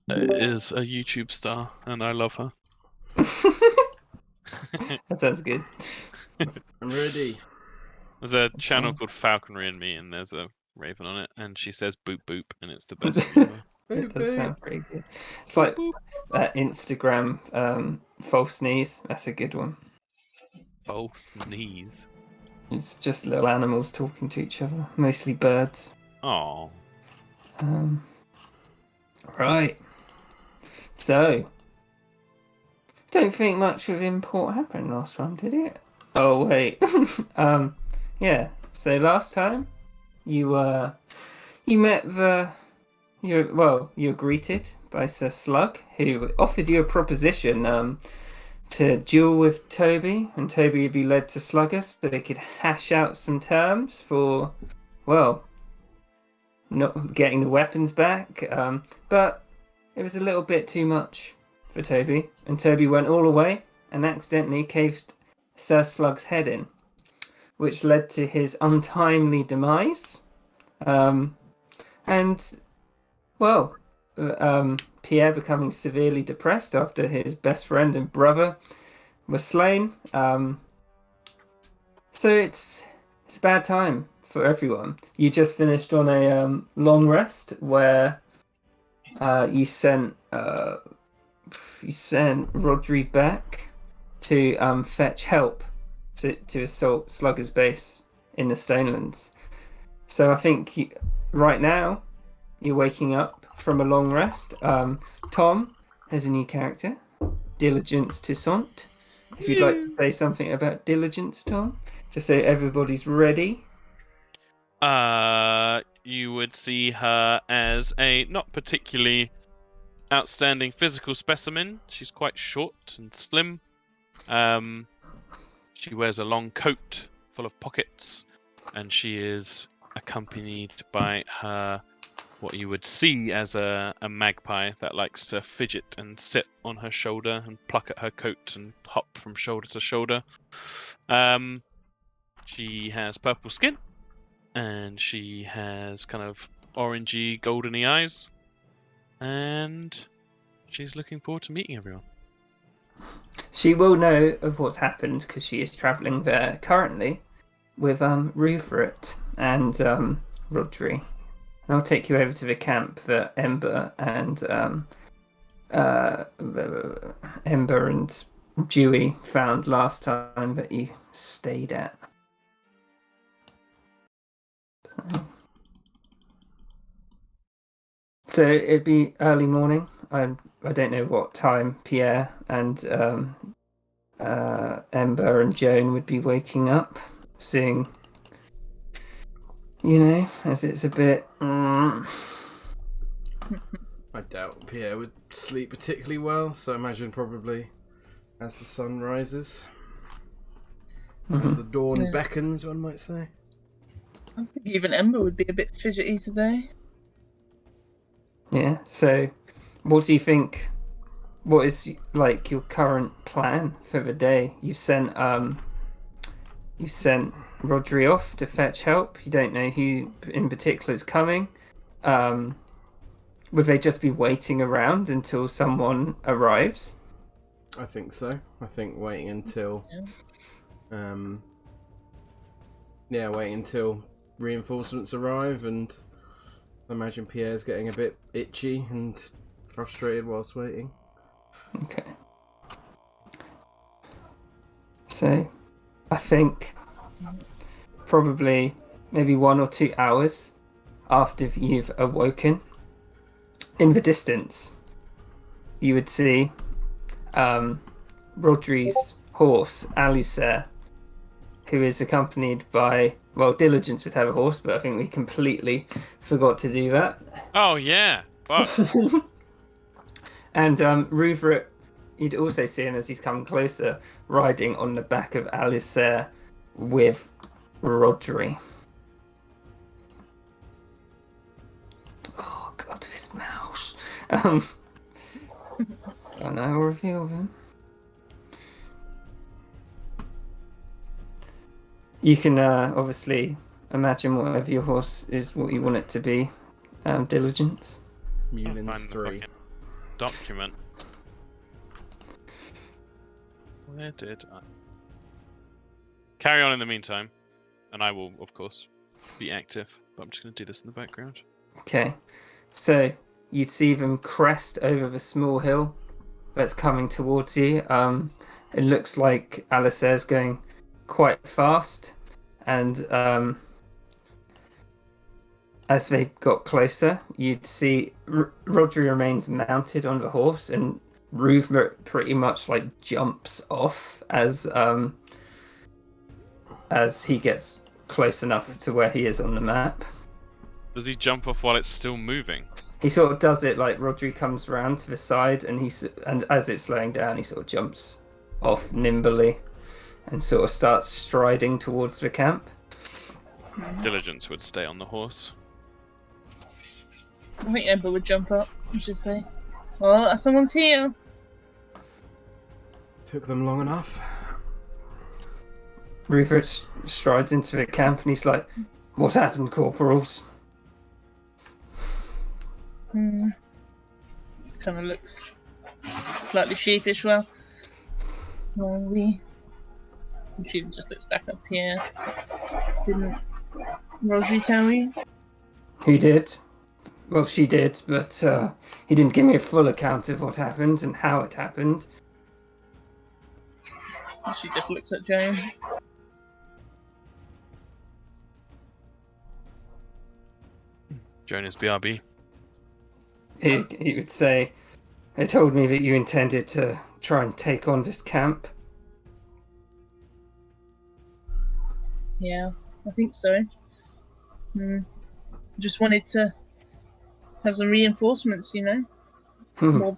is a YouTube star, and I love her. That sounds good. I'm ready. There's a channel called Falconry and Me, and there's a raven on it, and she says "boop boop," and it's the best thing ever. It does sound pretty good. It's Boop, like boop. that Instagram false sneeze. That's a good one. False knees. It's just little animals talking to each other, mostly birds. Oh, Right. So, don't think much of import happened last time, did it? Oh wait. Yeah. So last time, you met you were greeted by Sir Slug, who offered you a proposition to duel with Toby, and Toby would be led to Slugger so they could hash out some terms for, well, not getting the weapons back. But it was a little bit too much for Toby, and Toby went all the way and accidentally caved Sir Slug's head in, which led to his untimely demise. And, well, Pierre becoming severely depressed after his best friend and brother were slain. So it's a bad time for everyone. You just finished on a long rest where you sent Rodri back to fetch help to assault Slugger's base in the Stonelands. So I think right now you're waking up from a long rest. Tom has a new character, Diligence Toussaint. If you'd like to say something about Diligence, Tom, just so everybody's ready. You would see her as a not particularly outstanding physical specimen. She's quite short and slim. She wears a long coat full of pockets, and she is accompanied by her, what you would see as a magpie that likes to fidget and sit on her shoulder and pluck at her coat and hop from shoulder to shoulder. She has purple skin, and she has kind of orangey, goldeny eyes, and she's looking forward to meeting everyone. She will know of what's happened because she is travelling there currently with Rufret and Rodri. And I'll take you over to the camp that Ember and Dewey found last time that you stayed at. So it'd be early morning. I don't know what time Pierre and Ember and Joan would be waking up, seeing, as it's a bit. I doubt Pierre would sleep particularly well, so I imagine probably as the sun rises, as the dawn beckons, one might say. I think even Ember would be a bit fidgety today. Yeah, so what do you think? What is like your current plan for the day? You sent Rodri off to fetch help. You don't know who in particular is coming. Would they just be waiting around until someone arrives? I think so. I think waiting until waiting until reinforcements arrive, and I imagine Pierre's getting a bit itchy and frustrated whilst waiting. Okay. So, I think probably maybe 1 or 2 hours after you've awoken, in the distance, you would see Rodri's horse, Alucer, who is accompanied by, well, Diligence would have a horse, but I think we completely forgot to do that. Oh, yeah. Fuck. And Ruveret, you'd also see him as he's come closer, riding on the back of Alucer with Rodri. Oh, God, this mouse. Don't know, I'll reveal them. You can obviously imagine whatever your horse is, what you want it to be. Diligence. Mulin's 3. document. Where did I? Carry on in the meantime, and I will, of course, be active. But I'm just going to do this in the background. Okay. So you'd see them crest over the small hill that's coming towards you. It looks like Alistair's going quite fast, and as they got closer, you'd see Rodri remains mounted on the horse, and Ruvmer pretty much like jumps off as he gets close enough to where he is on the map. Does he jump off while it's still moving? He sort of does it like Rodri comes round to the side, and as it's slowing down, he sort of jumps off nimbly and sort of starts striding towards the camp. Diligence would stay on the horse. I think Ember would jump up and just say, well, someone's here. Took them long enough. Rupert strides into the camp and he's like, "What happened, corporals?" Kind of looks slightly sheepish. Well, she just looks back up here. Didn't Rosie tell you? He did. Well, she did, but he didn't give me a full account of what happened and how it happened. She just looks at Jane. Jonas BRB. He would say, "They told me that you intended to try and take on this camp." Yeah, I think so. Just wanted to have some reinforcements, you know? More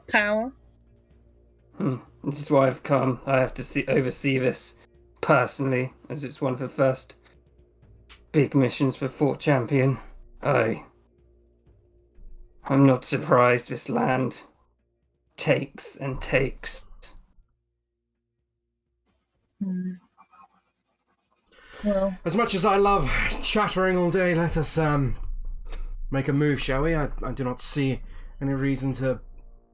power. This is why I've come. I have to oversee this personally, as it's one of the first big missions for Fort Champion. I'm not surprised this land takes and takes. Well, As much as I love chattering all day, let us make a move, shall we? I do not see any reason to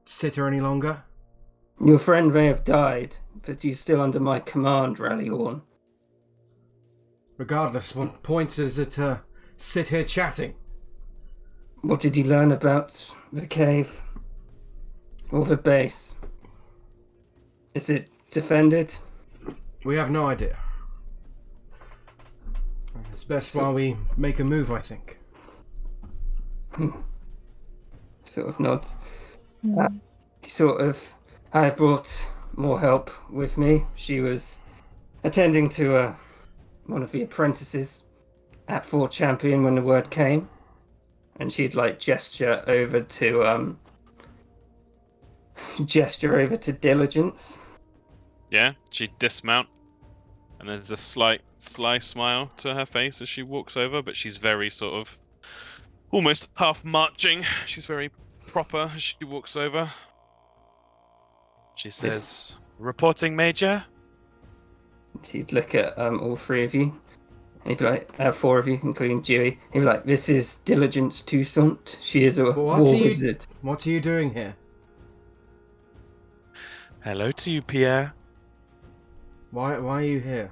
sit here any longer. Your friend may have died, but he's still under my command, Rallyhorn. Regardless, what point is it to sit here chatting? What did you learn about the cave? Or the base? Is it defended? We have no idea. It's best while we make a move, I think. Sort of nods. I brought more help with me. She was attending to one of the apprentices at Fort Champion when the word came, and she'd like gesture over to Diligence. Yeah, she'd dismount, and there's a slight sly smile to her face as she walks over, but she's very sort of almost half marching. She's very proper as she walks over. She says, "Reporting, Major." He'd look at all three of you. He'd be like, four of you, including Dewey. He'd be like, "This is Diligence Toussaint. She is a war wizard." What are you doing here? Hello to you, Pierre. Why are you here?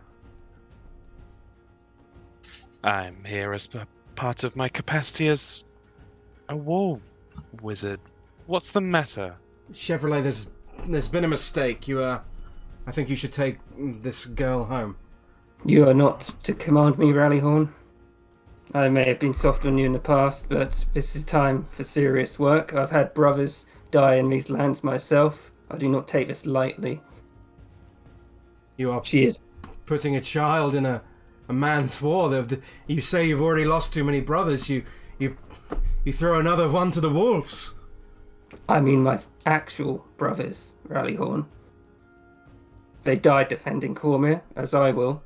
I'm here as part of my capacity as a war wizard. What's the matter? Chevrolet, there's been a mistake. I think you should take this girl home. You are not to command me, Rallyhorn. I may have been soft on you in the past, but this is time for serious work. I've had brothers die in these lands myself. I do not take this lightly. She is putting a child in a man's war. You say you've already lost too many brothers. You throw another one to the wolves. I mean my actual brothers, Rallyhorn. They died defending CORMYR, as I will.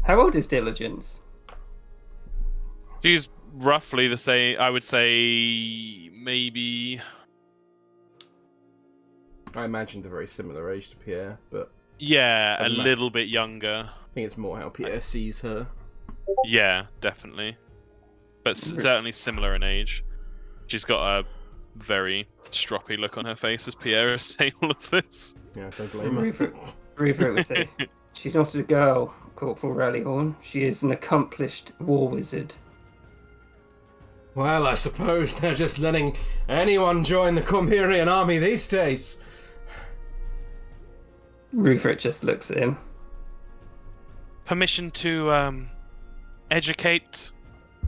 How old is Diligence? She's roughly the same. I would say maybe. I imagined a very similar age to Pierre, but yeah, a little bit younger. I think it's more how Pierre sees her. Yeah, definitely, but certainly similar in age. She's got a very stroppy look on her face as Pierre is saying all of this. Yeah, don't blame her. Rupert would say, she's not a girl, Corporal Rallyhorn. She is an accomplished war wizard. Well, I suppose they're just letting anyone join the CORMYR army these days. Rupert just looks at him. Permission to educate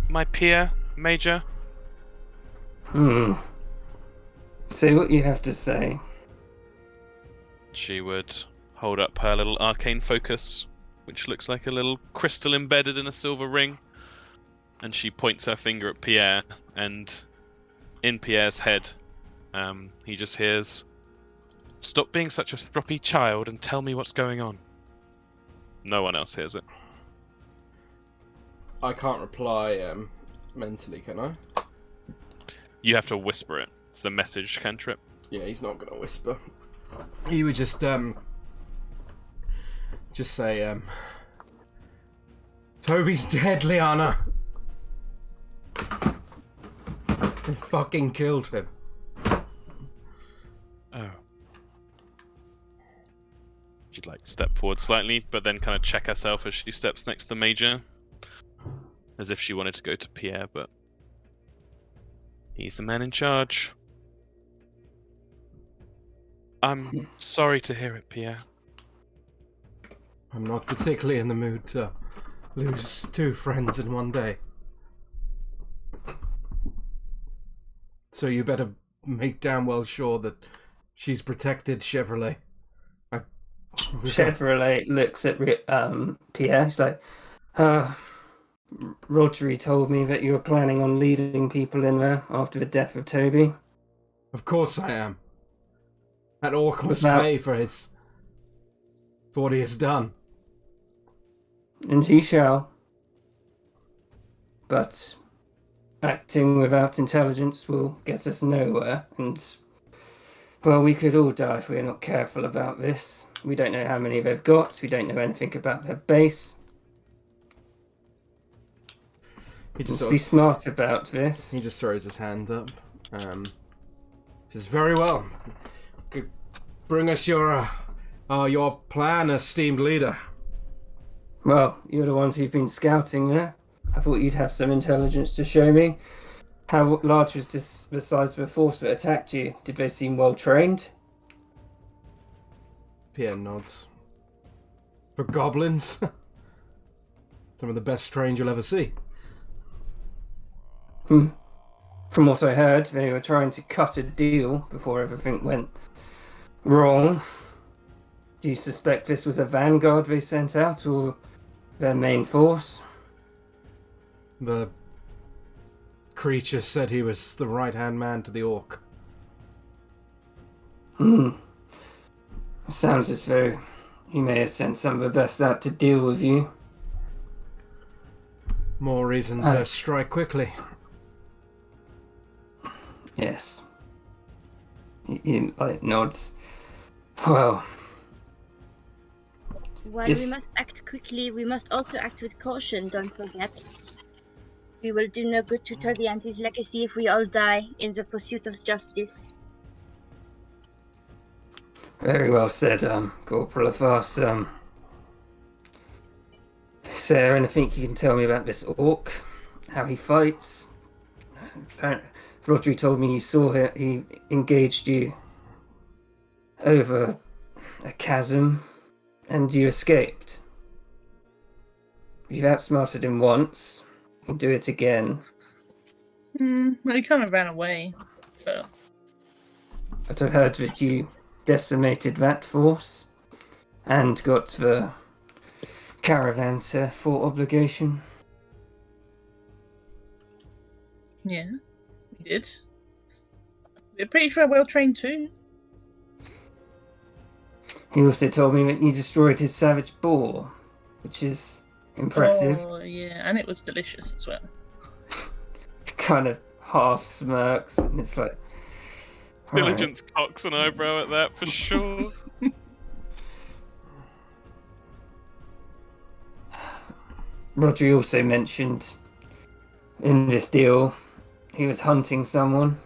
my peer, Major? Say what you have to say. She would hold up her little arcane focus, which looks like a little crystal embedded in a silver ring. And she points her finger at Pierre, and in Pierre's head, he just hears, "Stop being such a stroppy child and tell me what's going on." No one else hears it. I can't reply mentally, can I? You have to whisper it. It's the message cantrip. Yeah, he's not gonna whisper. He would just say, Toby's dead, Liana. They fucking killed him. Oh. She'd like step forward slightly, but then kind of check herself as she steps next to the Major, as if she wanted to go to Pierre, but he's the man in charge. I'm sorry to hear it, Pierre. I'm not particularly in the mood to lose 2 friends in one day. So you better make damn well sure that she's protected, Chevrolet. Chevrolet looks at Pierre. He's like, Rodri told me that you were planning on leading people in there after the death of Toby. Of course I am. That orc must pay for what he has done. And he shall. But acting without intelligence will get us nowhere, and, well, we could all die if we're not careful about this. We don't know how many they've got, we don't know anything about their base. Let's be smart about this. He just throws his hand up. Says, very well. Bring us your plan, esteemed leader. Well, you're the ones who've been scouting there. I thought you'd have some intelligence to show me. How large was the size of the force that attacked you? Did they seem well trained? Pierre nods. For goblins? Some of the best trained you'll ever see. From what I heard, they were trying to cut a deal before everything went wrong. Do you suspect this was a vanguard they sent out, or their main force? The creature said he was the right-hand man to the orc. Sounds as though he may have sent some of the best out to deal with you. More reason to strike quickly. Yes. He nods. Well, we must act quickly, we must also act with caution, don't forget. We will do no good to Toby and his legacy if we all die in the pursuit of justice. Very well said, Corporal Avars. Is there anything you can tell me about this orc? How he fights? Apparently, Rodri told me you saw it. He engaged you over a chasm, and you escaped. You've outsmarted him once. You can do it again. Well, he kind of ran away. But I've heard that you decimated that force and got the caravan to full obligation. yeah, we did. We're pretty sure well trained too. He also told me that you destroyed his savage boar, which is impressive. Oh, yeah, and it was delicious as well. Kind of half smirks, and it's like... Diligence cocks an eyebrow at that for sure. Rodri also mentioned in this deal he was hunting someone.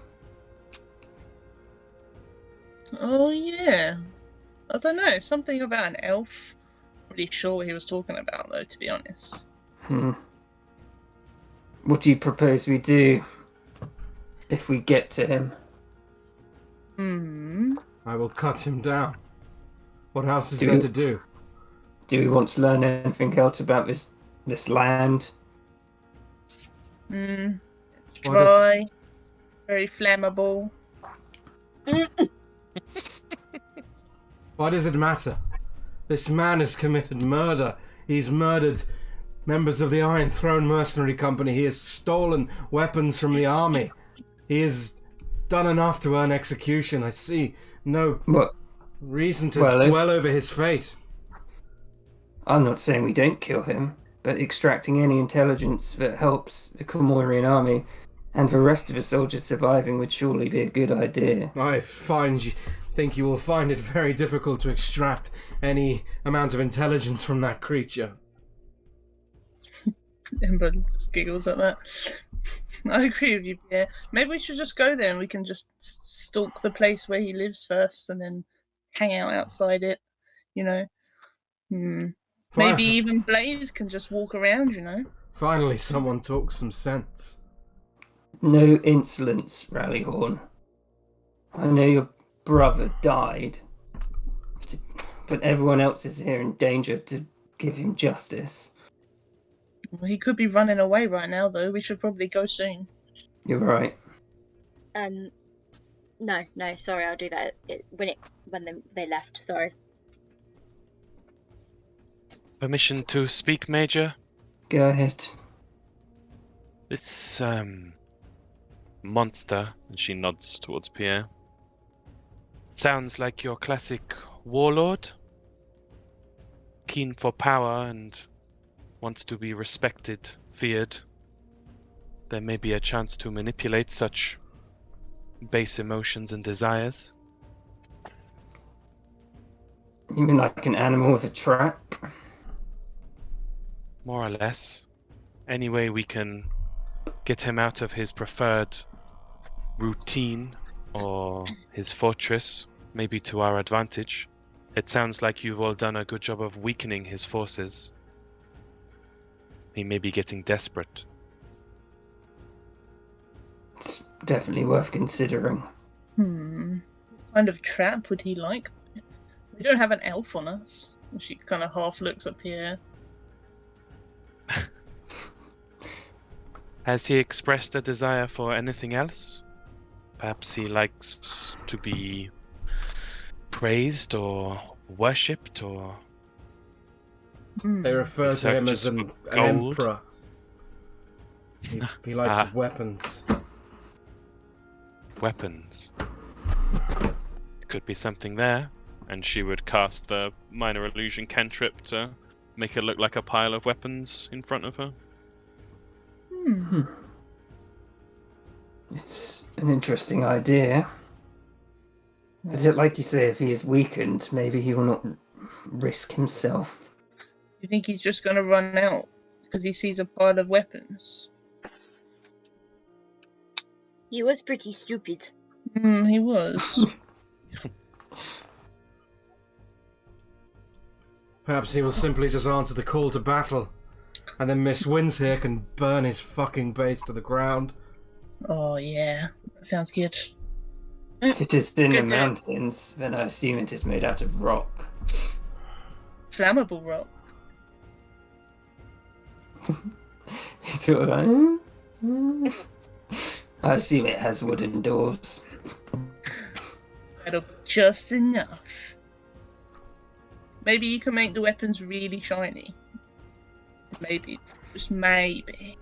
Oh yeah. I don't know. Something about an elf. Not really sure what he was talking about though, to be honest. What do you propose we do if we get to him? I will cut him down. What else is Do there you- to do? Do we want to learn anything else about this land? It's What is- dry. Very flammable. Why does it matter? This man has committed murder. He's murdered members of the Iron Throne Mercenary Company. He has stolen weapons from the army. He has done enough to earn execution. I see no What? reason to Well, dwell over his fate. I'm not saying we don't kill him, but extracting any intelligence that helps the CORMYR army and the rest of the soldiers surviving would surely be a good idea. I think you will find it very difficult to extract any amount of intelligence from that creature. Ember just giggles at that. I agree with you, Pierre. Maybe we should just go there and we can just stalk the place where he lives first and then hang out outside it, you know? Maybe even Blaze can just walk around, you know? Finally, someone talks some sense. No insolence, Rallyhorn. I know your brother died, but everyone else is here in danger to give him justice. Well, he could be running away right now, though. We should probably go soon. You're right. No, sorry, I'll do that when they left. Sorry. Permission to speak, Major? Go ahead. This, monster, and she nods towards Pierre. Sounds like your classic warlord. Keen for power and wants to be respected, feared. There may be a chance to manipulate such base emotions and desires. You mean like an animal with a trap? More or less. Any way we can get him out of his preferred routine or his fortress, maybe to our advantage. It sounds like you've all done a good job of weakening his forces. He may be getting desperate. It's definitely worth considering. What kind of trap would he like? We don't have an elf on us. She kind of half looks at Pierre. Has he expressed a desire for anything else? Perhaps he likes to be praised or worshipped, or They refer He to him as searches an for gold. emperor. He likes weapons. weapons. Could be something there. And she would cast the minor illusion cantrip to make it look like a pile of weapons in front of her. It's an interesting idea. But like you say, if he is weakened, maybe he will not risk himself. You think he's just going to run out because he sees a pile of weapons? He was pretty stupid. He was. Perhaps he will simply just answer the call to battle, and then Miss Wins here can burn his fucking base to the ground. Oh, yeah. That sounds good. If it is in the Good to- mountains, then I assume it is made out of rock. Flammable rock. He's sort of like, I assume it has wooden doors. That'll be just enough. Maybe you can make the weapons really shiny. Maybe. Just maybe.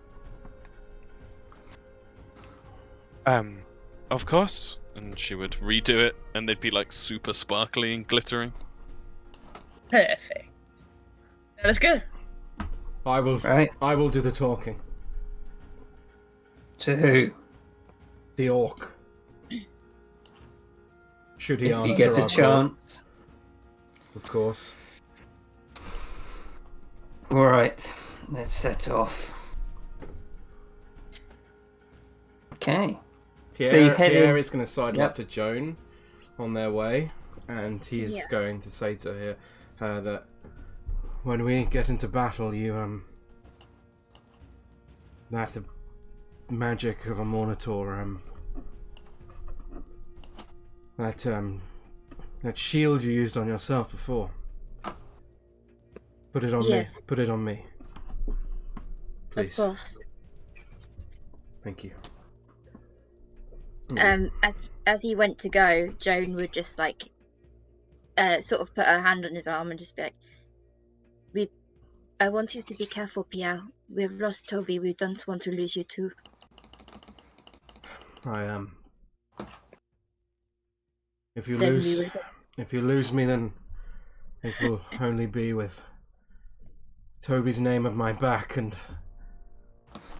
Of course. And she would redo it, and they'd be like super sparkly and glittering. Perfect. Now let's go. I will do the talking. To who? The orc. Should he If answer he gets a our call, chance. of course. Alright, let's set off. Okay. So you head Pierre in- is going to sidle Yep. up to Joan on their way, and he is Yeah. going to say to her that when we get into battle, you that magic of a Monitor, that shield you used on yourself before. Put it on Yes. me. Put it on me. Please. Of course. Thank you. As he went to go, Joan would just like sort of put her hand on his arm and just be like, I want you to be careful, Pierre. We've lost Toby. We don't want to lose you too. If you Then we lose, will- if you lose me, then it will only be with Toby's name at my back and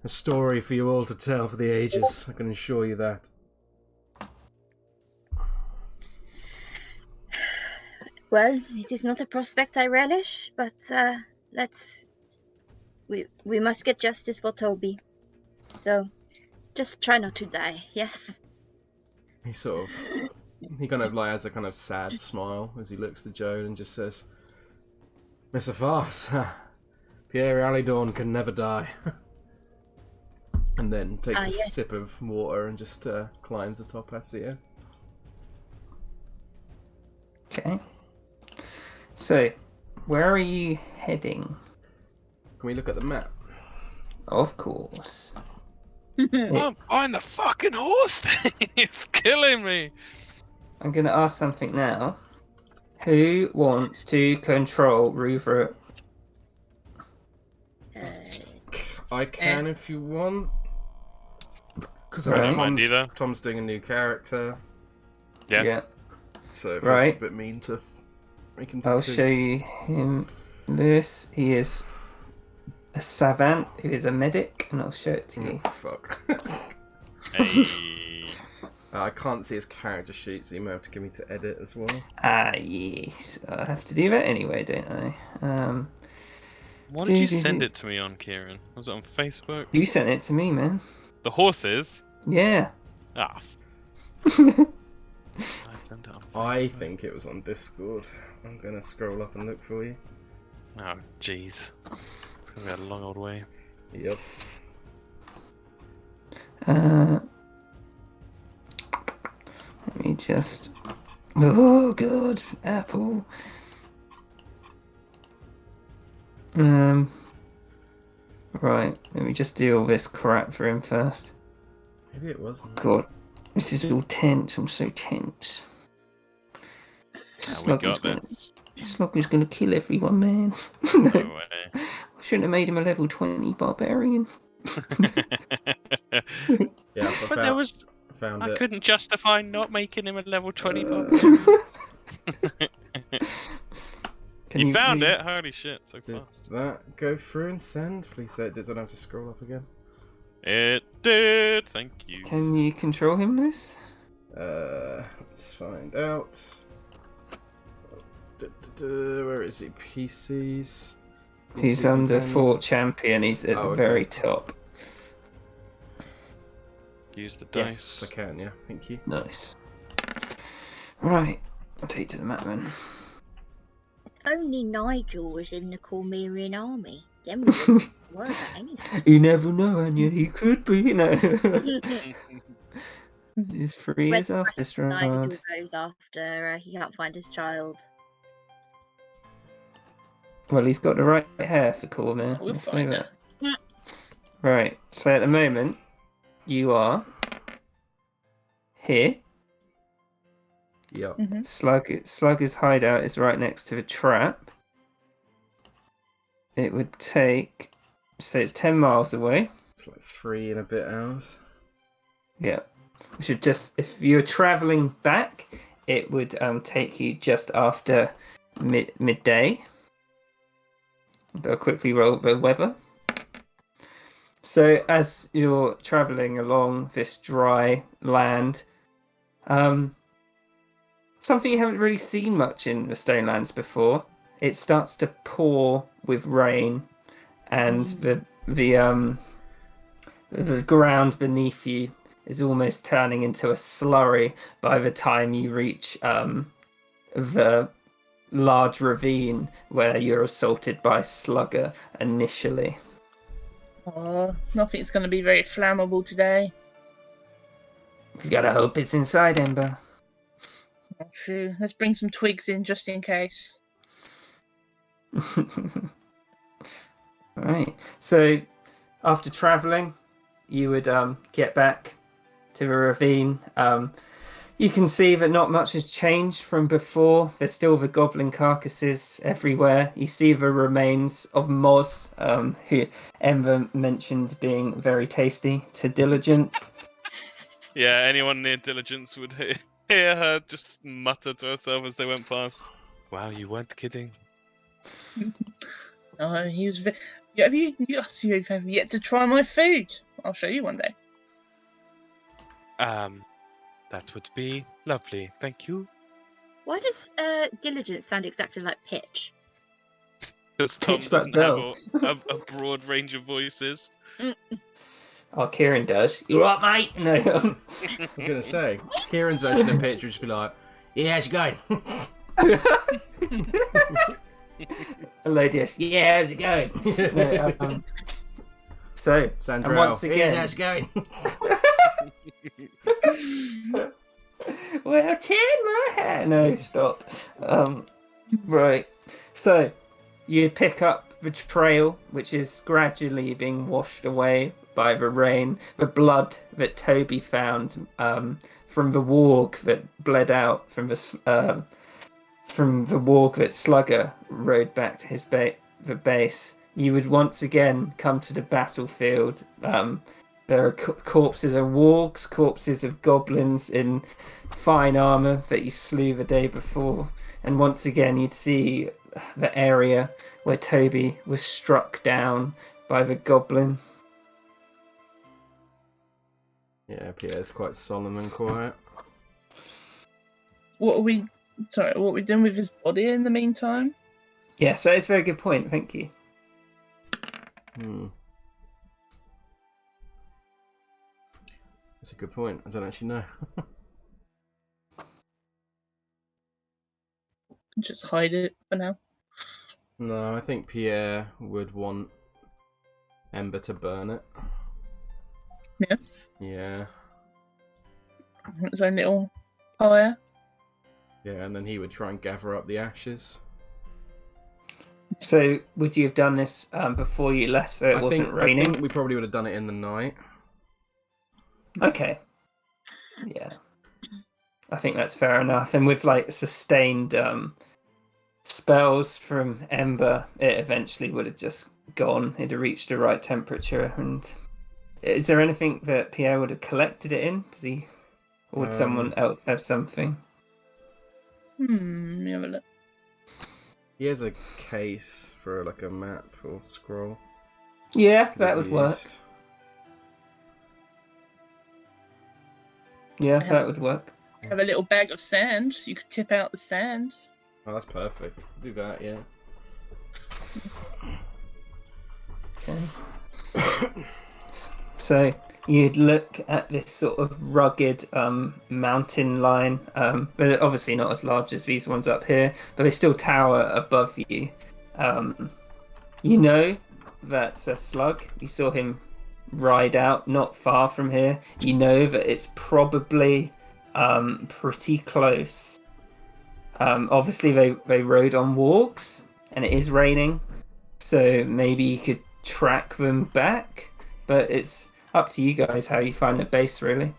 a story for you all to tell for the ages. I can assure you that. Well, it is not a prospect I relish, but we must get justice for Toby. So just try not to die, yes? He kind of like has a kind of sad smile as he looks to Joan and just says, "Mr. Farce, Pierre Alidorn can never die." And then takes a yes. sip of water and just climbs atop Asio. Okay. So, where are you heading? Can we look at the map? Of course. I'm on the fucking horse thing. It's killing me. I'm going to ask something now. Who wants to control Rouvre? I can if you want. Because Right. Don't mind either. Tom's doing a new character, Yeah. so if Right. it's a bit mean to make him do I'll two. show you him, Lewis. He is a savant who is a medic, and I'll show it to Oh, you. fuck. Hey. I can't see his character sheet, so you may have to give me to edit as well. Yes. I have to do that anyway, don't I? Why did you send it to me on, Kieran? Was it on Facebook? You sent it to me, man. The horses? Yeah. Ah. I sent it on Facebook. I think it was on Discord. I'm gonna scroll up and look for you. Oh, jeez. It's gonna be a long old way. Yep. Let me just. Oh, God. Apple. Right. Let me just do all this crap for him first. Maybe it wasn't. God. This is all tense. I'm so tense. Yeah, we got this. Slugger's gonna kill everyone, man. No way. I shouldn't have made him a level 20 barbarian. Yeah, But there was. found I it. couldn't justify not making him a level 20 Uh, You found it? Holy shit, so Did fast. that go through and send? Please say it doesn't have to scroll up again. It did. Thank you. Can you control him, Lewis? Let's find out. Where is he? PCs. He's PC under companions. Fort Champion. He's at Oh, the okay. very top. Use the Yes, dice. I can. Yeah, thank you. Nice. Right. I'll take you to the map then. Only Nigel was in the Cormyrian army. Then we wouldn't worry about anything. You never know, Anya. He could be, you know. He's 3 years When after Nigel Strahd. goes after he can't find his child. Well, he's got the right hair for CORMYR. We'll Let's say find that. out. Right. So at the moment, you are here. Yep. Slugger's hideout is right next to the trap. It would take, so it's 10 miles away. It's like 3 and a bit hours. Yeah. We should just, if you're travelling back, it would take you just after midday. I'll quickly roll the weather. So as you're travelling along this dry land, something you haven't really seen much in the Stonelands before. It starts to pour with rain, and the ground beneath you is almost turning into a slurry by the time you reach the large ravine where you're assaulted by Slugger initially. Oh, nothing's going to be very flammable today. You gotta hope it's inside, Ember. Not true. Let's bring some twigs in just in case. Right. So, after travelling, you would get back to the ravine. You can see that not much has changed from before. There's still the goblin carcasses everywhere. You see the remains of Moz, who Ember mentioned being very tasty to Diligence. Yeah, anyone near Diligence would hear her just mutter to herself as they went past. Wow, you weren't kidding. Oh, he was. Have you yet to try my food? I'll show you one day. That would be lovely. Thank you. Why does Diligence sound exactly like Pitch? Because Tom Pitch doesn't Black have a broad range of voices. Oh, Kieran does. You right, mate? No. I was going to say, Kieran's version of Pitch would just be like, yeah, how's it going? Hello, Dis. Yeah, how's it going? No, so, Sandra, and once again, how's it going? well, turn my hair. No, stop. Right. So, you pick up the trail, which is gradually being washed away by the rain. The blood that Toby found from the warg that bled out from the warg that Slugger rode back to his the base. You would once again come to the battlefield. There are corpses of wargs, corpses of goblins in fine armor that you slew the day before, and once again you'd see the area where Toby was struck down by the goblin. Yeah, Pierre's quite solemn and quiet. What are we doing with his body in the meantime? Yes, that is a very good point. Thank you. That's a good point. I don't actually know. Just hide it for now. No, I think Pierre would want Ember to burn it. Yeah. Yeah. His own little pyre. Yeah, and then he would try and gather up the ashes. So, would you have done this before you left so it wasn't raining? I think we probably would have done it in the night. Okay. Yeah. I think that's fair enough. And with like sustained spells from Ember, it eventually would have just gone. It'd have reached the right temperature. And is there anything that Pierre would have collected it in? Does he, or would someone else have something? Let me have a look. He has a case for like a map or scroll. Yeah, that would work. Yeah, that would work. Have a little bag of sand, so you could tip out the sand. Oh, that's perfect. Do that, yeah. Okay. So you'd look at this sort of rugged mountain line. But obviously not as large as these ones up here, but they still tower above you. You know that's a slug. You saw him ride out not far from here. You know that it's probably pretty close. Obviously they rode on wargs and it is raining, so maybe you could track them back, but it's up to you guys how you find the base, really.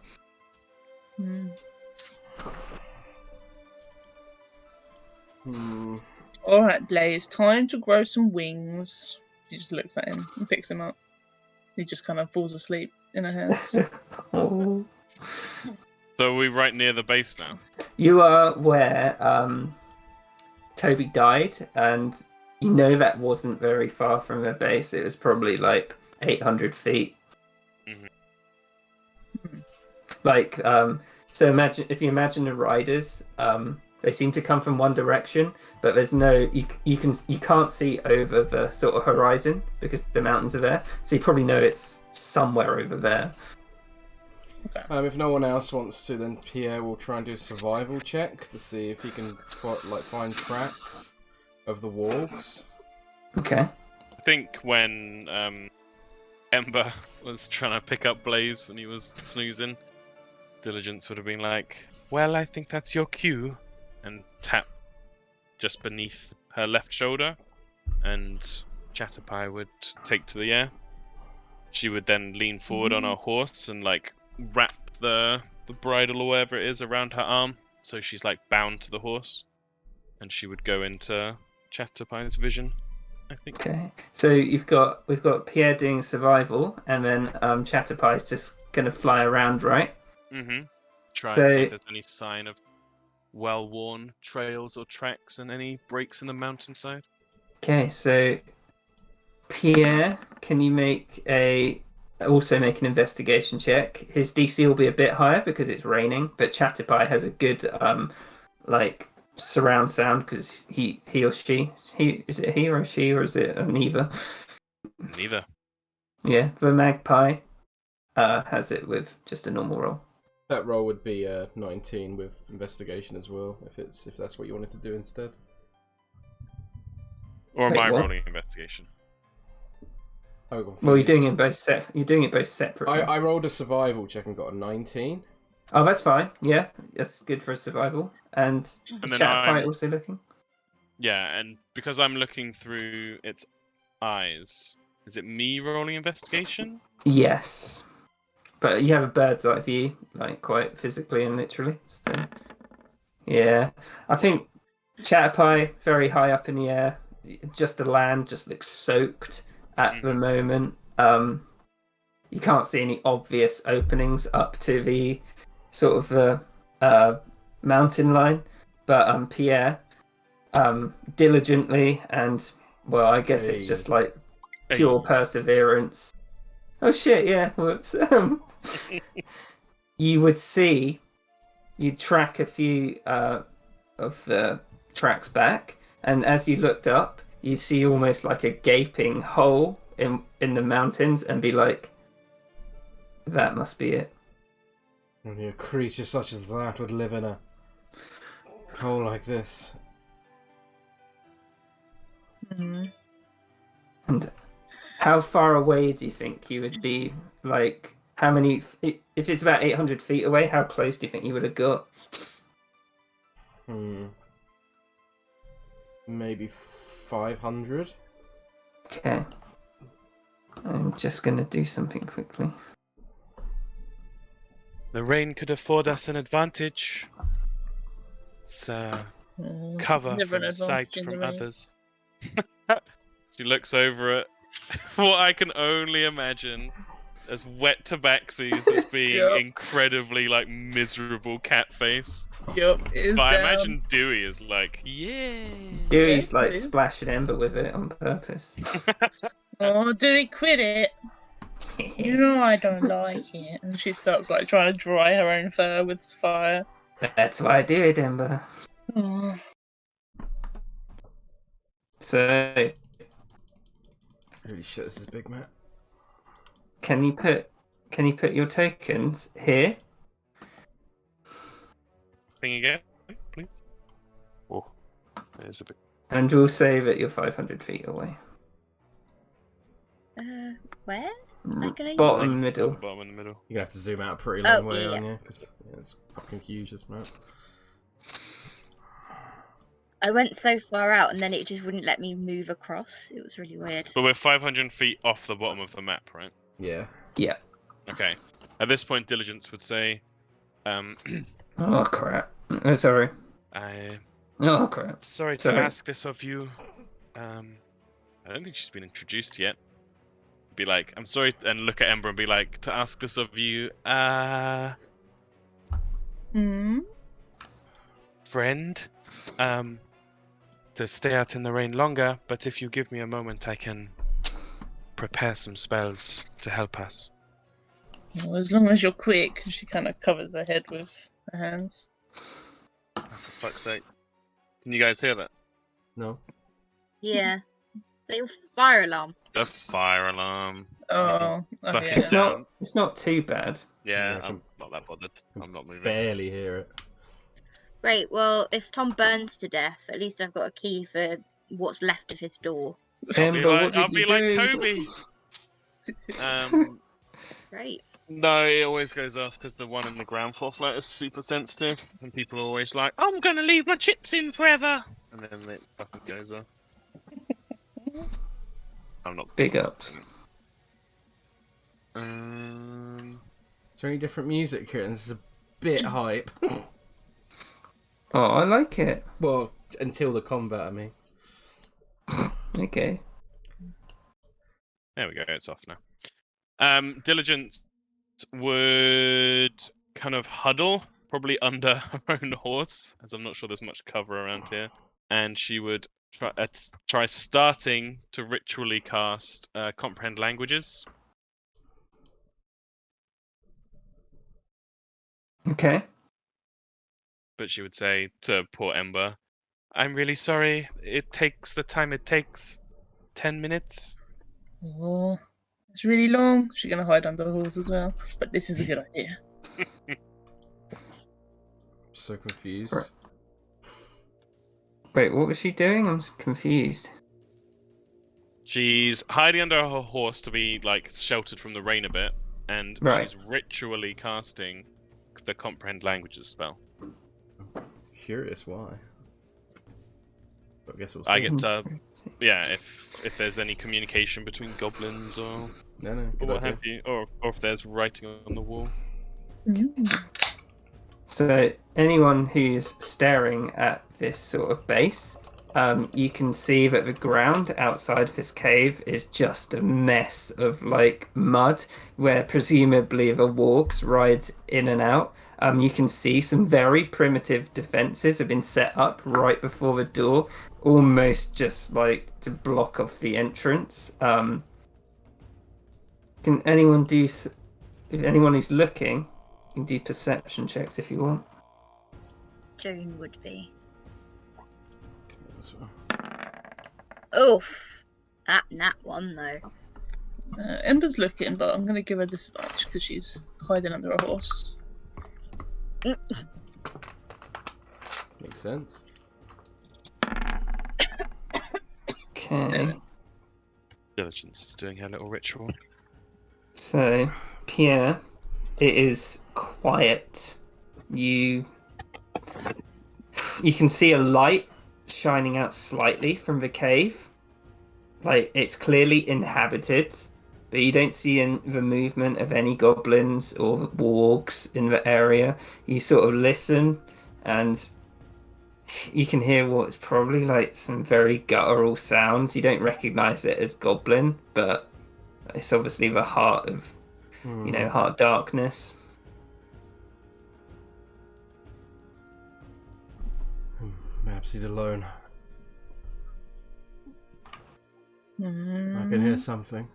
Alright, Blaze, time to grow some wings. She just looks at him and picks him up. He just kind of falls asleep in her hands. Oh. So are we right near the base now? You are where Toby died, and you know that wasn't very far from the base. It was probably like 800 feet. Mm-hmm. Like, so if you imagine the riders, they seem to come from one direction, but there's no, you can't see over the sort of horizon because the mountains are there. So you probably know it's somewhere over there. Okay. If no one else wants to, then Pierre will try and do a survival check to see if he can find tracks of the wargs. Okay. I think when Ember was trying to pick up Blaze and he was snoozing, Diligence would have been like, "Well, I think that's your cue," and tap just beneath her left shoulder, and Chatterpie would take to the air. She would then lean forward on her horse and like wrap the bridle or whatever it is around her arm, so she's like bound to the horse, and she would go into Chatterpie's vision, I think. Okay. So we've got Pierre doing survival, and then Chatterpie's just gonna fly around, right? Mm-hmm. Try So- and see if there's any sign of well-worn trails or tracks and any breaks in the mountainside. Okay. So Pierre, can you also make an investigation check? His DC will be a bit higher because it's raining, but Chatterpie has a good like surround sound because he or she is it he or she or is it neither? Neither. Yeah, the magpie has it with just a normal roll. That roll would be 19 with investigation as well, if that's what you wanted to do instead. Or am Wait, I what? rolling investigation? Oh, confused. Well, you're doing it both You're doing it both separately. I rolled a survival check and got a 19. Oh, that's fine. Yeah, that's good for survival. And is then Chatterpie I'm- also looking? Yeah, and because I'm looking through its eyes, is it me rolling investigation? Yes, but you have a bird's eye view, like quite physically and literally. So, yeah, I think Chatterpie very high up in the air. Just the land just looks soaked at the moment. You can't see any obvious openings up to the sort of mountain line, but Pierre diligently and well, I guess it's just like pure perseverance. Oh shit! Yeah, whoops. You'd track a few of the tracks back, and as you looked up, you'd see almost like a gaping hole in the mountains, and be like, "That must be it." Only a creature such as that would live in a hole like this. Mhm. And how far away do you think you would be? Like, how many? If it's about 800 feet away, how close do you think you would have got? Maybe 500? Okay. I'm just gonna do something quickly. The rain could afford us an advantage. It's cover Never an from sight advantage in the from rain. others. She looks over at what I can only imagine as wet tabaxis as being Yep. incredibly like miserable cat face. Yup, it is But I down. imagine Dewey is like, yeah. Dewey's Yeah, like it is. splashing Ember with it on purpose. Oh, did he quit it? You know I don't like it. And she starts like trying to dry her own fur with fire. That's why I do it, Ember. Oh, So, Holy shit, this is a big map. can you put your tokens here? Thing again, please. Oh, there's a bit. And we'll say that you're 500 feet away. Where? I can only Bottom The middle. bottom in the middle. You're gonna have to zoom out a pretty Oh, long way, yeah. aren't you? Because it's fucking huge, this map. I went so far out and then it just wouldn't let me move across. It was really weird. But we're 500 feet off the bottom of the map, right? Yeah. Yeah. Okay. At this point, Diligence would say, Oh crap. Oh, sorry. I'm Oh crap. sorry to Sorry. ask this of you. I don't think she's been introduced yet. Be like, I'm sorry, and look at Ember and be like, to ask this of you, Hmm? friend, to stay out in the rain longer, but if you give me a moment, I can prepare some spells to help us. Well, as long as you're quick, she kind of covers her head with her hands. Oh, for fuck's sake. Can you guys hear that? No? Yeah. The fire alarm. The fire alarm. Oh, Fucking yeah. It's not too bad. Yeah, Yeah, I I'm can not that bothered. I'm not moving. barely hear it. Great. Well, if Tom burns to death, at least I've got a key for what's left of his door. Ember, what did I'll you be like do? Toby. Great. No, it always goes off because the one in the ground floor float is super sensitive, and people are always like, "I'm gonna leave my chips in forever," and then it fucking goes off. I'm not. Big ups. Is there any different music here? This is a bit hype. Oh, I like it. Well, until the convert, I mean. Okay. There we go. It's off now. Diligence would kind of huddle, probably under her own horse, as I'm not sure there's much cover around here, and she would try starting to ritually cast comprehend languages. Okay. But she would say to poor Ember, "I'm really sorry. It takes the time it takes. 10 minutes." Oh, it's really long. She's gonna hide under the horse as well. But this is a good idea. So confused. Right. Wait, what was she doing? I'm confused. She's hiding under her horse to be like sheltered from the rain a bit, and Right. she's ritually casting the comprehend languages spell. Curious why. But I guess we'll see. I get to, yeah, if there's any communication between goblins or No, good what idea. have you, or if there's writing on the wall. So anyone who's staring at this sort of base, you can see that the ground outside this cave is just a mess of like mud, where presumably the wargs ride in and out. You can see some very primitive defenses have been set up right before the door, almost just like to block off the entrance. Can anyone do? If anyone who's looking, you can do perception checks if you want. Joan would be. As well. Oof. That one though. Ember's looking, but I'm gonna give her disadvantage because she's hiding under a horse. Makes sense. Okay. Diligence is doing her little ritual. So, Pierre, it is quiet. You can see a light shining out slightly from the cave. Like, it's clearly inhabited, but you don't see the movement of any goblins or wargs in the area. You sort of listen, and you can hear what's probably like some very guttural sounds. You don't recognize it as goblin, but it's obviously the heart of, heart darkness. Perhaps he's alone. I Mm. can hear something.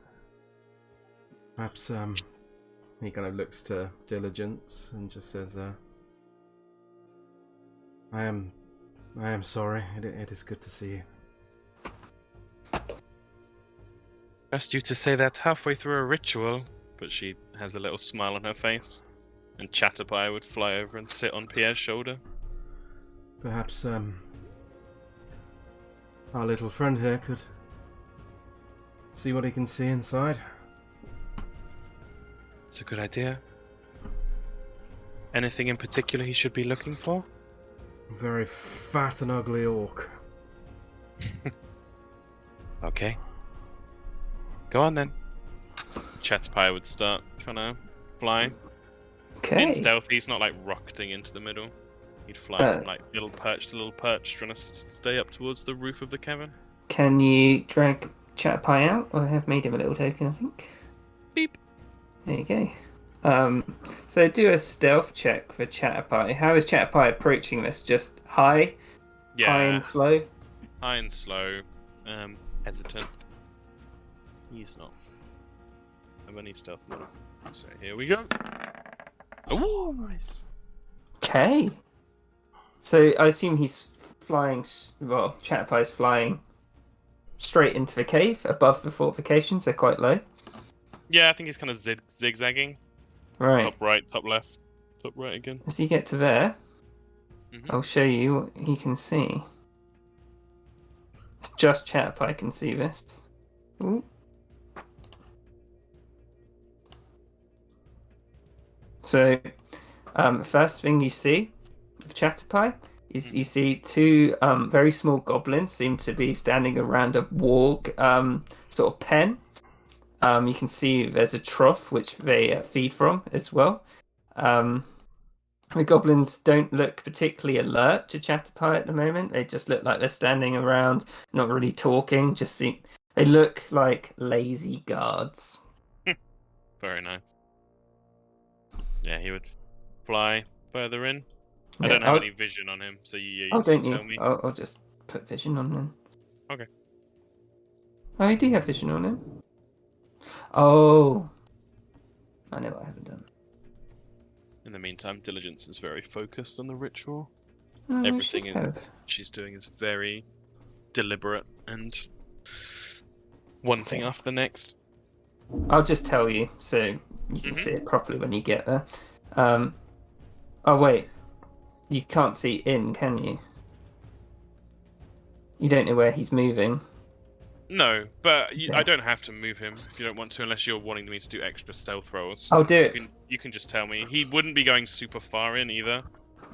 Perhaps he kind of looks to Diligence and just says, I am sorry. It is good to see you. Asked you to say that halfway through a ritual, but she has a little smile on her face, and Chatterpie would fly over and sit on Pierre's shoulder. Perhaps our little friend here could see what he can see inside. It's a good idea. Anything in particular he should be looking for? A very fat and ugly orc. Okay. Go on then. Chatterpie would start trying to fly. Okay. In stealth, he's not like rocketing into the middle. He'd fly from like little perch to little perch, trying to stay up towards the roof of the cavern. Can you drag Chatterpie out? I have made him a little token, I think. Beep. There you go. So do a stealth check for Chatterpie. How is Chatterpie approaching this? Just high? Yeah. High and slow? High and slow. Hesitant. He's not. I've only stealth mode. So here we go. Ooh, Nice. Okay. So I assume he's flying, well, Chatterpie's flying straight into the cave above the fortifications, so quite low. Yeah, I think he's kind of zigzagging. Right. Top right, top left, top right again. As you get to there, Mhm. I'll show you what you can see. It's just Chatterpie can see this. Ooh. So, first thing you see with Chatterpie is you see two very small goblins seem to be standing around a warg sort of pen. You can see there's a trough which they feed from as well. The goblins don't look particularly alert to Chatterpie at the moment. They just look like they're standing around, not really talking. They look like lazy guards. Very nice. Yeah, he would fly further in. I Yeah, don't have any vision on him, so you Oh, just don't tell you? me. I'll just put vision on them. Okay. Oh, you do have vision on him. Oh, I know what I haven't done. In the meantime, Diligence is very focused on the ritual. Oh, Everything I should have. she's doing is very deliberate and one thing Okay. after the next. I'll just tell you so you can see it properly when you get there. Oh wait, you can't see in, can you? You don't know where he's moving. No, but Yeah. I don't have to move him if you don't want to, unless you're wanting me to do extra stealth rolls. I'll do it. You can just tell me. He wouldn't be going super far in either.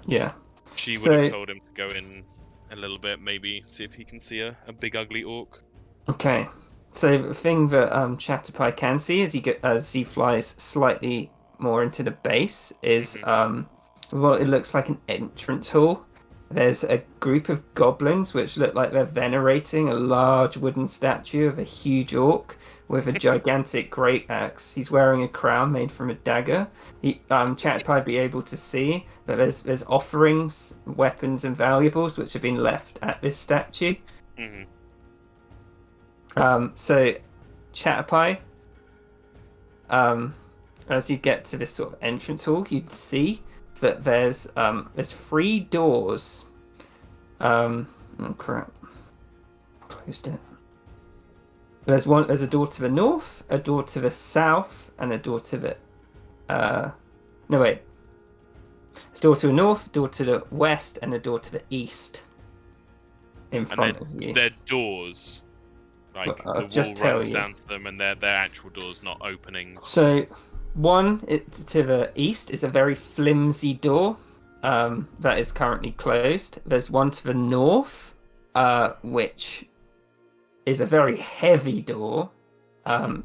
Yeah. She So- would have told him to go in a little bit, maybe see if he can see a big ugly orc. Okay. So the thing that Chatterpie can see as he flies slightly more into the base is well, it looks like an entrance hall. There's a group of goblins which look like they're venerating a large wooden statue of a huge orc with a gigantic great axe. He's wearing a crown made from a dagger. Chatterpie be able to see that there's offerings, weapons, and valuables which have been left at this statue. So Chatterpie, as you get to this sort of entrance hall, you'd see that there's 3 doors. Oh crap! Closed it. There's a door to the north, a door to the south, and a door to the. No wait. There's a door to the north, a door to the west, and a door to the east. In front of you. They're doors. Like Well, I'll the just wall tell runs you. down to them, and they're actual doors, not openings. So, one to the east is a very flimsy door that is currently closed. There's one to the north, which is a very heavy door.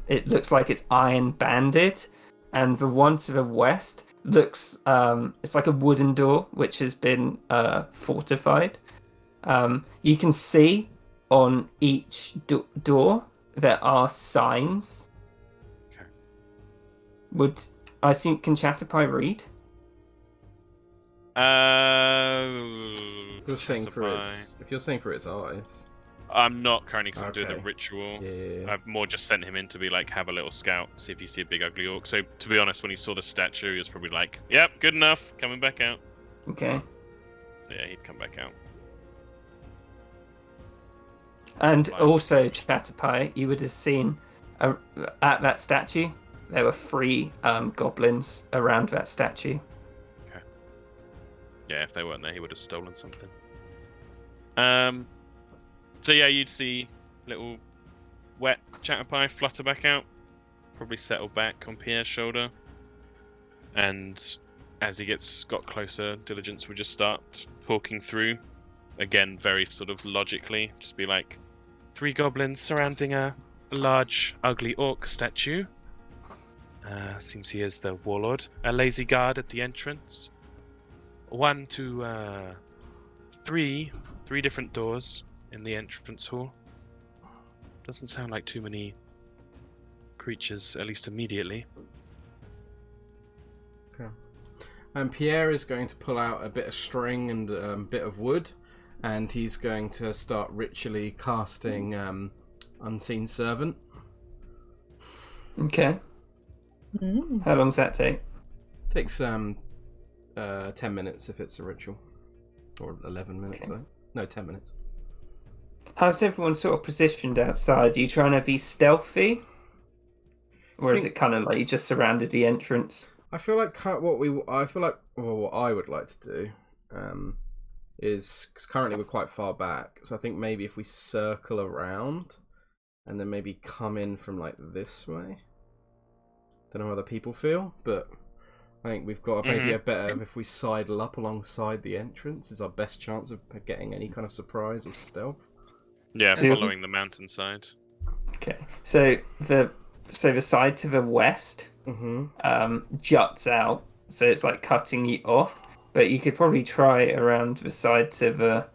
It looks like it's iron banded, and the one to the west looks it's like a wooden door which has been fortified. You can see on each door there are signs. Okay. Can Chatterpie read? If you're saying for its eyes. I'm not currently because I'm doing the Okay. ritual. Yeah. I've more just sent him in to be like, have a little scout, see if you see a big ugly orc. So to be honest, when he saw the statue, he was probably like, "Yep, good enough, coming back out." Okay. So yeah, he'd come back out. And Fine. also, Chatterpie, you would have seen at that statue, there were 3 goblins around that statue. Yeah, if they weren't there, he would have stolen something. So yeah, you'd see little wet Chatterpie flutter back out, probably settle back on Pierre's shoulder, and as he got closer, Diligence would just start talking through, again very sort of logically, just be like, 3 goblins surrounding a large ugly orc statue. Seems he is the warlord. A lazy guard at the entrance. 1 to 3 different doors in the entrance hall. Doesn't sound like too many creatures, at least immediately. Okay. And Pierre is going to pull out a bit of string and a bit of wood, and he's going to start ritually casting Unseen Servant. Okay. How long does that take? Takes 10 minutes if it's a ritual. Or 11 minutes, Okay. though. No, 10 minutes. How's everyone sort of positioned outside? Are you trying to be stealthy? Or is it kind of like you just surrounded the entrance? I feel like what I would like to do is, because currently we're quite far back, so I think maybe if we circle around and then maybe come in from like this way. Don't know how other people feel, but I think we've got maybe a better, if we sidle up alongside the entrance is our best chance of getting any kind of surprise or stealth. Yeah, So- following the mountainside. Okay. So the side to the west juts out, so it's like cutting you off. But you could probably try around the side to the.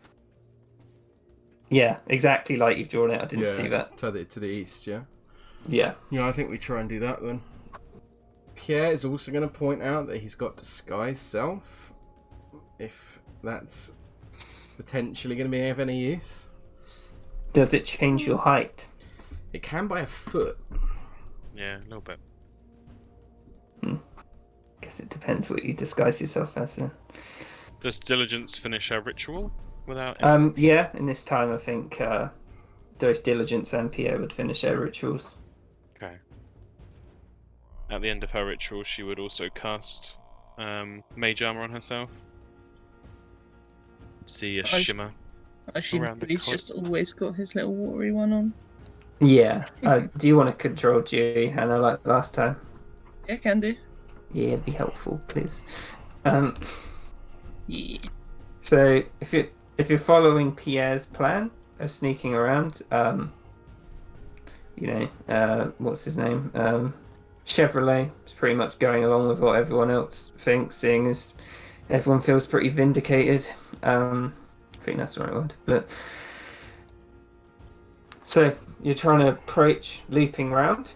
Yeah, exactly like you've drawn it. I didn't see that. To the east, yeah. Yeah. Yeah, I think we try and do that then. Pierre is also going to point out that he's got disguise self, if that's potentially going to be of any use. Does it change your height? It can by a foot. Yeah, a little bit. Guess it depends what you disguise yourself as then. Does Diligence finish her ritual without? Yeah, in this time I think both Diligence and Pierre would finish their rituals. Okay. At the end of her ritual, she would also cast Mage Armor on herself. See a shimmer. I assume Around the he's cot. just always got his little watery one on. Yeah. Do you want to control Dewey, Hannah, like last time? Yeah, can do. Yeah, it'd be helpful, please. Yeah. So if you're following Pierre's plan of sneaking around, what's his name? Chevrolet is pretty much going along with what everyone else thinks, seeing as everyone feels pretty vindicated. I think that's the right word. But so you're trying to approach looping round.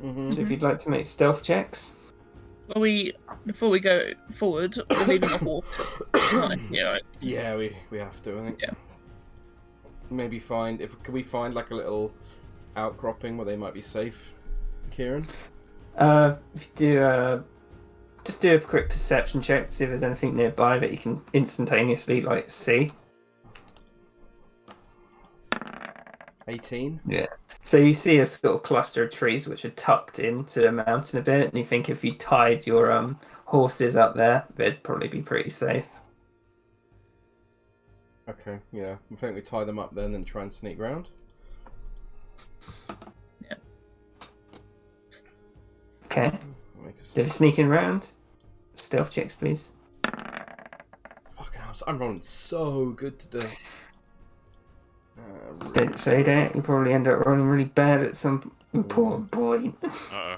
So if you'd like to make stealth checks. Well, before we go forward, we're leaving the horse. Yeah, right. Yeah, we have to, I think. Yeah. Maybe can we find like a little outcropping where they might be safe, Kieran? Just do a quick perception check to see if there's anything nearby that you can instantaneously see. 18? Yeah. So you see a sort of cluster of trees which are tucked into the mountain a bit, and you think if you tied your horses up there, they'd probably be pretty safe. Okay, yeah. I think we tie them up then and try and sneak round. Yeah. Okay. So if you're sneaking round, stealth checks, please. Fucking hell, I'm rolling so good today. Don't say that. You probably end up rolling really bad at some important point. Uh-oh.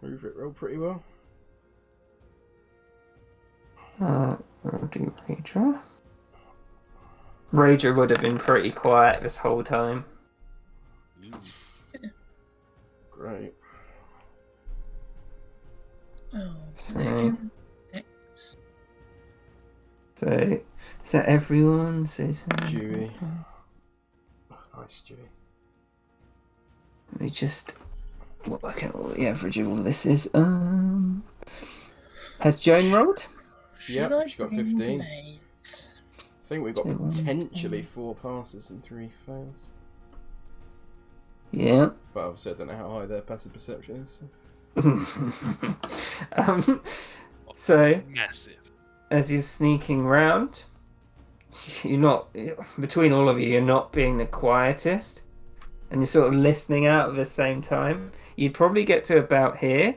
Move it roll pretty well. I'll do Rager. Rager would have been pretty quiet this whole time. Great. Oh, So, so is that everyone? So, Dewey. Nice, Dewey. let me just work out what the average of all this is. Has Joan rolled? Yep, I she got bring 15. blades? I think we've got potentially 4 passes and 3 fails. Yeah. But obviously I don't know how high their passive perception is. So Massive. as you're sneaking round, you're not, between all of you, you're not being the quietest, and you're sort of listening out at the same time. You'd probably get to about here,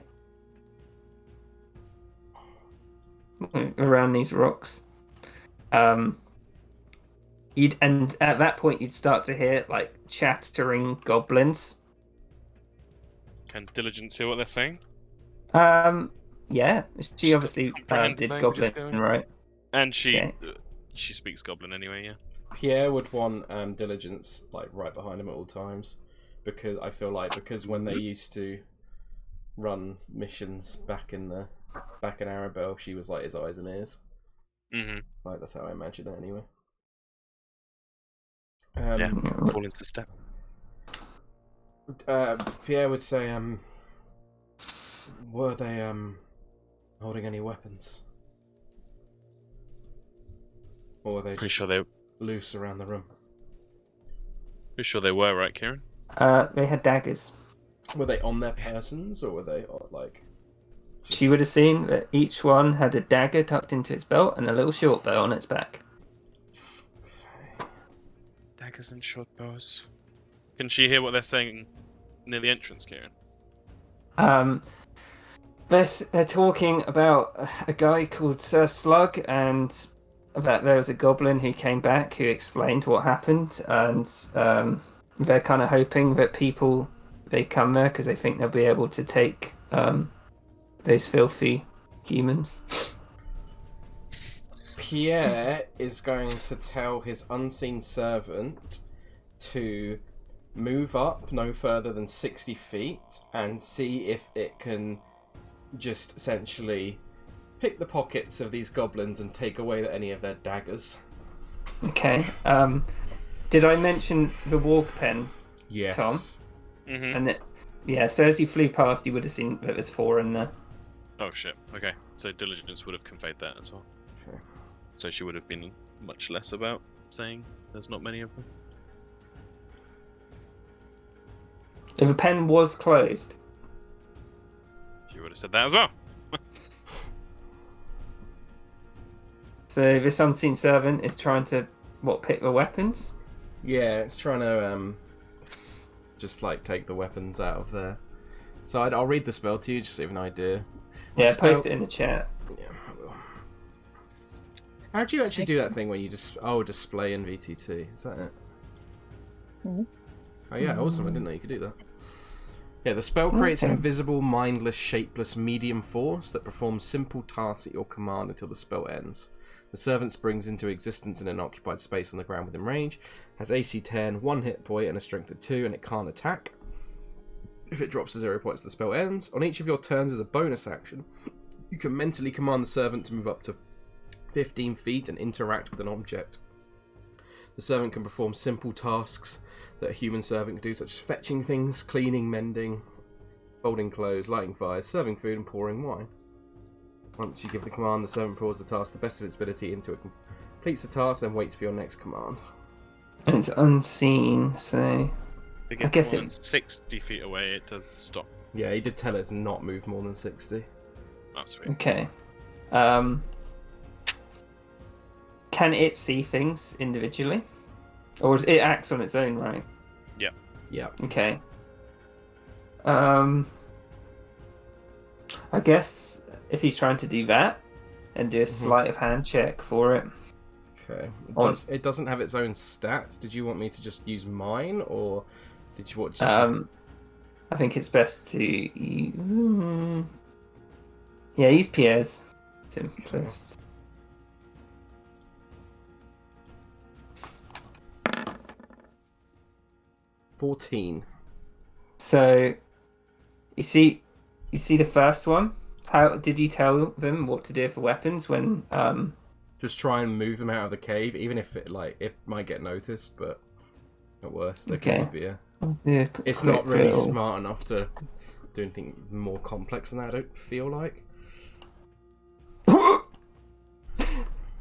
around these rocks. And at that point you'd start to hear like chattering goblins. Can Diligence hear what they're saying? Yeah, she obviously Comprehend did languages goblin, going. right? And she Okay. she speaks Goblin anyway, yeah. Pierre would want Diligence like right behind him at all times, because I feel like when they used to run missions back in Arabelle, she was like his eyes and ears. Mm-hmm. Like that's how I imagine it anyway. Yeah. Fall into step. Pierre would say, were they holding any weapons, or were they Pretty just sure they loose around the room? were, right, Kieran? They had daggers. Were they on their persons, or were they like? She would have seen that each one had a dagger tucked into its belt and a little short bow on its back. Daggers and short bows. Can she hear what they're saying near the entrance, Kieran? They're talking about a guy called Sir Slug, and that there was a goblin who came back who explained what happened, and they're kind of hoping that they come there because they think they'll be able to take those filthy humans. Pierre is going to tell his unseen servant to move up no further than 60 feet and see if it can just essentially pick the pockets of these goblins and take away any of their daggers. Okay. Did I mention the walk pen, Yes. Tom? Mm-hmm. And so as he flew past, he would have seen that there's 4 in there. Oh shit. Okay. So diligence would have conveyed that as well. Okay. So she would have been much less about saying there's not many of them. If the pen was closed. She would have said that as well. So this unseen servant is trying to pick the weapons? Yeah, it's trying to just like take the weapons out of there. So I'll read the spell to you just so you have an idea. Yeah, Spell- post it in the chat. Yeah, I will. How do you actually do that thing when you just display in VTT? Is that it? Mhm. Oh yeah, awesome! I didn't know you could do that. Yeah, the spell creates an Okay. invisible, mindless, shapeless medium force that performs simple tasks at your command until the spell ends. The servant springs into existence in an occupied space on the ground within range, has AC 10, 1 hit point, and a strength of 2, and it can't attack. If it drops to 0 points, the spell ends. On each of your turns as a bonus action, you can mentally command the servant to move up to 15 feet and interact with an object. The servant can perform simple tasks that a human servant can do, such as fetching things, cleaning, mending, folding clothes, lighting fires, serving food, and pouring wine. Once you give the command, the servant pours the task to the best of its ability into it, completes the task, then waits for your next command. And it's unseen, so... If it gets guess more than 60 feet away, it does stop. Yeah, he did tell it to not move more than 60. Oh, sweet. Okay. Can it see things individually? Or it acts on its own, right? Yeah. Okay. I guess if he's trying to do that, and do a sleight of hand check for it. Okay. On- It doesn't have its own stats. Did you want me to just use mine, or did you want? I think it's best to use Pierre's. Simplest. $14. So, you see the first one. How did you tell them what to do for weapons when? Just try and move them out of the cave, even if it might get noticed, but at worst there Okay. could be a. Yeah, It's quick not really little- smart enough to do anything more complex than that. I don't feel like.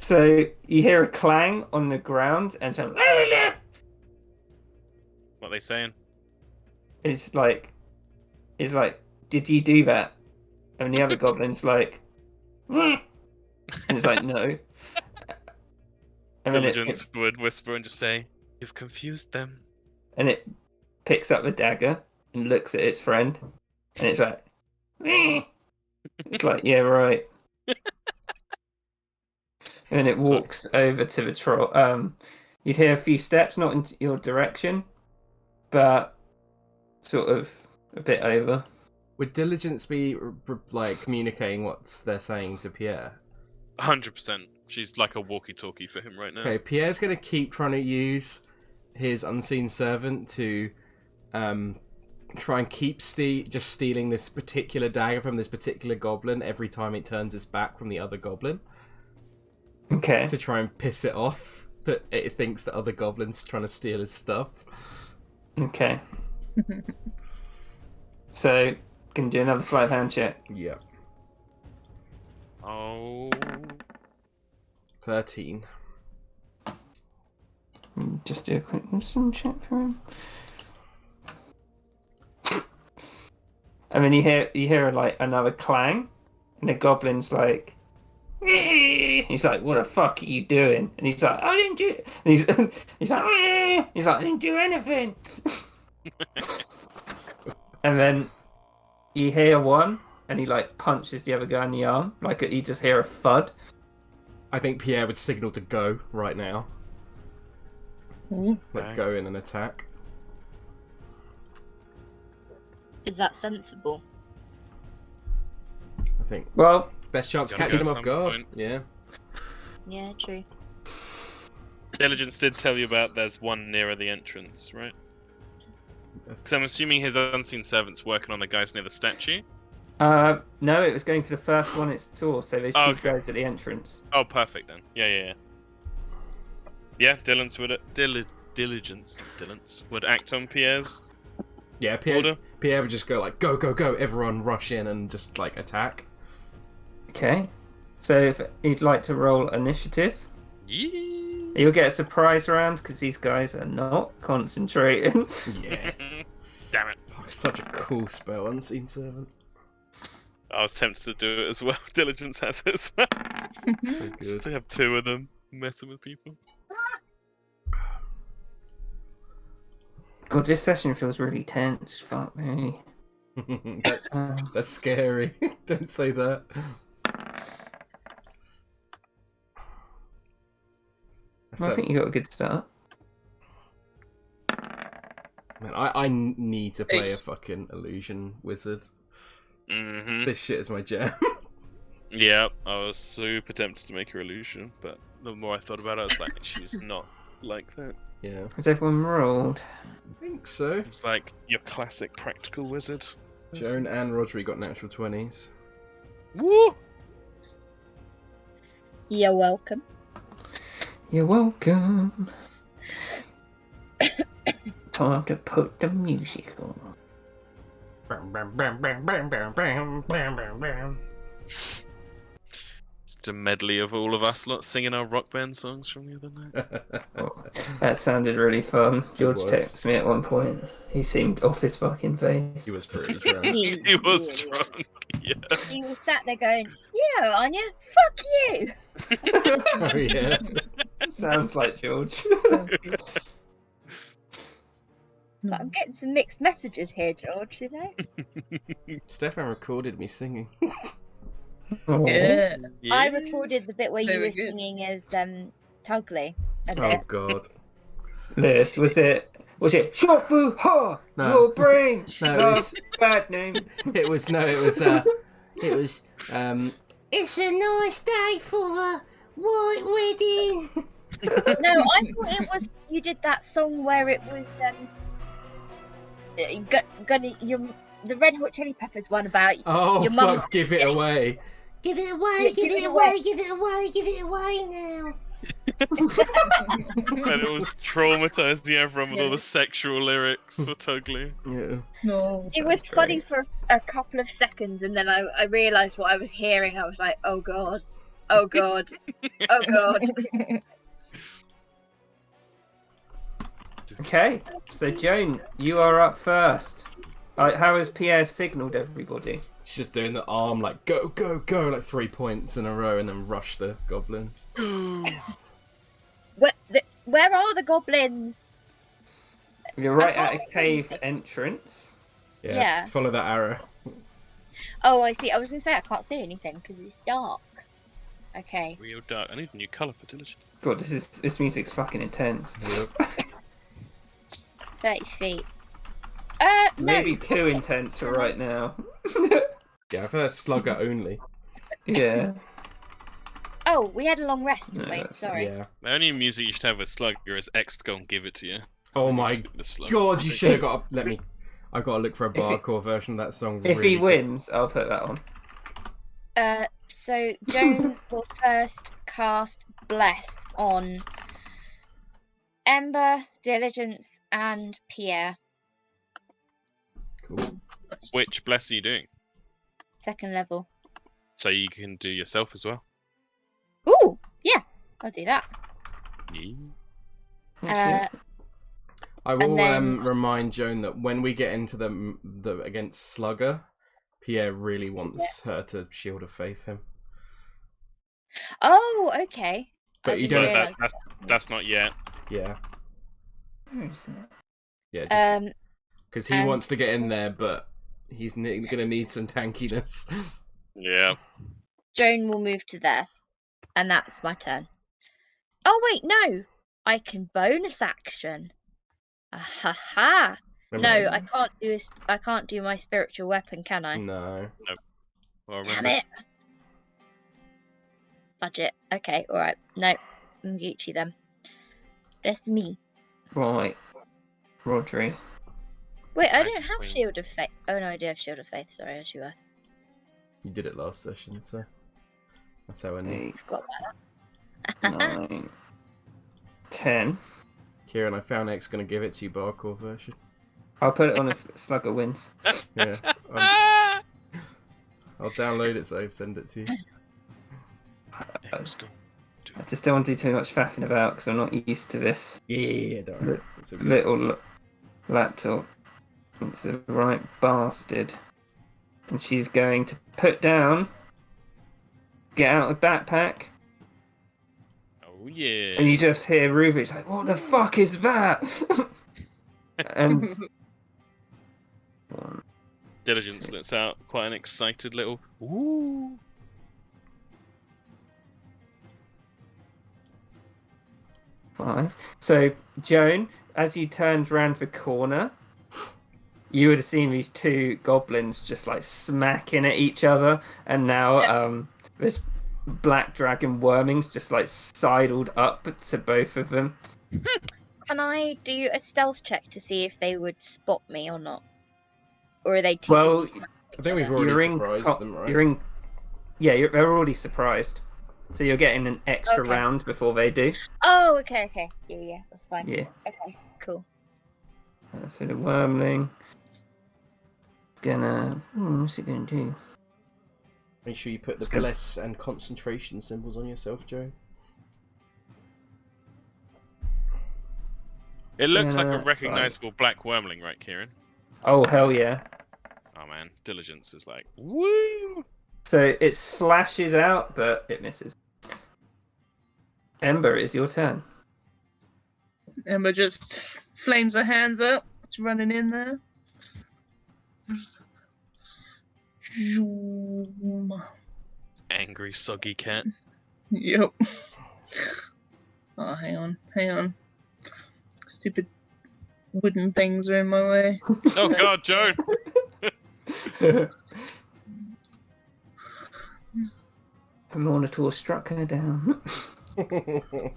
So you hear a clang on the ground, and so What are they saying? it's like, did you do that? And the other goblin's like, and it's like, no. And then Diligence would whisper and just say, "You've confused them." and it picks up the dagger and looks at its friend, and it's like, it's like, yeah, right. And then it walks over to the troll. You'd hear a few steps, not in your direction, but sort of a bit over. Would Diligence be like communicating what they're saying to Pierre? 100%. She's like a walkie-talkie for him right now. Okay, Pierre's going to keep trying to use his unseen servant to try and keep just stealing this particular dagger from this particular goblin every time it turns its back from the other goblin. Okay. To try and piss it off that it thinks that other goblins trying to steal his stuff. Okay. So, can do another sleight of hand check. Yeah. Oh. 13. Just do a quick wisdom check for him. And then you hear like another clang, and the goblin's like, he's like, "What the fuck are you doing?" And he's like, "I didn't do." And he's like, "I didn't do anything." And then you hear one, and he like punches the other guy in the arm. Like you just hear a thud. I think Pierre would signal to go right now. Like go in and attack. Is that sensible? I think Well, best chance of Gotta catching go him at off some guard. point. Yeah. Yeah, true. Diligence did tell you about there's one nearer the entrance, right? So I'm assuming his unseen servant's working on the guys near the statue. no, it was going for the first one it saw. So there's two Okay. guys at the entrance. Oh, perfect then. Yeah. Yeah, Diligence would act on Pierre's Yeah, order. Pierre would just go like, go, go, go, everyone rush in and just like attack. Okay. So if you'd like to roll initiative, Yeah. you'll get a surprise round because these guys are not concentrating. Yes. Damn it. Fuck, such a cool spell, Unseen Servant. I was tempted to do it as well. Diligence has it as well. So Just good. to have two of them messing with people. God, this session feels really tense. Fuck me. That's scary. Don't say that. I think you got a good start. Man, I need to play a fucking illusion wizard. Mm-hmm. This shit is my jam. Yeah, I was super tempted to make her illusion, but the more I thought about it, I was like, she's not like that. Yeah, Has everyone rolled? I think so. It's like your classic practical wizard. Joan and Rodri got natural 20s. Woo! You're welcome. You're welcome. Time to put the music on. Just a medley of all of us lot singing our rock band songs from the other night. Oh, that sounded really fun. George was. texted me at one point. He seemed off his fucking face. He was pretty drunk. He was drunk, yeah. He was sat there going, "Yeah, Anya, fuck you." Oh yeah. Sounds like George. But I'm getting some mixed messages here, George. You know. Stefan recorded me singing. Oh. Yeah. I recorded the bit where you Very were good. singing as Tugly. A Oh bit. god. Lewis, was it Shofu Ha? No. Your brain. No, it No, was- bad name. It was it's a nice day for a white wedding. No, I thought it was you did that song where it was the Red Hot Chili Peppers one about Oh Your mum's fuck, give it getting- away. Give it away, Yeah, give it away, give it away, give it away now. And it was traumatizing everyone with all the sexual lyrics for Tugly. Yeah. No. It was Sounds funny great. for a couple of seconds, and then I realised what I was hearing. I was like, "Oh god, oh god, oh god." Okay, so Joan, you are up first. How has Pierre signalled everybody? She's just doing the arm like go, go, go, like 3 points in a row and then rush the goblins. Where are the goblins? You're right I at can't a see cave anything. entrance. Yeah. Follow that arrow. Oh, I see. I was gonna say I can't see anything because it's dark. Okay. Real dark. I need a new colour for Diligence. God, this music's fucking intense. Yep. 30 feet. No. Maybe too intense for right now. Yeah, I feel that's slugger only. Yeah. Oh, we had a long rest, didn't No, we? that's- Sorry. Yeah. The only music you should have with Slugger is X go and give it to you. Oh my The Slugger. god, you should have got. Let me. I've got to look for a If he- barcore version of that song. If really he quick. wins, I'll put that on. So Joan will first cast Bless on Ember, Diligence, and Pierre. Cool. Which bless are you doing? Second level. So you can do yourself as well. Ooh, yeah, I'll do that. Yeah. I will And then- remind Joan that when we get into the against Slugger, Pierre really wants her to shield of faith him. Oh, okay. But I you didn't don't- But realise. that's not yet. Yeah, Where is it? yeah, just because he and- wants to get in there, but he's gonna need some tankiness. Yeah. Joan will move to there, and that's my turn. Oh wait, no, I can bonus action. Ha ha! No, I can't do. I can't do my spiritual weapon, can I? No. Well, Damn remember. it! Budget. Okay, all right. No, I'm Gucci then. That's me. Right. Rodri. Wait, I Thank don't you, have Queen. Shield of Faith. Oh no, I do have Shield of Faith. Sorry, as you were. You did it last session, so that's how I knew. 8, Forgot about that. 9, 10. Kieran, I found X gonna give it to you, Barcore version. I'll put it on a slug of wins. Yeah, I'll download it so I send it to you. Let's go. I just don't want to do too much faffing about because I'm not used to this Yeah, don't worry. It's a little laptop. It's a right bastard. And she's going to put down, get out of the backpack, Oh yeah. and you just hear Rubik's like, "What the fuck is that?" And Diligence lets out quite an excited little ooh. 5. So, Joan, as you turned round the corner, you would have seen these two goblins just like smacking at each other, and now this black dragon worming's just like sidled up to both of them. Can I do a stealth check to see if they would spot me or not? Or are they too Well, busy smacking I think we've each other? already You're in surprised co- them, right? You're in. Yeah, they're already surprised. So you're getting an extra Okay. round before they do. Oh, okay. Yeah, that's fine. Yeah. Okay, cool. So the wormling is gonna. What's he gonna do? Make sure you put the Okay. bless and concentration symbols on yourself, Joe. It looks like a Right. recognizable black wormling, right, Kieran? Oh hell yeah! Oh man, Diligence is like woo. So it slashes out, but it misses. Ember, it's your turn. Emma just flames her hands up. It's running in there. Angry soggy cat. Yep. Oh, hang on. Stupid wooden things are in my way. Oh god, Joan! The Monitor struck her down. The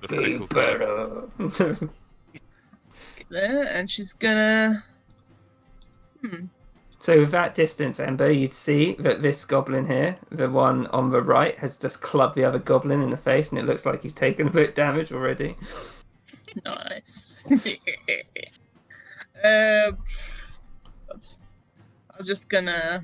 Be fickle cat. better. There, and she's gonna. So with that distance, Ember, you'd see that this goblin here, the one on the right, has just clubbed the other goblin in the face, and it looks like he's taken a bit of damage already. Nice. I'm just gonna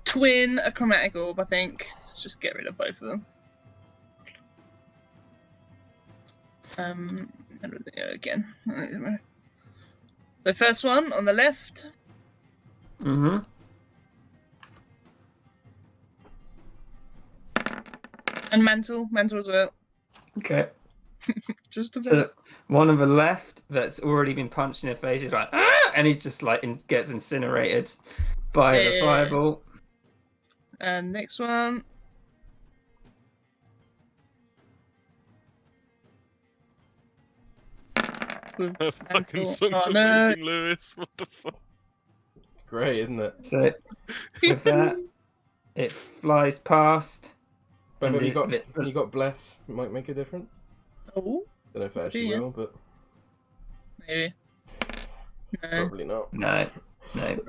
twin a chromatic orb. I think. Let's just get rid of both of them. Again. The first one on the left. Mm-hmm. And mantle as well. Okay. Just a bit. So one on the left that's already been punched in the face is like, ah! And he's just like gets incinerated by the fireball. And next one. With Fucking mantle. songs Oh, of no. Losing Lewis. What the fuck? It's great, isn't it? So with that, it flies past. But And have you the- got bless? It might make a difference. Oh, Don't know if it actually Yeah. will, but maybe. No. probably not. No,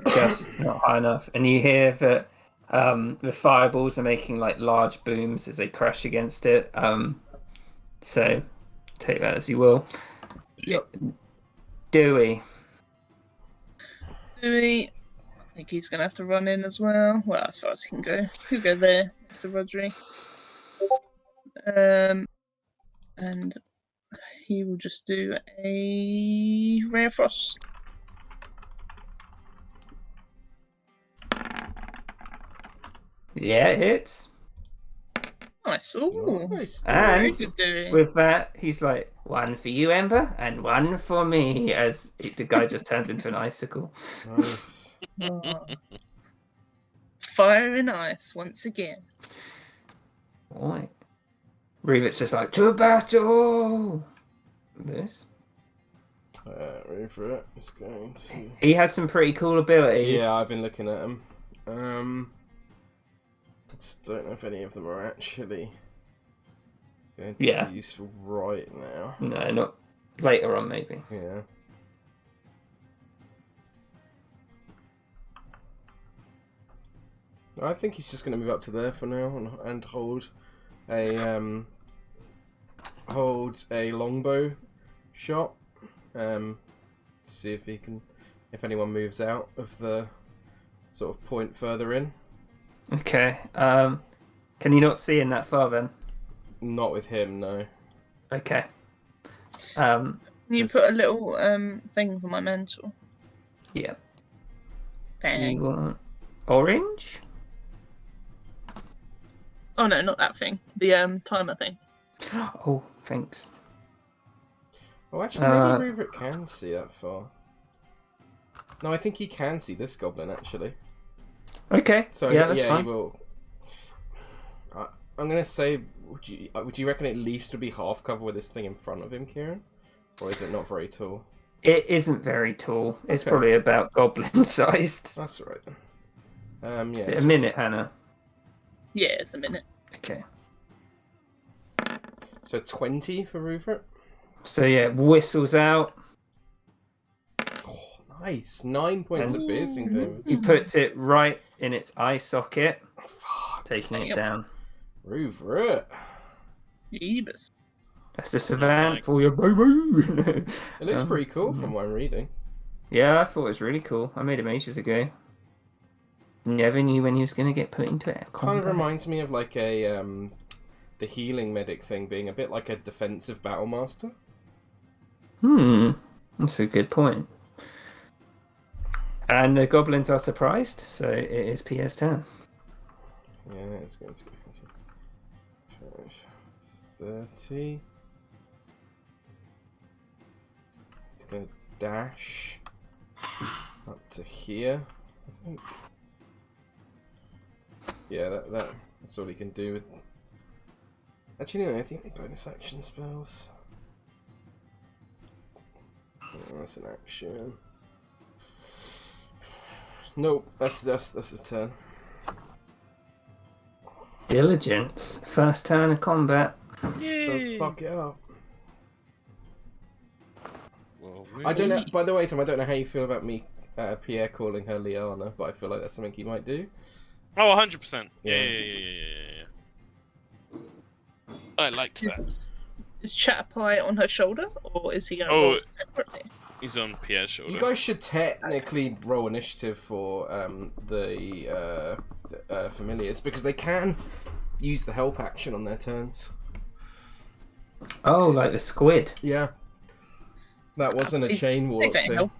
just not high enough. And you hear that the fireballs are making like large booms as they crash against it. So take that as you will. Yep. Dewey. Dewey, I think he's gonna have to run in as well. Well, as far as he can go. He'll go there, Mr. Rodri. And he will just do a Ray of Frost. Yeah, it hits. Nice. Ooh. Nice. Very And good doing. with that, he's like, one for you, Ember, and one for me, as the guy just turns into an icicle. Nice. Oh. Fire and ice once again. Right. Reevit's just like, to battle! This. Ready for it. It's going to. He has some pretty cool abilities. Yeah, I've been looking at them. I just don't know if any of them are actually going to be useful right now. No, not later on, maybe. Yeah. I think he's just going to move up to there for now and hold a longbow shot. See if he can, if anyone moves out of the sort of point further in. Okay. Can you not see in that far then? Not with him, no. Okay. Can you put a little thing for my mentor? Yeah. Bang. You want orange? Oh no, not that thing. The timer thing. Oh, thanks. Oh, actually, maybe Ruvik can see that far. No, I think he can see this goblin, actually. Okay. So yeah, that's fine. he will. I'm gonna say, would you reckon at least would be half cover with this thing in front of him, Kieran, or is it not very tall? It isn't very tall. It's Okay. probably about goblin sized. That's right. Yeah. Is it a minute, Hannah? Yeah, it's a minute. Okay. So 20 for Ruvik. So yeah, whistles out. Oh, nice. 9 points of piercing damage. He puts it right in its eye socket, Fuck. taking it Yep. down. Ruvik. Yeebus. That's the savant for you, baby. It looks pretty cool from what I'm reading. Yeah, I thought it was really cool. I made him ages ago. Never knew when he was going to get put into it. Kind of reminds me of like a the healing medic thing being a bit like a defensive battle master. That's a good point. And the goblins are surprised, so it is PS10. Yeah, it's going to be 30. It's going to dash up to here, I think. Yeah, that's all he can do with. Actually, no, it's any bonus action spells. Oh, that's an action. Nope, that's his turn. Diligence. First turn of combat. Don't fuck it up. Well, I don't know. By the way, Tom, I don't know how you feel about me, Pierre calling her Liana, but I feel like that's something he might do. Oh, 100%. Yeah. I liked that. Is Chatterpie on her shoulder, or is he going to Oh. roll separately? He's on Pierre's shoulder. You guys should technically roll initiative for the familiars because they can use the help action on their turns. Oh, like the squid. Yeah, that wasn't a chain warp He's ain't thing. help.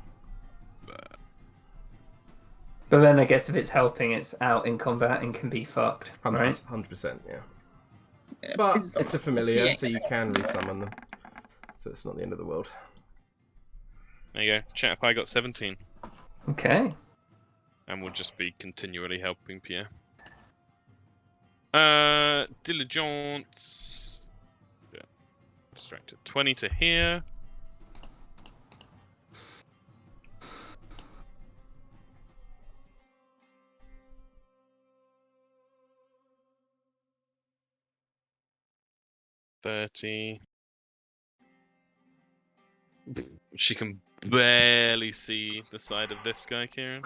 But then I guess if it's helping, it's out in combat and can be fucked, right? 100%, yeah. Yeah, But he's on it's a the familiar, CA. so you can resummon them. So it's not the end of the world. There you go. Chatterpie got 17. Okay. And we'll just be continually helping Pierre. Diligence. Yeah. Distracted. 20 to here. $30. She can barely see the side of this guy, Kieran.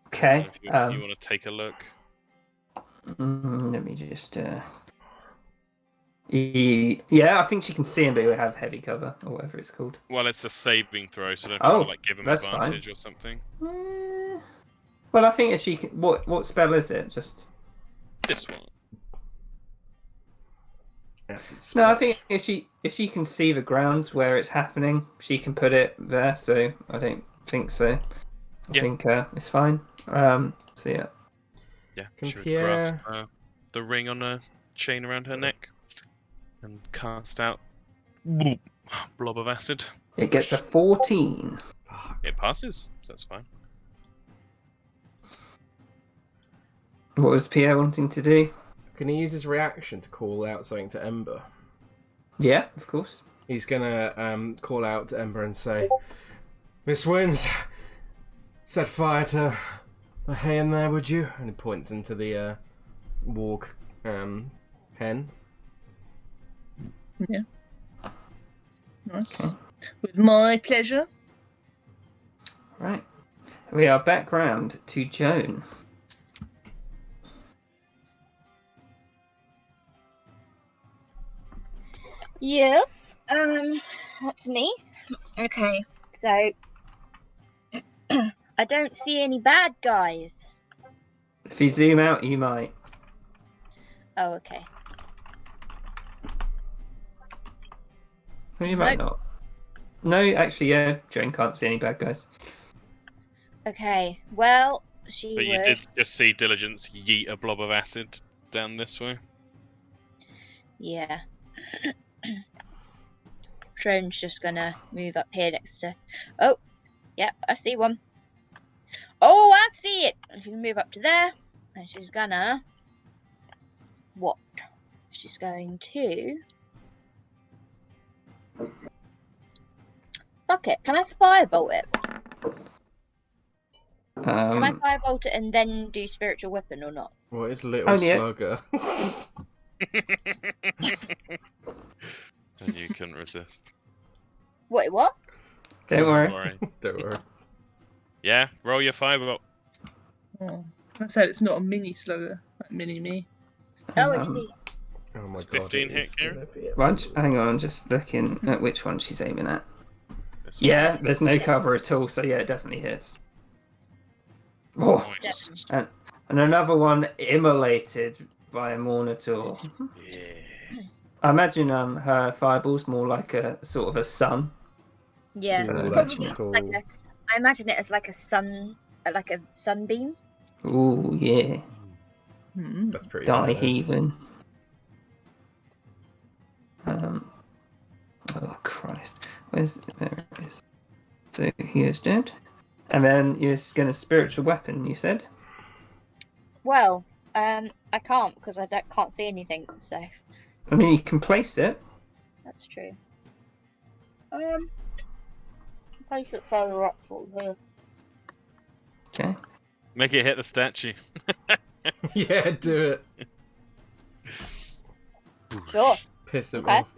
Okay. If you want to take a look. Let me just. Yeah, I think she can see him, but he'll have heavy cover or whatever it's called. Well, it's a saving throw, so don't Oh, like give him that's advantage or something. Well, I think if she can, what spell is it? Just This one. Acid no. I splash. think if she can see the ground where it's happening, she can put it there. So I don't think so. I Yeah. think it's fine. So yeah. Yeah, Can she would Pierre- grasp the ring on a chain around her neck and cast out blob of acid. It gets a 14. Fuck. It passes, so that's fine. What was Pierre wanting to do? Can he use his reaction to call out something to Ember? Yeah, of course. He's gonna call out to Ember and say, "Miss Wins, set fire to the hay in there, would you?" And he points into the warg pen. Yeah. Nice. With my pleasure. Right. We are back round to Joan. Yes. That's me. Okay. So I don't see any bad guys. If you zoom out, you might. Oh, okay. Well, you might Nope. not. No, actually, yeah. Joan can't see any bad guys. Okay. Well, she But you would. did just see Diligence yeet a blob of acid down this way. Yeah. Drone's just gonna move up here next to. Oh, yep, I see one. Oh, I see it. She can move up to there, and she's gonna. What? She's going to. Fuck it. Can I firebolt it? Can I firebolt it and then do spiritual weapon or not? What is Little Oh, yeah. Slugger? And you couldn't resist. Wait, what? Don't worry. Don't worry. Yeah, roll your firebolt. Oh. I said it's not a mini slugger, like mini me. Oh, I see. Oh my It's god. 15 it hit, is Kieran? gonna be a- Hang on, I'm just looking at which one she's aiming at. This one. Yeah, there's no cover at all, so yeah, it definitely hits. Oh, Nice. Seven. and another one immolated by a Mornator. Yeah. I imagine her fireball's more like a sort of a sun. Yeah, Ooh, it's that's probably cool. like a. I imagine it as like a sunbeam. Ooh, yeah. Hmm. That's pretty Die nice. heathen. Oh Christ. There it is. So he is dead. And then you're going to spiritual weapon, you said? Well, I can't because I can't see anything. So I mean, you can place it. that's true. Place it further up for here. Okay. Make it hit the statue. Yeah, do it. Sure. Piss him Okay. off.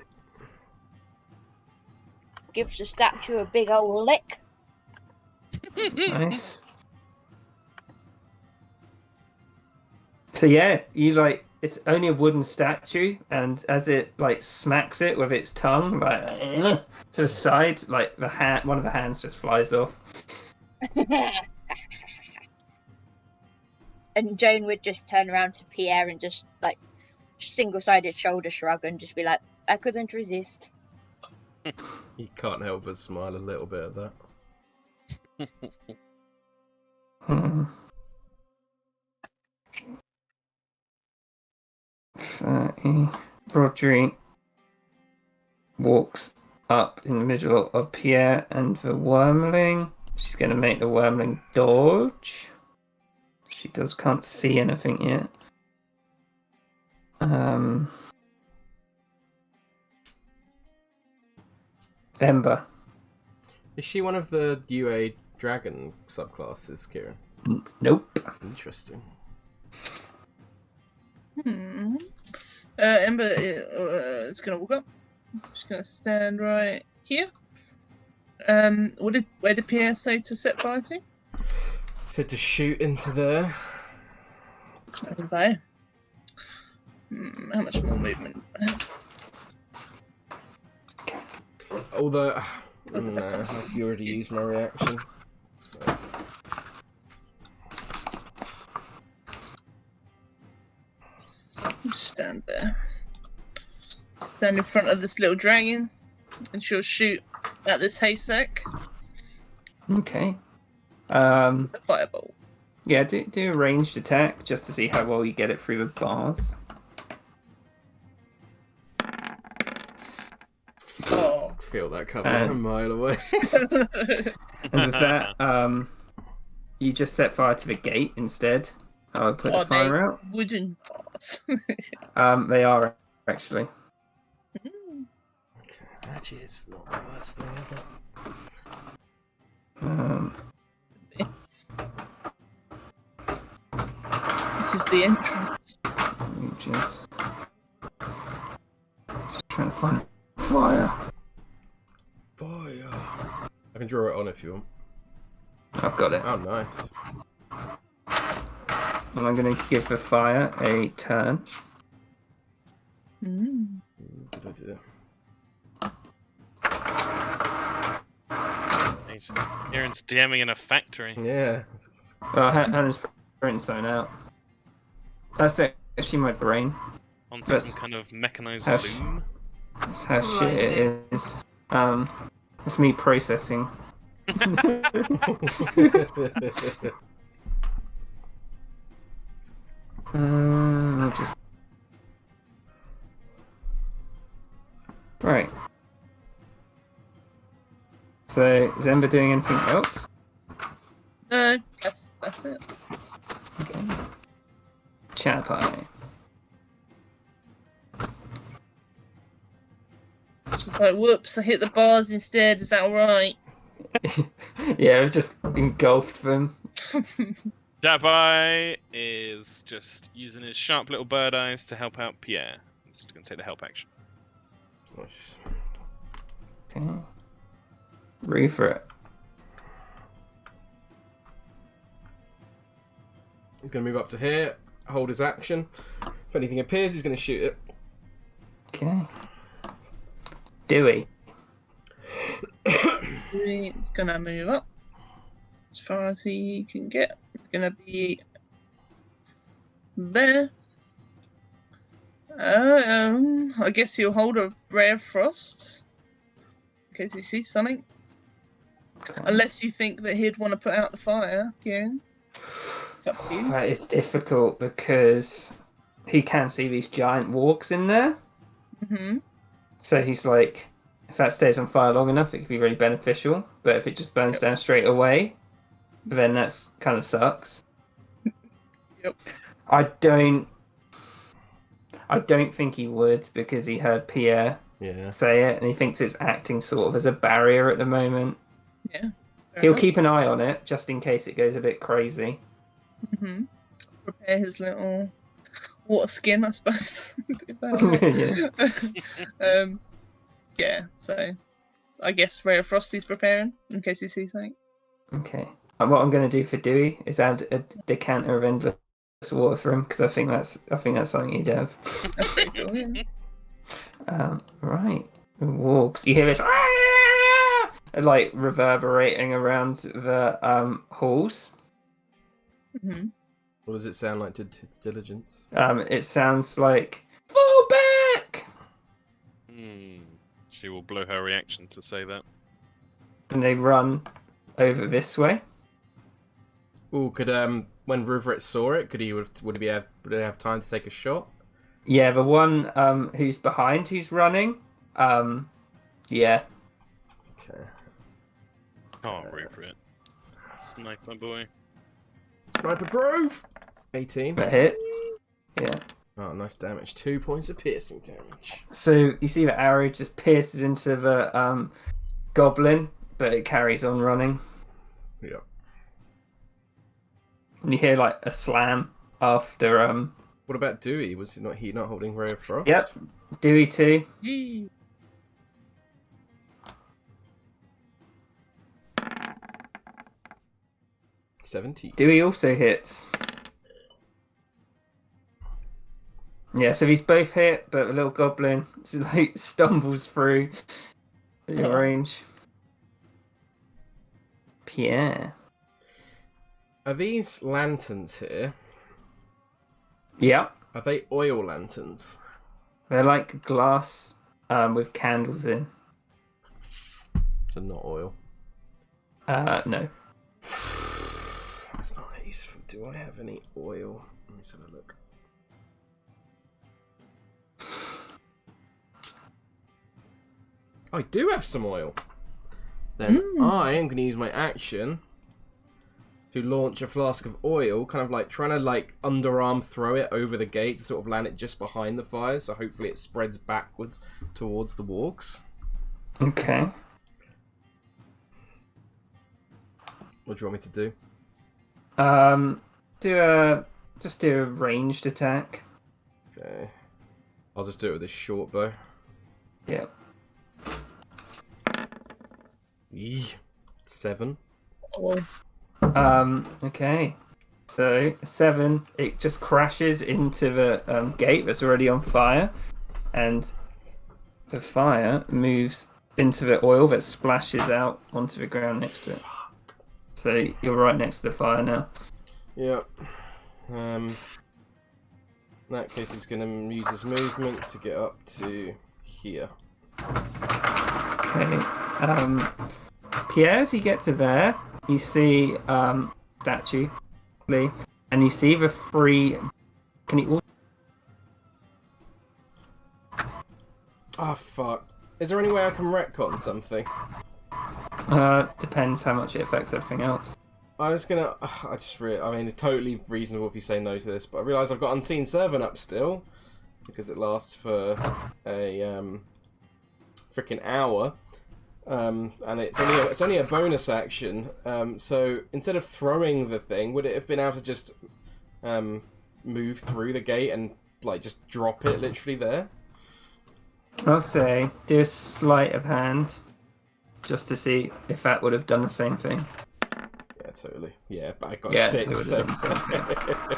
Gives the statue a big old lick. Nice. So yeah, you like it's only a wooden statue, and as it like smacks it with its tongue, like to the side, like one of the hands just flies off. And Joan would just turn around to Pierre and just like single-sided shoulder shrug and just be like, "I couldn't resist." You can't help but smile a little bit at that. Hmm. 30. Rodri walks up in the middle of Pierre and the wormling. She's going to make the wormling dodge. She can't see anything yet. Ember. Is she one of the UA dragon subclasses, Kieran? Nope. Interesting. Ember is gonna walk up. She's gonna stand right here. Where did Pierre say to set fire to? Said to shoot into there. Okay. How much more movement? Although, no, you already used my reaction. So. Just stand there. Stand in front of this little dragon, and she'll shoot at this haystack. Okay. A firebolt. Yeah, do a ranged attack just to see how well you get it through the bars. Oh. Feel that coming a mile away. And with that, you just set fire to the gate instead. I would put the fire out. Wooden bars. They are actually. Actually, it's not the worst thing ever. This is the entrance. Just trying to find fire. Fire. I can draw it on if you want. I've got it. Oh, nice. And I'm going to give the fire a turn. Mm. Good idea. Nice. Aaron's DMing in a factory. Yeah. Oh, Hannah's printing something out. That's actually my brain. On some That's kind of mechanized how loom. That's how shit it is. It's me processing. Just right. So, is Ember doing anything else? No, that's it. Okay. Chapai. Just like, whoops, I hit the bars instead. Is that alright? Yeah, I've just engulfed them. Jabai is just using his sharp little bird eyes to help out Pierre. He's going to take the help action. Nice. Okay. Read for it. He's going to move up to here, hold his action. If anything appears, he's going to shoot it. Okay. Dewey. It's gonna move up as far as he can get. It's gonna be there. I guess he'll hold a ray of frost in case he sees something. Unless you think that he'd want to put out the fire, Kieran. It's up to you. That is difficult because he can see these giant wargs in there. Mm-hmm. So he's like, if that stays on fire long enough, it could be really beneficial. But if it just burns down straight away, then that's kind of sucks. Yep. I don't think he would because he heard Pierre say it, and he thinks it's acting sort of as a barrier at the moment. Yeah. He'll keep an eye on it just in case it goes a bit crazy. Mm-hmm. Prepare his little water skin, I suppose. Yeah, so I guess Ray of Frosty's preparing in case he sees something. Okay. And what I'm going to do for Dewey is add a decanter of endless water for him because I think that's something he'd have. That's pretty cool, yeah. Right. Walks. You hear this like reverberating around the halls. Mm-hmm. What does it sound like to diligence? It sounds like fall back. She will blow her reaction to say that. And they run over this way. Oh, could when Ruvret saw it, would he have time to take a shot? Yeah, the one who's behind, who's running. Yeah. Okay. Can't root for it. Sniper boy. Sniper Grove. 18. That hit. Yeah. Oh, nice damage. 2 points of piercing damage. So you see the arrow just pierces into the goblin, but it carries on running. Yeah. And you hear like a slam after What about Dewey? Was he not holding Ray of Frost? Yep. Dewey too. Yee. $70. Dewey also hits. Yeah, so he's both hit, but the little goblin like stumbles through your range. Pierre. Are these lanterns here? Yeah, Are they oil lanterns? they're like glass with candles in. So not oil. No. That's not how you useful. Do I have any oil? Let's have a look. I do have some oil. Then I am going to use my action to launch a flask of oil, kind of like trying to like underarm throw it over the gate to sort of land it just behind the fire, so hopefully it spreads backwards towards the wargs. Okay. What do you want me to do? Just do a ranged attack. Okay. I'll just do it with this short bow. Yeah. 7. Okay. So 7, it just crashes into the gate that's already on fire, and the fire moves into the oil that splashes out onto the ground next to it. So you're right next to the fire now. Yeah. In that case, he's going to use his movement to get up to here. Okay. Pierre, as you get to there, you see statue, and you see the 3. Can you? Oh fuck! Is there any way I can retcon something? Depends how much it affects everything else. I was gonna. I mean, it's totally reasonable if you say no to this, but I realise I've got Unseen Servant up still because it lasts for a freaking hour. And it's only a bonus action. So instead of throwing the thing, would it have been able to just move through the gate and like just drop it literally there? I'll say do a sleight of hand, just to see if that would have done the same thing. Yeah, totally. Yeah, but I got Yeah, 6. it would So have done the same thing.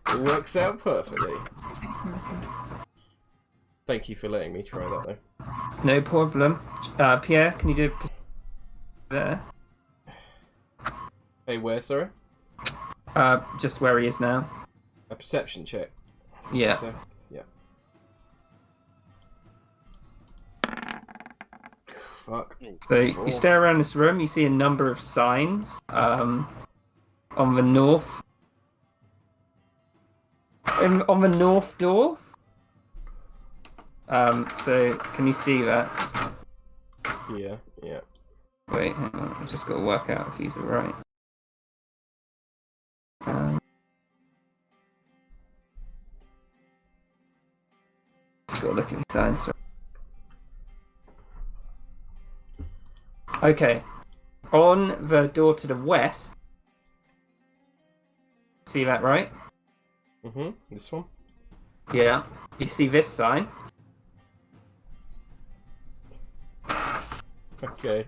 it works out perfectly. Thank you for letting me try that though. No problem. Pierre, can you do there? Hey, where, sorry? Just where he is now. A perception check. Yeah. So, yeah. Fuck. So you stare around this room. You see a number of signs. On the north. On the north door. So can you see that? Yeah, yeah. Wait, hang on. I've just got to work out if these are right. Just got to look at the signs. Okay. On the door to the west. See that right? This one? Yeah. You see this sign? Okay.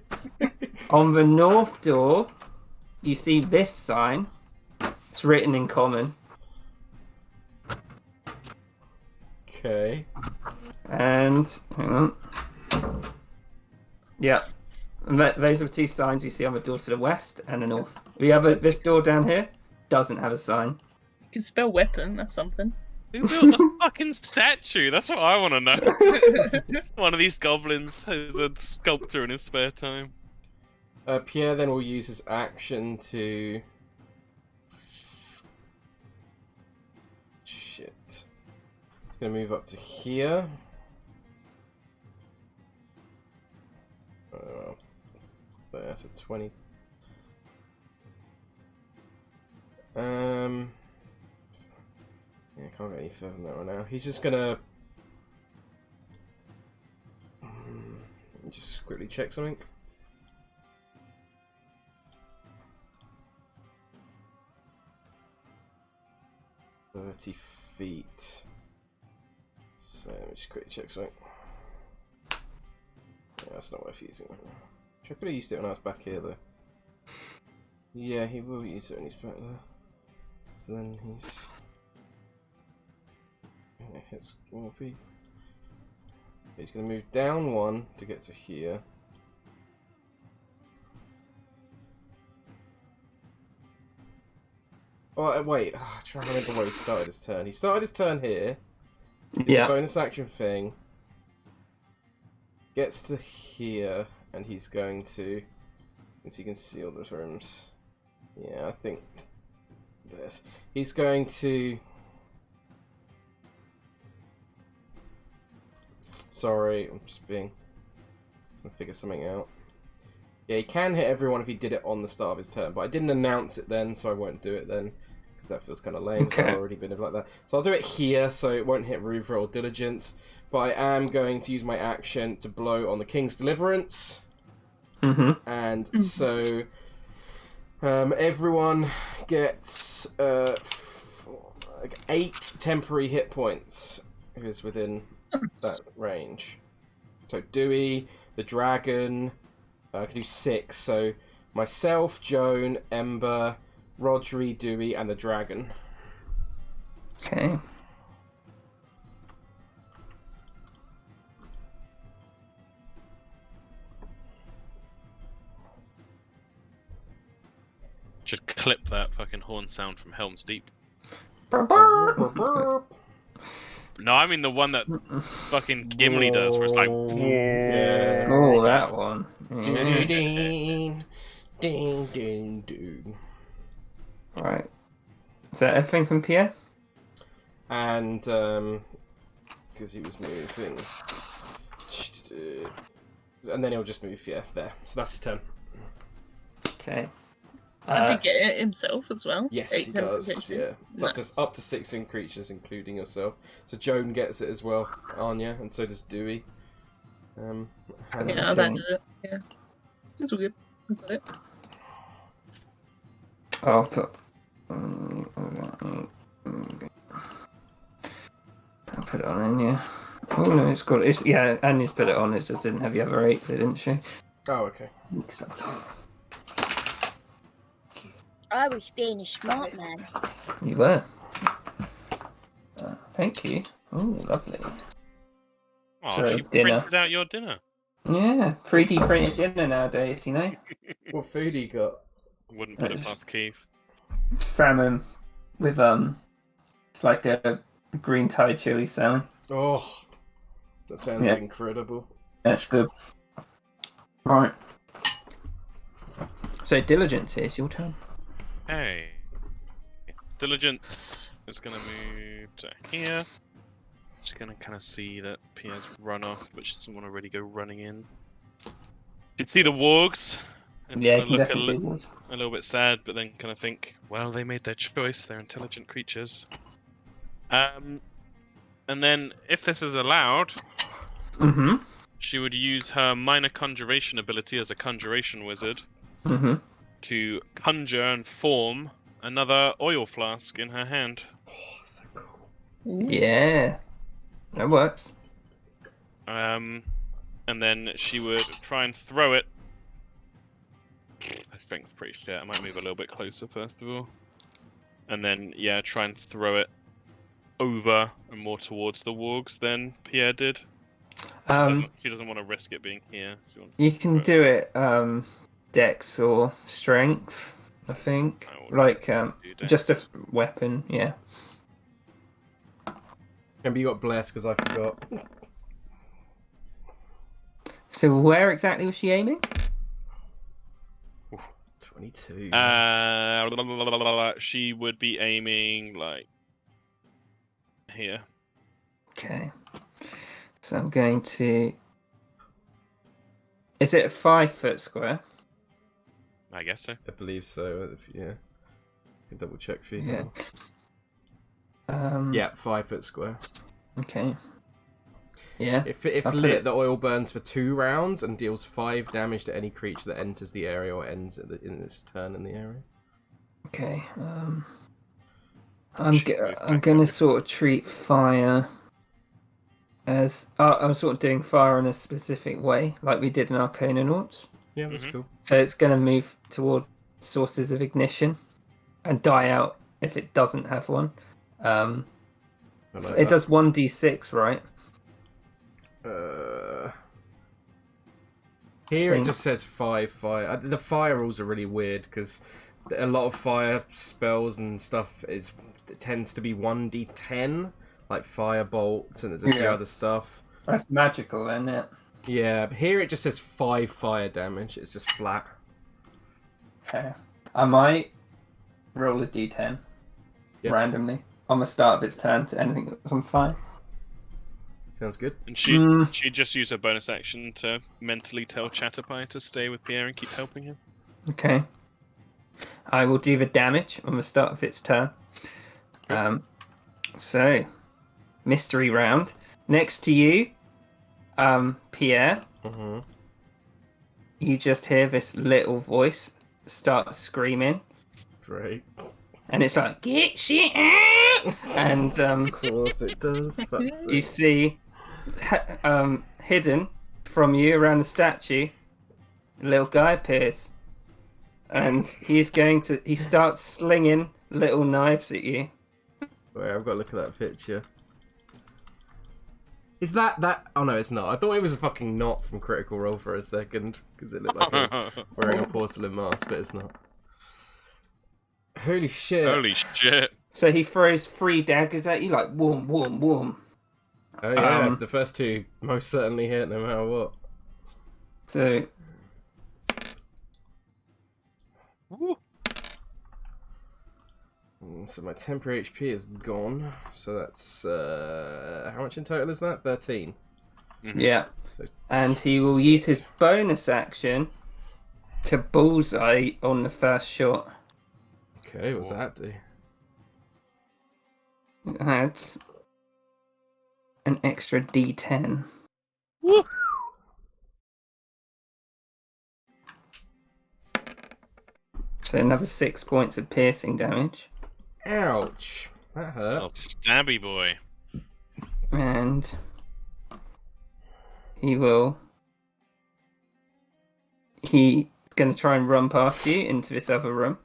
On the north door, you see this sign. It's written in common. Okay. And hang on. Yeah. And those are the 2 signs you see on the door to the west and the north. This door down here doesn't have a sign. You can spell weapon, that's something. Who built the fucking statue? That's what I want to know. One of these goblins has a sculptor in his spare time. Pierre then will use his action to... Shit. He's going to move up to here. That's a 20. Yeah, I can't get any further than that right now. He's just gonna... just quickly check something. "30 feet. So let me just quickly check something. Yeah, that's not worth using. I could have used it when I was back here though. Yeah, he will use it when he's back there. So then he's... It's going to be... He's going to move down 1 to get to here. Oh, wait. I'm trying to remember where he started his turn. He started his turn here. Did the bonus action thing. Gets to here, and he's going to... As you can see all those rooms. Yeah, I think this. He's going to. Sorry, I'm just being. I'm gonna figure something out. Yeah, he can hit everyone if he did it on the start of his turn, but I didn't announce it then, so I won't do it then. Because that feels kind of lame, so I've already been like that. So I'll do it here, so it won't hit Rouvra or Diligence. But I am going to use my action to blow on the King's Deliverance. And so everyone gets 8 temporary hit points who is within that range. So Dewey, the dragon, I can do 6. So myself, Joan, Ember, Rodri, Dewey, and the dragon. Okay. Should clip that fucking horn sound from Helm's Deep. Burp, burp. No, I mean the one that fucking Gimli does, where it's like. Yeah. Oh, that one. Ding, ding, ding, ding, ding. Right. Is that everything from Pierre? And because he was moving, and then he'll just move there. So that's his turn. Okay. Does he get it himself as well? Yes, 8 he temporary does. hits. Yeah, it's Nice. up to 16 creatures, including yourself. So Joan gets it as well, Anya, and so does Dewey. Yeah, Hannah. I've added it. Yeah, it's all good. I've got it. I'll put. I'll put it on in, yeah. Oh no, it's got. It's yeah, Anya's put it on. It just didn't have the other 8, didn't she? Oh, okay. I was being a smart man. You were. Thank you. Oh, lovely. Oh, So, she dinner. printed out your dinner. Yeah, 3D printed dinner nowadays, you know. What food he got? Wouldn't put it past Keith. Salmon with it's like a green Thai chili salmon. Oh, that sounds Yeah. incredible. That's good. Right. So Diligence, it's your turn. Hey. Diligence is going to move to here. She's going to kind of see that Pierre's run off, but she doesn't want to really go running in. You can see the wargs. And Yeah, kind you of can look definitely see a little bit sad, but then kind of think, well, they made their choice. They're intelligent creatures. And then, if this is allowed, she would use her minor conjuration ability as a conjuration wizard to conjure and form another oil flask in her hand. Oh, so cool. Yeah. That works. And then she would try and throw it. I think it's pretty shit. I might move a little bit closer first of all. And then, yeah, try and throw it over and more towards the wargs than Pierre did. She doesn't want to risk it being here. She wants You to can throw it. do it Dex or Strength, I think. I will Like do Dex. just a weapon, yeah. Remember, you got blessed because I forgot. So where exactly was she aiming? 22. She would be aiming like here. Okay. So I'm going to. Is it a 5-foot square? I guess so. I believe so. Yeah. I can double check for you. Yeah. Yeah, 5 foot square. Okay. Yeah. If I'll put lit, it- the oil burns for 2 rounds and deals 5 damage to any creature that enters the area or ends in its turn in the area. Okay. She moves I'm back gonna over. sort of treat fire as I'm sort of doing fire in a specific way, like we did in Arcanauts. Yeah, that's cool. So it's gonna move toward sources of ignition and die out if it doesn't have one. I like It that. does 1d6, right? Here it Think. just says 5 fire. The fire rules are really weird because a lot of fire spells and stuff it tends to be 1d10, like fire bolts, and there's a few Yeah. other stuff. That's magical, isn't it? Yeah, but here it just says 5 fire damage. It's just flat. Okay. I might roll a d10. Yep. randomly on the start of its turn to anything that's on fire. Sounds good. And she just used her bonus action to mentally tell Chatterpie to stay with Pierre and keep helping him. Okay. I will do the damage on the start of its turn. So, mystery round. Next to you, Pierre, Mm-hmm. you just hear this little voice start screaming. Great. And it's like, get shit out! And Of course it does. That's you it. see, hidden from you around the statue, a little guy appears. And he starts slinging little knives at you. Wait, I've got to look at that picture. Is that? Oh no, it's not. I thought it was a fucking knot from Critical Role for a second because it looked like I was wearing a porcelain mask, but it's not. Holy shit! Holy shit! So he throws 3 daggers at you, like, whoom, whoom, whoom. Oh yeah, the first 2 most certainly hit, no matter what. So, Woo. So my temporary HP is gone. So that's how much in total is that? 13. yeah. So And he will use his bonus action to bullseye on the first shot. okay, what's that do? Adds an extra D10. Woo. So another 6 points of piercing damage. Ouch! That hurt. Oh, stabby boy. And he's going to try and run past you into this other room.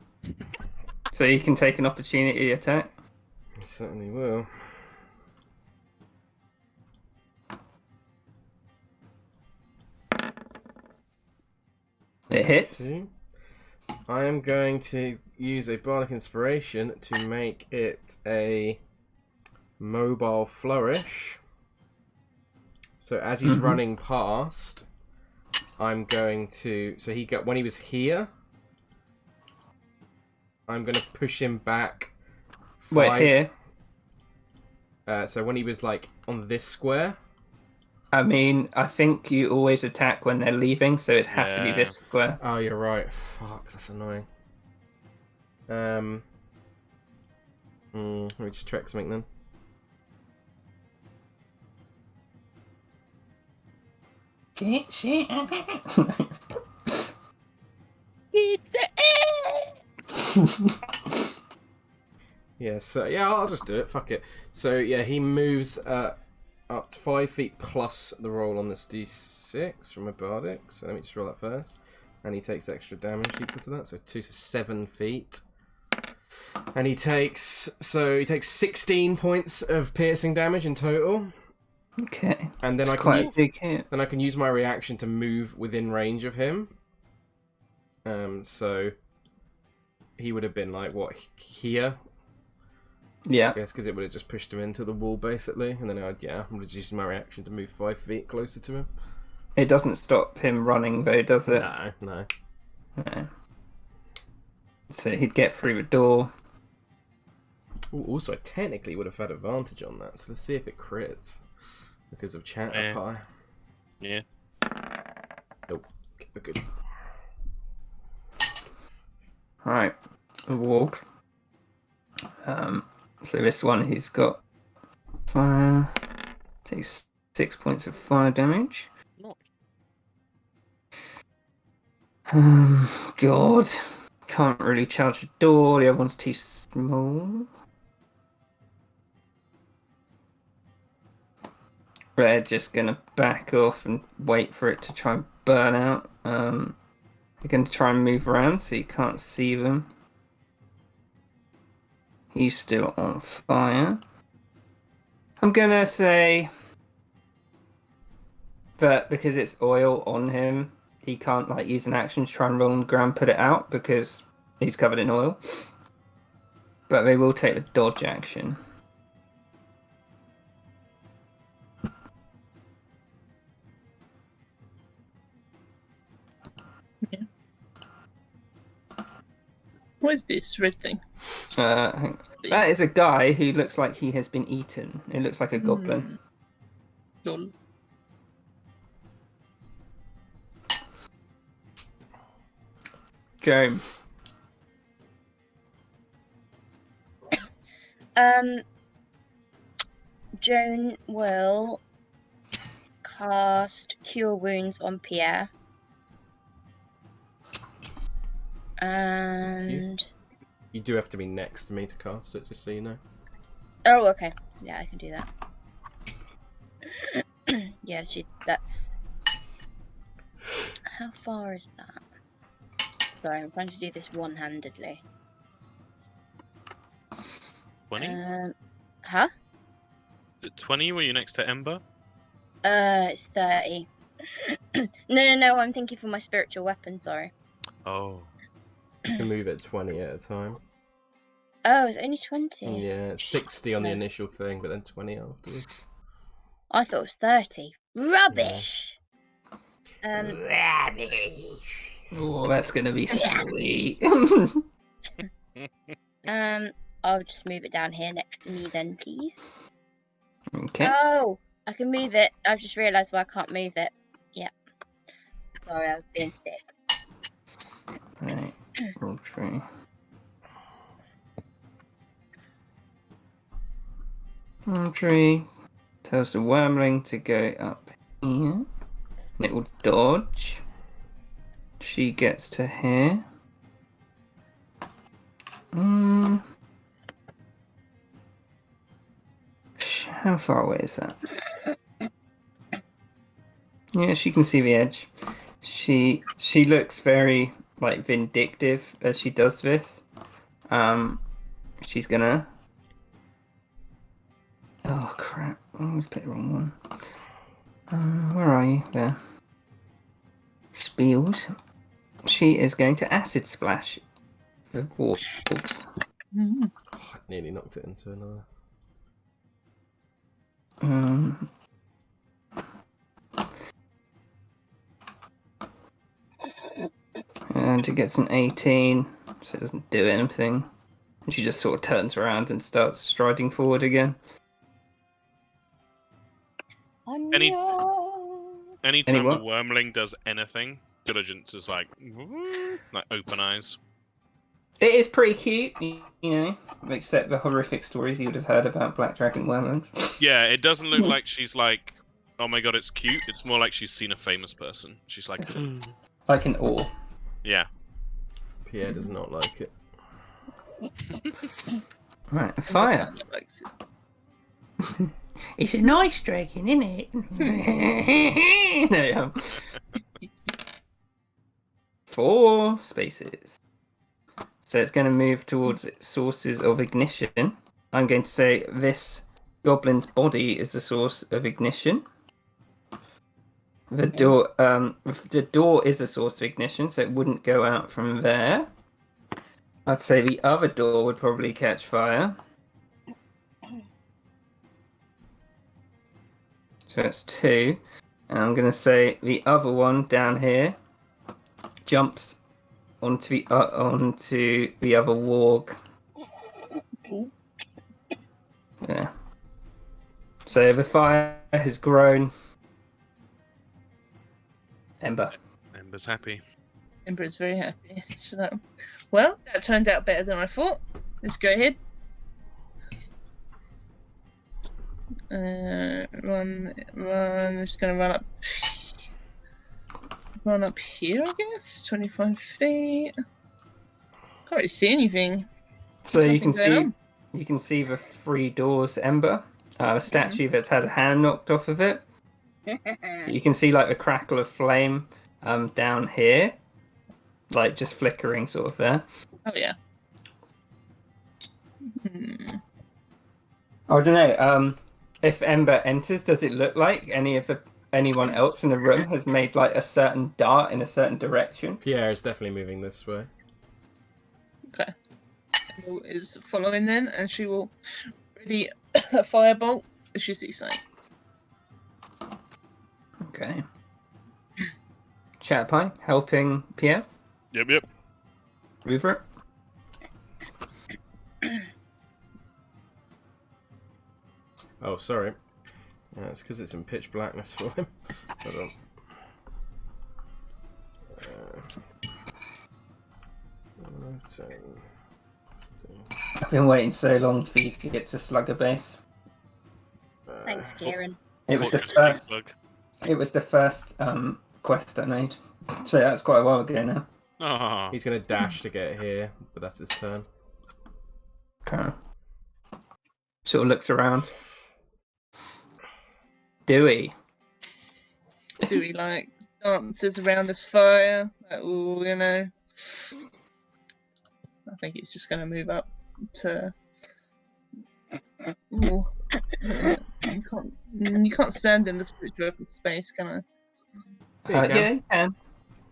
So you can take an opportunity attack. I certainly will. It hits. 2. I am going to use a Bardic Inspiration to make it a mobile flourish. So as he's running past, I'm going to... So when he was here, I'm going to push him back 5... Wait, here. So when he was, like, on this square... I mean, I think you always attack when they're leaving, so it'd have to be this square. Oh, you're right. Fuck, that's annoying. Let me just check something then. Get shit. Yeah, so yeah, I'll just do it. Fuck it. So yeah, he moves up to 5 feet plus the roll on this d6 from a bardic. So let me just roll that first, and he takes extra damage equal to that. So 2 to 7 feet, and he takes 16 points of piercing damage in total. Okay. And then It's quite a big hit. Then I can use my reaction to move within range of him. So he would have been like what here? Yeah. I guess because it would have just pushed him into the wall basically, and then I'm just using my reaction to move 5 feet closer to him. It doesn't stop him running though, does it? No. No. So he'd get through the door. Ooh, also, I technically would have had advantage on that, so let's see if it crits because of Chatterpie. Yeah. Nope. Good. Right. A walk. So this one he's got fire. Takes 6 points of fire damage. God. Can't really charge the door, the other one's too small. They're just gonna back off and wait for it to try and burn out. They're gonna try and move around so you can't see them. He's still on fire. I'm gonna say that because it's oil on him, he can't like use an action to try and roll on the ground, put it out because he's covered in oil. But they will take the dodge action. What is this red thing? Hang on. That is a guy who looks like he has been eaten. It looks like a goblin. Lol. Joan. Joan will cast Cure Wounds on Pierre. And You do have to be next to me to cast it, just so you know. oh, okay, yeah, I can do that. Yeah, that's. How far is that? Sorry, I'm trying to do this one-handedly. 20? Huh? Is it 20? Were you next to Ember? It's 30. No, I'm thinking for my spiritual weapon, sorry. Oh. You can move it 20 at a time. Oh, it's only 20? Yeah, it's 60 on the No. initial thing, but then 20 afterwards. I thought it was 30. Rubbish! Rubbish! Oh, that's gonna be sweet. I'll just move it down here next to me then, please. Okay. Oh, I can move it. I've just realised why I can't move it. Yeah. Sorry, I was being sick. Right. Roll tree. Roll tree tells the wormling to go up here. And it will dodge. She gets to here. How far away is that? Yeah, she can see the edge. She looks very like vindictive as she does this. She's gonna. Oh crap! I always picked the wrong one. Where are you? There. Spiels. She is going to acid splash the wargs. Oh, I nearly knocked it into another. And it gets an 18, so it doesn't do anything. And she just sort of turns around and starts striding forward again. Oh, Any- no. Anytime Anyone? the wormling does anything, Diligence is like open eyes. It is pretty cute, you know, except the horrific stories you would have heard about Black Dragon wormlings. Yeah, it doesn't look like she's like, oh my god, it's cute. It's more like she's seen a famous person. She's like, Like an awe. yeah. Pierre does not like it. Right, a fire. Likes it. It's a nice dragon, isn't it? No, 4 spaces. So it's going to move towards its sources of ignition. I'm going to say this goblin's body is the source of ignition. The door is a source of ignition, so it wouldn't go out from there. I'd say the other door would probably catch fire. So that's 2. And I'm going to say the other one down here jumps onto the other warg. Yeah. So the fire has grown. Ember. Ember's happy. Emperor's very happy. So, well, that turned out better than I thought. Let's go ahead. Run. I'm just gonna run up. Run up here, I guess. 25 feet. Can't really see anything. So you can Something going see, you can see the 3 doors, Ember. A statue that's had a hand knocked off of it. You can see like a crackle of flame down here, like just flickering sort of there. Oh yeah. I don't know. If Ember enters, does it look like anyone else in the room has made like a certain dart in a certain direction? Pierre is definitely moving this way. Okay. Ember is following then, and she will ready a firebolt if she sees something. Okay. Chatpie helping Pierre. Yep. Rupert. Oh, sorry. It's because it's in pitch blackness for him. Hold on. I've been waiting so long for you to get to Slugger Base. Thanks, Kieran. It was the Fortress first. Slug. It was the first quest I made. So that's quite a while ago now. Oh, He's going to dash to get here, but that's his turn. Okay. Sort of looks around. Dewey. Do we like dances around this fire? Like, ooh, you know. I think he's just going to move up to. Ooh. You can't stand in the spiritual open space, can I? Yeah, you can. Yeah, you can.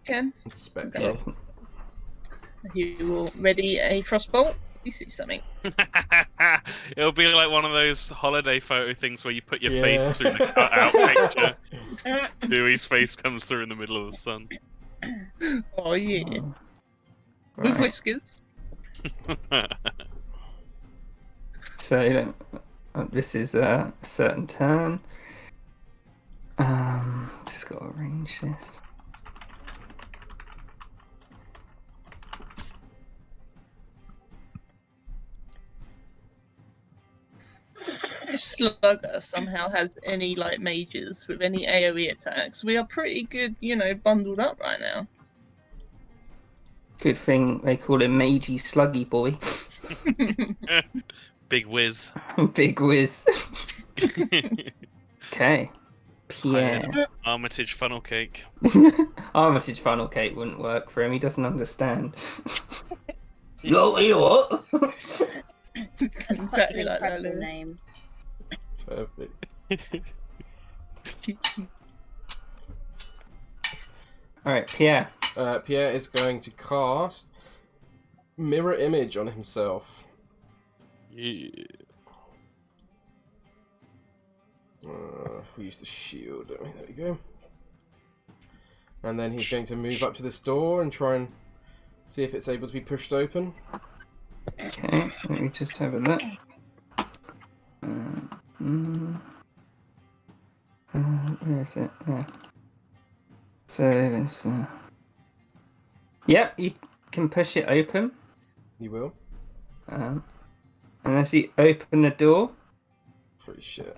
Can. It's spectral. Yes. He will ready a frostbolt. You see something? it'll be like one of those holiday photo things where you put your Yeah. face through the cut-out picture. Dewey's face comes through in the middle of the sun. Oh yeah, Oh, with right. whiskers. So this is a certain turn. Just got to arrange this. If Slugger somehow has any like mages with any AoE attacks, we are pretty good, you know, bundled up right now. Good thing they call him Magey Sluggy Boy. Big whiz. Big whiz. Okay. Pierre. Armitage funnel cake. Armitage funnel cake wouldn't work for him. He doesn't understand. You what? That's such Exactly an like that, incredible Lewis. name. Perfect. Alright, Pierre. Pierre is going to cast Mirror Image on himself. Yeah. We use the shield, don't we? There we go. And then he's going to move up to this door and try and see if it's able to be pushed open. Okay, let me just have a look. Where is it? Yeah. So it's. Yep, you can push it open. You will? And as you open the door, Pretty shit.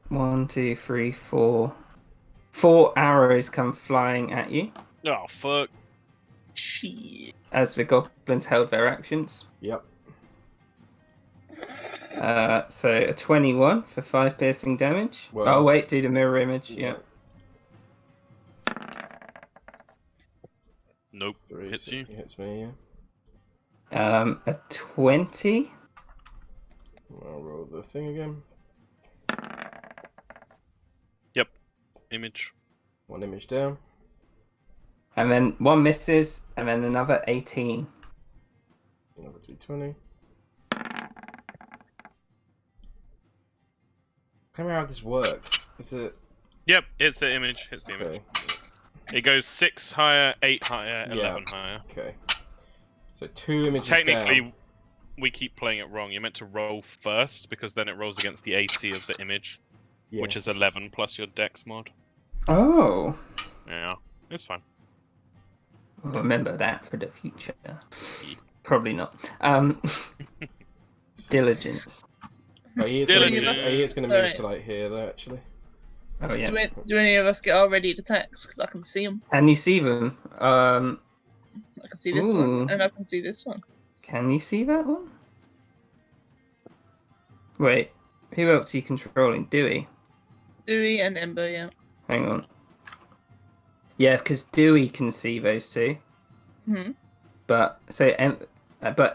1, 2, 3, 4. 4 arrows come flying at you Oh fuck. Shit. as the goblins held their actions. Yep. So a 21 for 5 piercing damage. Well- Oh wait, do the mirror image. Yeah. Nope. 3, Hits so you. He hits me, yeah. A 20. I'll roll the thing again. Yep. Image. 1 image down. And then 1 misses, and then another 18. Another d20. I can't remember how this works. Is it... Yep. It's the image. It's the image. Okay. It goes 6 higher, 8 higher, 11 Yeah. higher. Okay. So 2 images Technically, down. we keep playing it wrong. You're meant to roll first because then it rolls against the AC of the image, which is Yes. 11 plus your Dex mod. Oh. Yeah, it's fine. I'll remember that for the future. Yeah. Probably not. Diligence. Oh, he is Diligent. going to move to like here though, actually. Oh yeah. Do any of us get our ready attacks? Because I can see them. Can you see them? I can see this Ooh. one, and I can see this one. Can you see that one? Wait, who else are you controlling? Dewey? Dewey and Ember, yeah. Hang on. Yeah, because Dewey can see those two. Hmm. But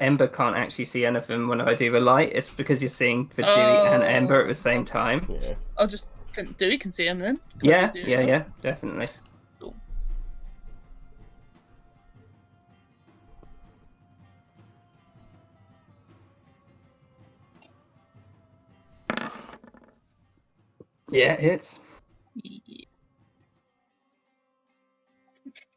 Ember can't actually see anything when I do the light. It's because you're seeing for Dewey and Ember at the same time. Yeah. I'll just Dewey can see him then. Yeah, Dewey, yeah, definitely. Cool. Yeah, it hits. Yeah.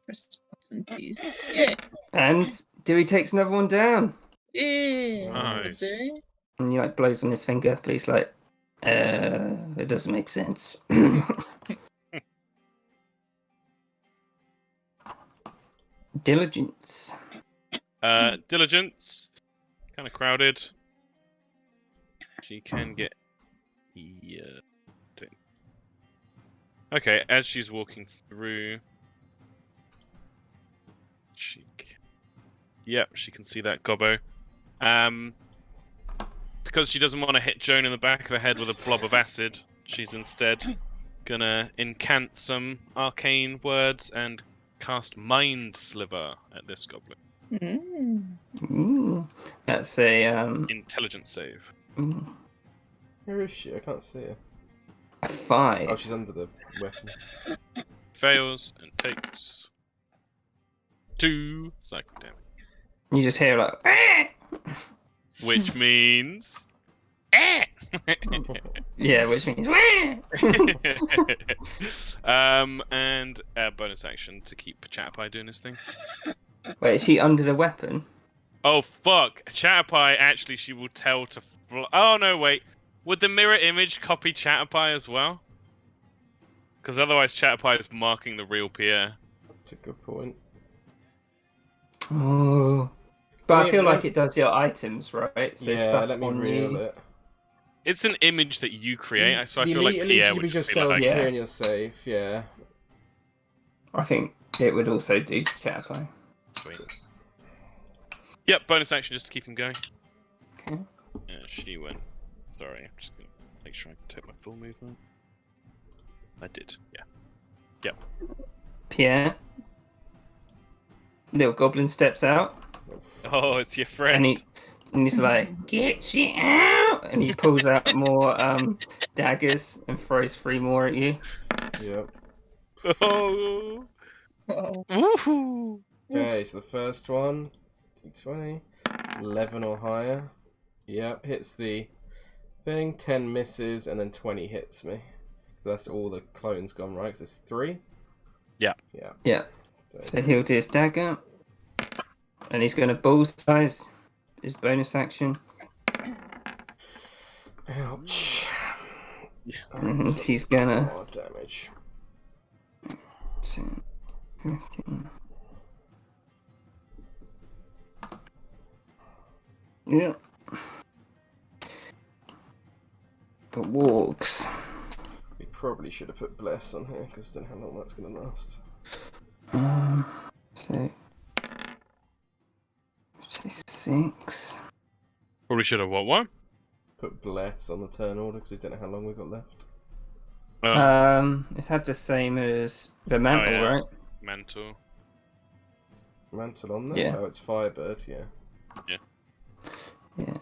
Press button, please. Yeah. And Dewey takes another one down. Yeah. Nice. Dewey. And he like blows on his finger, but he's like, it doesn't make sense. Diligence. Diligence. Kind of crowded. She can get here. Okay, as she's walking through, yep, she can see that gobbo. Because she doesn't want to hit Joan in the back of the head with a blob of acid, she's instead gonna incant some arcane words and cast Mind Sliver at this goblin. Ooh. That's a Intelligence save. Where is she? I can't see her. a 5. Oh, she's under the weapon. Fails and takes 2 psychic damage. You just hear like, "Ah!" Which means. Yeah, which means. And a bonus action to keep Chatterpie doing his thing. Wait, is she under the weapon? Oh fuck! Chatterpie actually, she will tell to. Oh no, wait. Would the mirror image copy Chatterpie as well? Because otherwise, Chatterpie is marking the real Pierre. That's a good point. Oh. But I feel Let- like it does your items, right? So yeah, stuff let me on reel you. it. It's an image that you create, so I The feel like elite Pierre image would just be yourselves like. Yeah. appear and you're safe, yeah. I think it would also do Chatterpie. Sweet. Yep, bonus action just to keep him going. Okay. Yeah, she went. Sorry, I'm just gonna make sure I can take my full movement. I did, yeah. Yep. Pierre. Little goblin steps out. Oh, it's your friend. And he's like, get shit out! And he pulls out more daggers and throws 3 more at you. Yep. Oh. Oh. Woohoo! Okay, so the first one, D20, 11 or higher. Yep, hits the thing, 10 misses, and then 20 hits me. So that's all the clones gone, right? 'Cause it's 3? Yeah. Yeah. Yeah. So he'll do his dagger. And he's going to bullseye his bonus action. Ouch. And That's he's a going lot to... of damage. 10, 15. Yeah. But walks. We probably should have put Bless on here, because I don't know how long that's going to last. So... 6. Probably should have what? Put Bless on the turn order, because we don't know how long we've got left. It's had the same as the mantle, yeah. right? Mantle. Mantle on there? Yeah. Oh, it's Firebird, yeah. Yeah.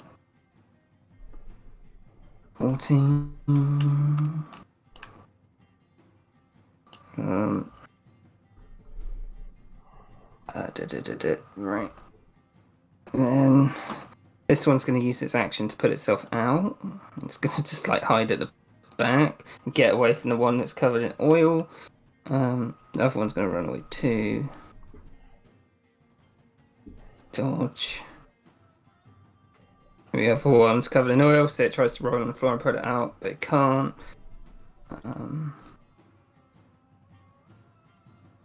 14. Right. And then this one's going to use its action to put itself out. It's going to just like hide at the back and get away from the one that's covered in oil. The other one's going to run away too. Dodge. The other one's covered in oil, so it tries to roll on the floor and put it out, but it can't.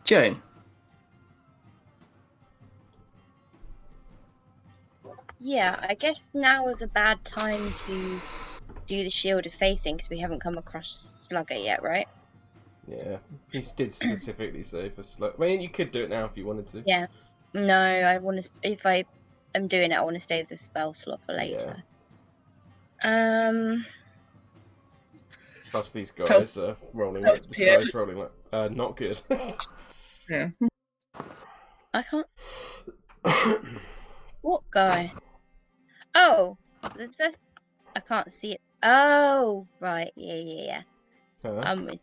Joan. Yeah, I guess now is a bad time to do the Shield of Faith thing because we haven't come across Slugger yet, right? Yeah. He did specifically say for slow. I mean, you could do it now if you wanted to. Yeah. No, I want to. If I am doing it, I want to save the spell slot for later. Plus, these guys are rolling. This Pierre. guy's rolling like not good. Yeah. I can't. What guy? Oh, there's this. I can't see it. Oh, right. Yeah. Huh? I'm with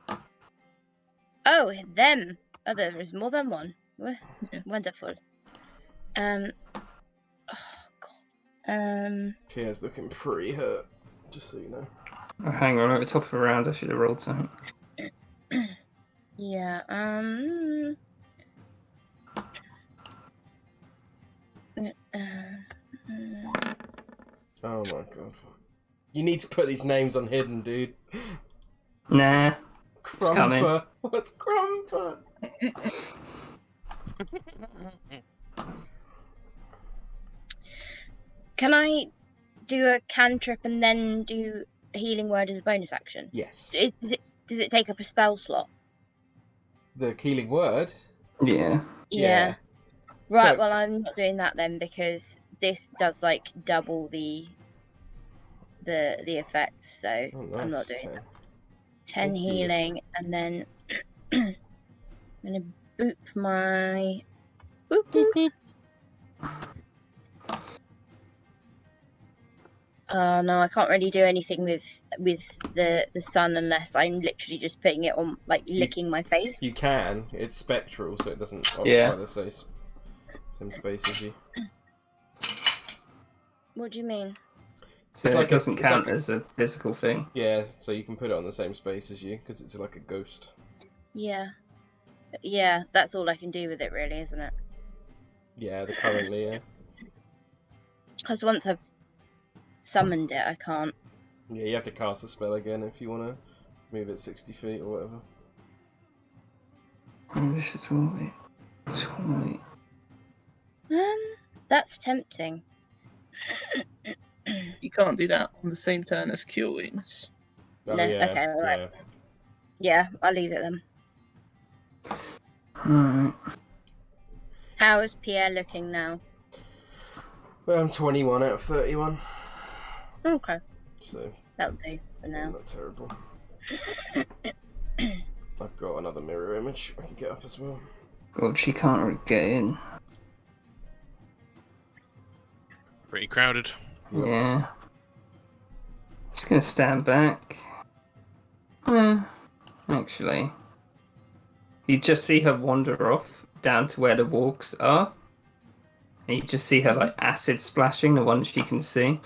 you. Oh, them. Oh, there is more than one. Yeah. Wonderful. Oh God. Pierre's looking pretty hurt. Just so you know. Oh, hang on, at the top of the round, I should have rolled something. Yeah. Oh my god. You need to put these names on hidden, dude. Nah. coming. Crumper. What's Crumper? Can I do a cantrip and then do a healing word as a bonus action? Yes. Does it take up a spell slot? The healing word? Yeah. Yeah. Right, No. well, I'm not doing that then because this does like double the effects, so Oh, nice. I'm not doing 10. that. 10 Thank you. healing, and then I'm gonna boop my boop boop. Oh no, I can't really do anything with the sun unless I'm literally just putting it on, like licking my face. You can. It's spectral, so it doesn't occupy Yeah. the same space as you. What do you mean? So It's it like doesn't it's count like as a physical thing. Yeah, so you can put it on the same space as you, because it's like a ghost. Yeah. Yeah, that's all I can do with it really, isn't it? Yeah, currently, yeah. Because once I've summoned it, I can't. Yeah, you have to cast the spell again if you want to move it 60 feet or whatever. Oh, this is really... Totally. That's tempting. You can't do that on the same turn as Cure Wounds. Oh, No, yeah, okay, alright. yeah. Yeah, I'll leave it then. Alright. How is Pierre looking now? Well, I'm 21 out of 31, Okay, so that'll do for now. not terrible. I've got another mirror image I can get up as well. God, she can't really get in. Pretty crowded. Yep. Yeah. Just gonna stand back. Actually. You just see her wander off down to where the walks are. And you just see her like acid splashing, the ones she can see.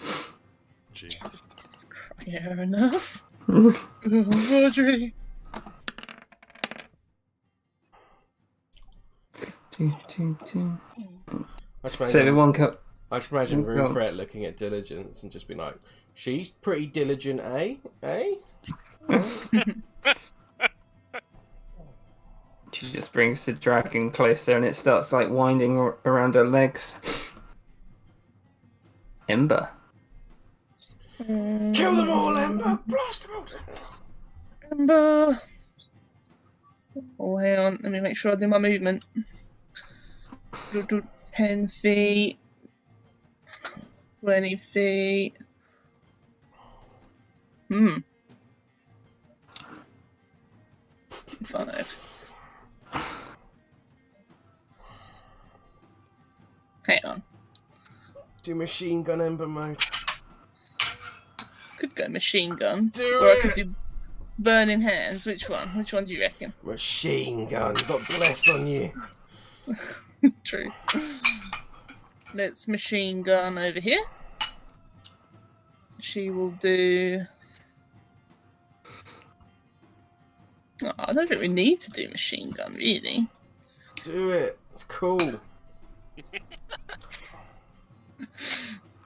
Jeez. Fair enough. Rodri. I just So imagine, everyone cut. I just imagine Go on. Roofret looking at Diligence and just being like, she's pretty diligent, eh? Eh? She just brings the dragon closer and it starts like winding around her legs. Ember. Kill them all, Ember! Blast them all! Ember. Oh, hang on. Let me make sure I do my movement. 10 feet. 20 feet. 5. Hang on. Do machine gun Ember mode. Could go machine gun. Do or I it! could do burning hands. Which one? Which one do you reckon? Machine gun. Got bless on you. True. Let's machine gun over here. She will do... Oh, I don't think we need to do machine gun, really. Do it. It's cool.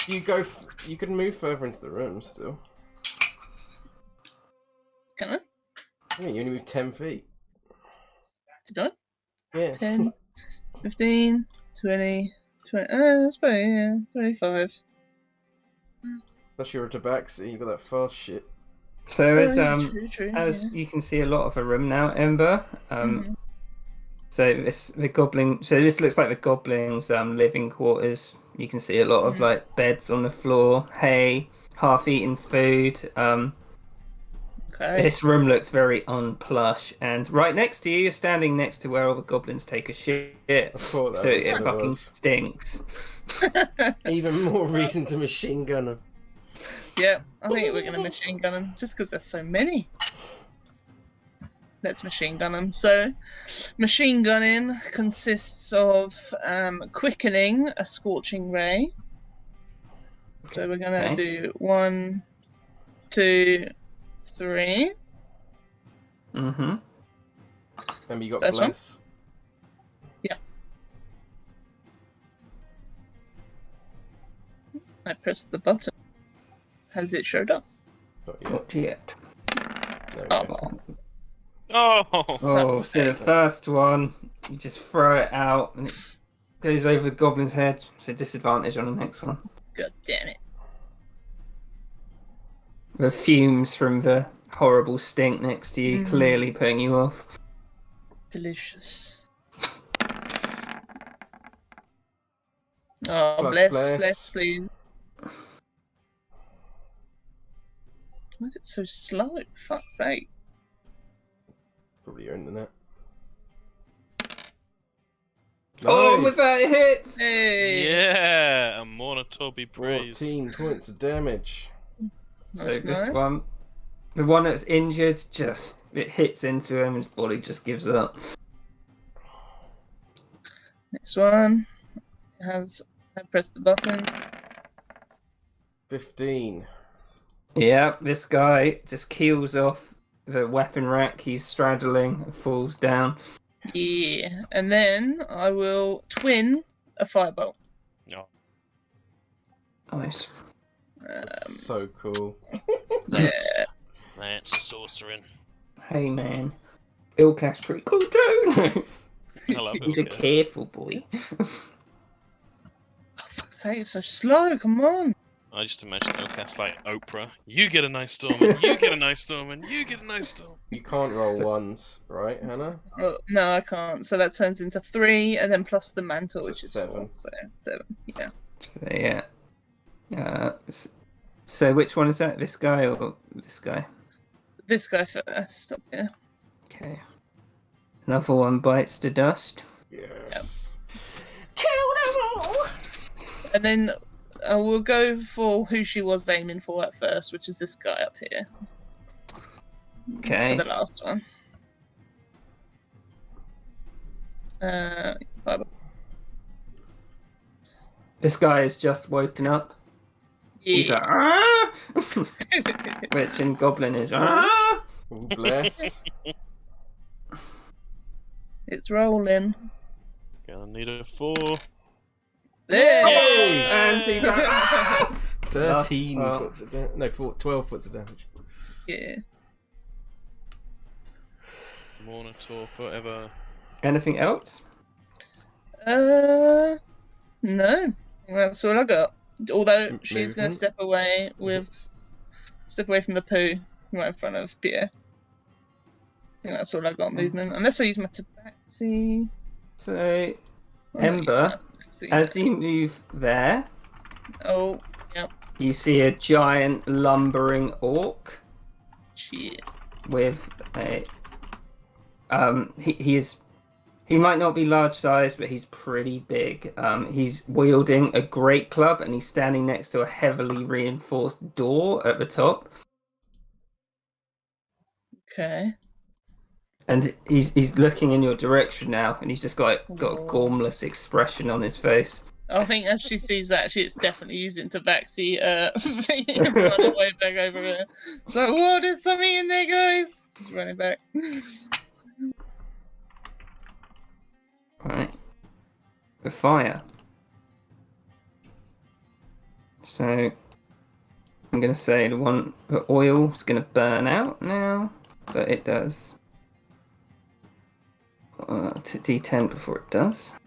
You can move further into the room still. Can I? Yeah, you only move 10 feet. Did I? Yeah. 10, 15, 20, that's probably, yeah, 25. Plus you're a tabaxi, you got that fast shit. So as True, as you can see a lot of a room now, Ember. So the goblin. So this looks like the goblins' living quarters. You can see a lot of like beds on the floor, hay, half-eaten food. Okay. This room looks very unplush, and right next to you, you're standing next to where all the goblins take a shit. I thought that So was it what it fucking was. stinks. Even more reason to machine gun them. Yeah, I think we're going to machine gun them, just because there's so many. Let's machine gun them. So, machine gunning consists of quickening a scorching ray. So we're going to Okay. do 1, 2, 3. Mm-hmm. Remember you got First one? bless. Yeah. I pressed the button. Has it showed up? Not yet. Not yet. There we go. Oh, Oh, Oh, fuck's so the sake. first one, you just throw it out and it goes over the goblin's head. So disadvantage on the next one. God damn it. The fumes from the horrible stink next to you clearly putting you off. Delicious. Oh, Plus, bless, please. Why is it so slow? Fuck's sake. Probably your internet. Oh, with that it hits! Hey! yeah, a Mornator be praised. 14 points of damage. So That's this nice. one, the one that's injured, just it hits into him, his body just gives up. Next one has. I pressed the button. 15. Yeah, this guy just keels off the weapon rack he's straddling and falls down. Yeah. And then I will twin a firebolt. No, Nice. That's so cool. Yeah. that's sorcering. Hey man, Ilkash's pretty cool too. I love He's a Ilka. careful boy. Fuck's sake, it's so slow. Come on. I just imagine Ilkast like Oprah. You get a nice storm, and you get a nice storm, and you get a nice storm. You can't roll ones, right, Hannah? Oh, no, I can't. So that turns into 3, and then plus the mantle, So which is 7. 4. So 7. Yeah. So, yeah. So which one is that? This guy or this guy? This guy first. Yeah. Okay. Another one bites the dust. Yes. And then I will go for who she was aiming for at first, which is this guy up here. Okay. For the last one. Firebolt. This guy has just woken up. He's like, Yeah. ah! Which in Goblin is, ah! Ooh, bless. It's rolling. Gonna need a 4. There! And he's like, ah! 13 Oh. points of damage. No, 12 points of damage. Yeah. Mornator forever. Anything else? No. That's all I got. Although she's going Movement. to step away from the poo right in front of Pierre. I think that's all I got movement. Unless I use my tabaxi. So, I'm not using Ember, my tabaxi. as you move there, Oh, yep. you see a giant lumbering orc Shit. with a he might not be large size, but he's pretty big. He's wielding a great club and he's standing next to a heavily reinforced door at the top. Okay. And he's looking in your direction now, and he's just got a Oh. gormless expression on his face. I think as she sees that, it's definitely using tabaxi running way back over there. It's like, whoa, there's something in there, guys! Just running back. Right. The fire. So I'm gonna say the oil is gonna burn out now, but it does. D10 before it does.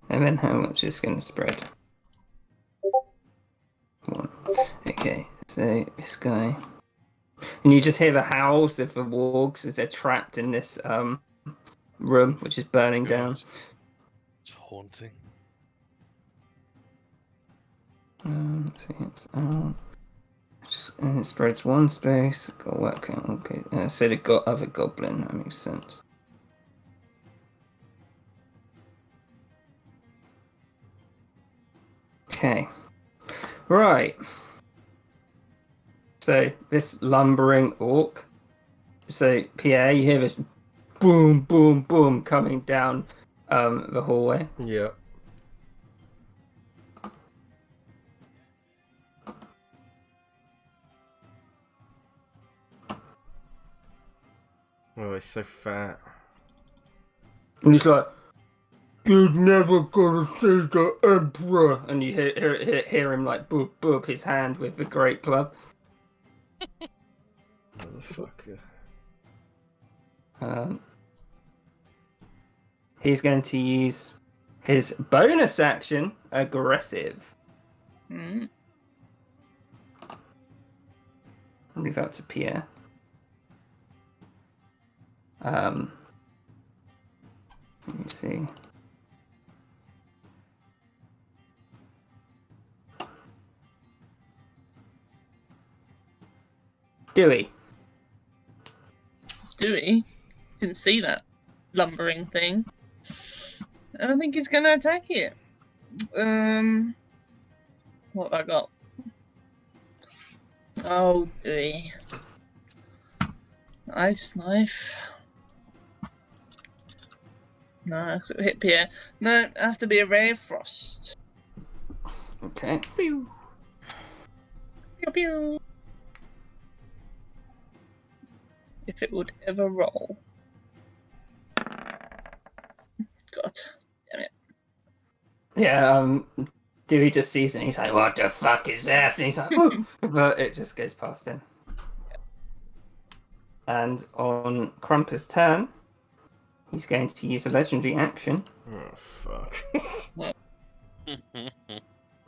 And then how much is gonna spread? 1. Okay, so this guy. And you just hear the howls of the wargs as they're trapped in this room, which is burning down. God. It's haunting. So it's and it spreads 1 space. Got work out. Okay, so the other goblin. That makes sense. Okay, right. So this lumbering orc. So Pierre, you hear this boom, boom, boom coming down the hallway. Yeah. Oh, he's so fat. And he's like, You're never gonna see the Emperor. And you hear him like boop his hand with the great club. Motherfucker. He's going to use his bonus action, aggressive. Mm. Move out to Pierre. Let me see. Dewey. Dewey can see that lumbering thing. I don't think he's gonna attack it. What have I got? Oh, Dewey. Ice knife. No, it'll hit Pierre. No, it have to be a ray of frost. Okay. Pew. Pew pew. If it would ever roll. God damn it. Yeah, Dewey just sees it and he's like, what the fuck is that? And he's like, oh! But it just goes past him. And on Crump's turn, he's going to use a legendary action Oh, fuck.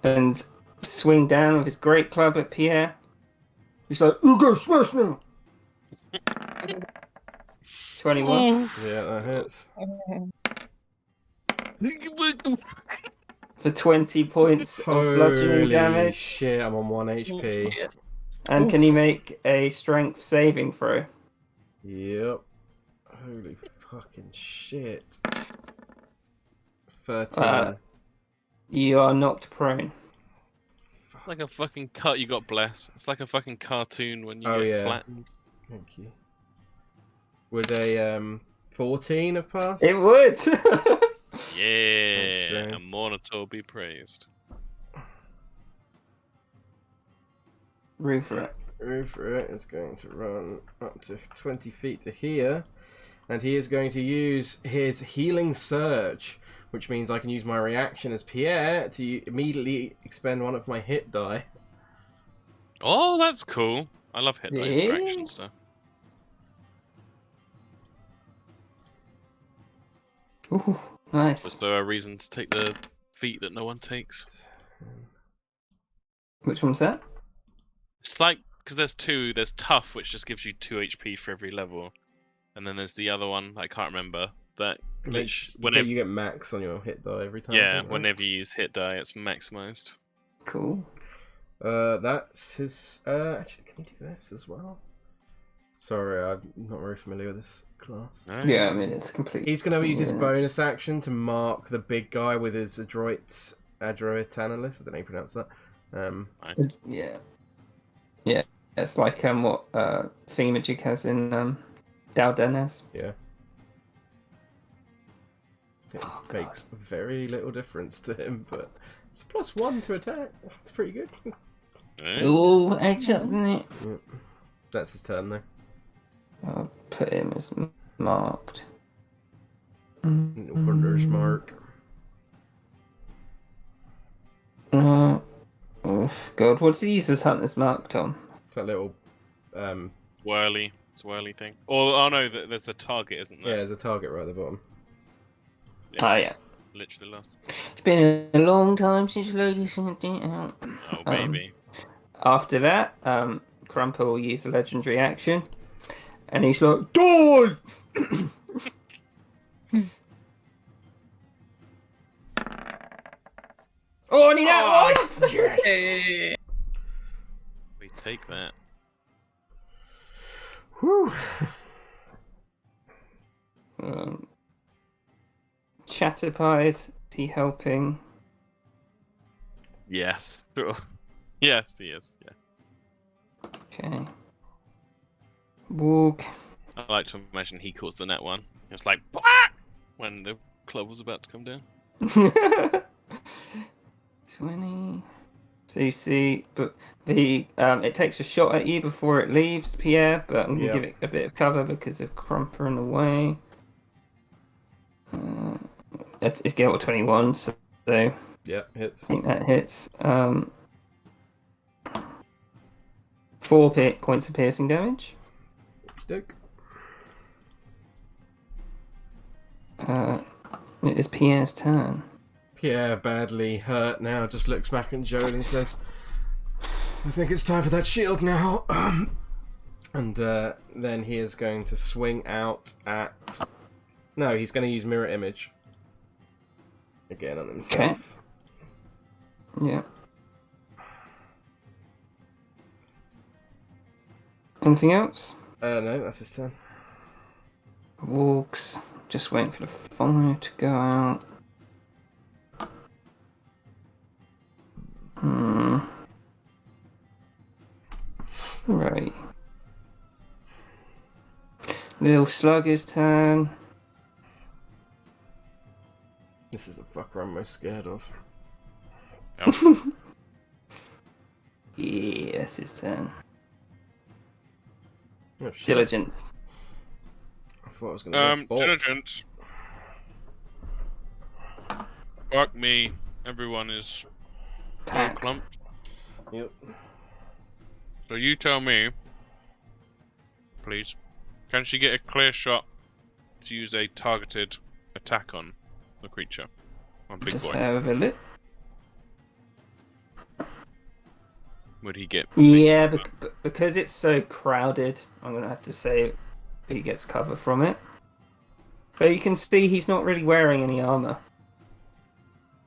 and swing down with his great club at Pierre. He's like, you go smash now! 21 Yeah, that hits. for 20 points of bludgeoning Holy damage. shit, I'm on 1 HP. Shit. And can he make a strength saving throw? Yep. Holy fucking shit. 13. You are knocked prone. Fuck. Like a fucking cut. You got bless. It's like a fucking cartoon when you Oh, get yeah. flattened. Thank you. Would a 14 have passed? It would! Yeah, so. and Monitor be praised. Rufra. Rufra is going to run up to 20 feet to here, and he is going to use his Healing Surge, which means I can use my reaction as Pierre to immediately expend one of my hit die. Oh, that's cool. I love hit die Yeah. interaction stuff. Ooh, nice. Was there a reason to take the feat that no one takes? Which one's that? It's like, because there's two. There's tough, which just gives you 2 HP for every level, and then there's the other one I can't remember. That Which, whenever you get max on your hit die every time. I yeah, think, right? whenever you use hit die, it's maximized. Cool. That's his. Actually, can he do this as well? Sorry, I'm not very familiar with this class. No? Yeah, I mean, it's completely... He's going to use his Yeah. bonus action to mark the big guy with his Adroit Analyst. I don't know how you pronounce that. Yeah. Yeah, it's like what Thingamajig has in Daldenes. Yeah. It makes very little difference to him, but it's +1 to attack. That's pretty good. Eh? Ooh, edge up, isn't it? That's his turn, though. I'll put him as marked. Wonders mark. Oof, God, what's he use his hunter's marked on? It's that little. Whirly. It's a whirly thing. Or, oh no, there's the target, isn't Yeah, there? there's a target right at the bottom. Oh, yeah. Literally last. It's been a long time since Lady sent it out. Oh, baby. After that, Crumper will use the legendary action. And he's like, die! Oh, I need that once! Yes! Hey. We take that. Whew. Chatterpies, is he helping? Yes. Sure. Yes, he is. Yeah. Okay. Walk. I like to imagine he calls the net one. It's like when the club was about to come down. 20. So you see, but the it takes a shot at you before it leaves, Pierre. But I'm gonna give it a bit of cover because of Crumper in the way. It's Gale 21, so I Yep, hits. think that hits. 4 points of piercing damage. Doke. It is Pierre's turn. Pierre, badly hurt now, just looks back at Joel and says, I think it's time for that shield now. And then he is going to swing out at... No, he's going to use Mirror Image. Again on himself. Okay. Yeah. Anything else? No, that's his turn. Walks. Just waiting for the fire to go out. Right. Little Slugger's turn. This is the fucker I'm most scared of. Yeah, that's his turn. Oh, shit. Diligence. I thought I was going to Diligent. Fuck me. Everyone is all Packed. clumped. Yep. So you tell me, please, can she get a clear shot to use a targeted attack on the creature? On Big Just Boy. have a look. Would he get... Yeah, because it's so crowded, I'm going to have to say he gets cover from it. But you can see he's not really wearing any armor.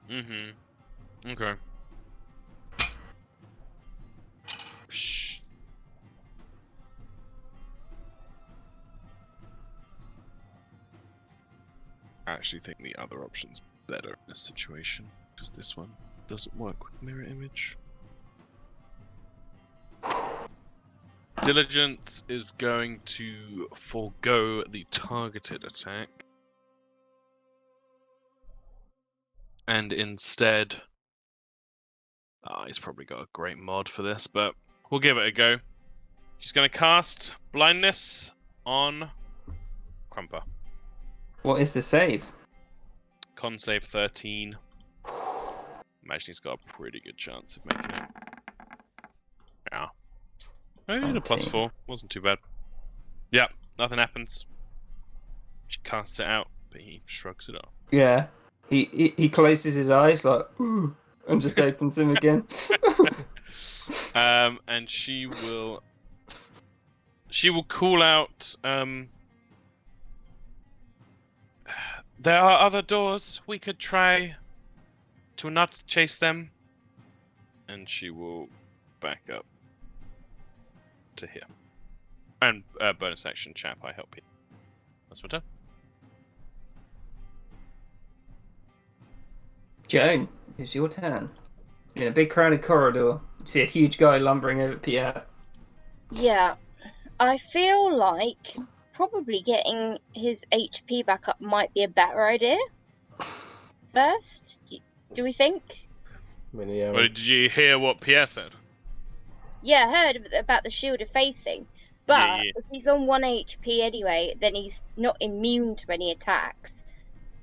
Mm-hmm. Okay. Shh. I actually think the other option's better in this situation, because this one doesn't work with mirror image. Diligence is going to forego the targeted attack and instead, he's probably got a great mod for this, but we'll give it a go. She's going to cast blindness on CORMYR. What is the save? Con save 13. Imagine he's got a pretty good chance of making it. Yeah. I did a +4. Wasn't too bad. Yep, nothing happens. She casts it out, but he shrugs it off. Yeah. He closes his eyes like, ooh, and just opens them again. And she will call out, there are other doors. We could try to not chase them. And she will back up to here. And bonus action, chap, I help you. That's my turn. Joan, it's your turn. You're in a big crowded corridor. You see a huge guy lumbering over Pierre. Yeah, I feel like probably getting his HP back up might be a better idea. First, do we think? I mean, yeah, Well, did you hear what Pierre said? Yeah, I heard about the Shield of Faith thing. But Yeah. if he's on 1 HP anyway, then he's not immune to any attacks.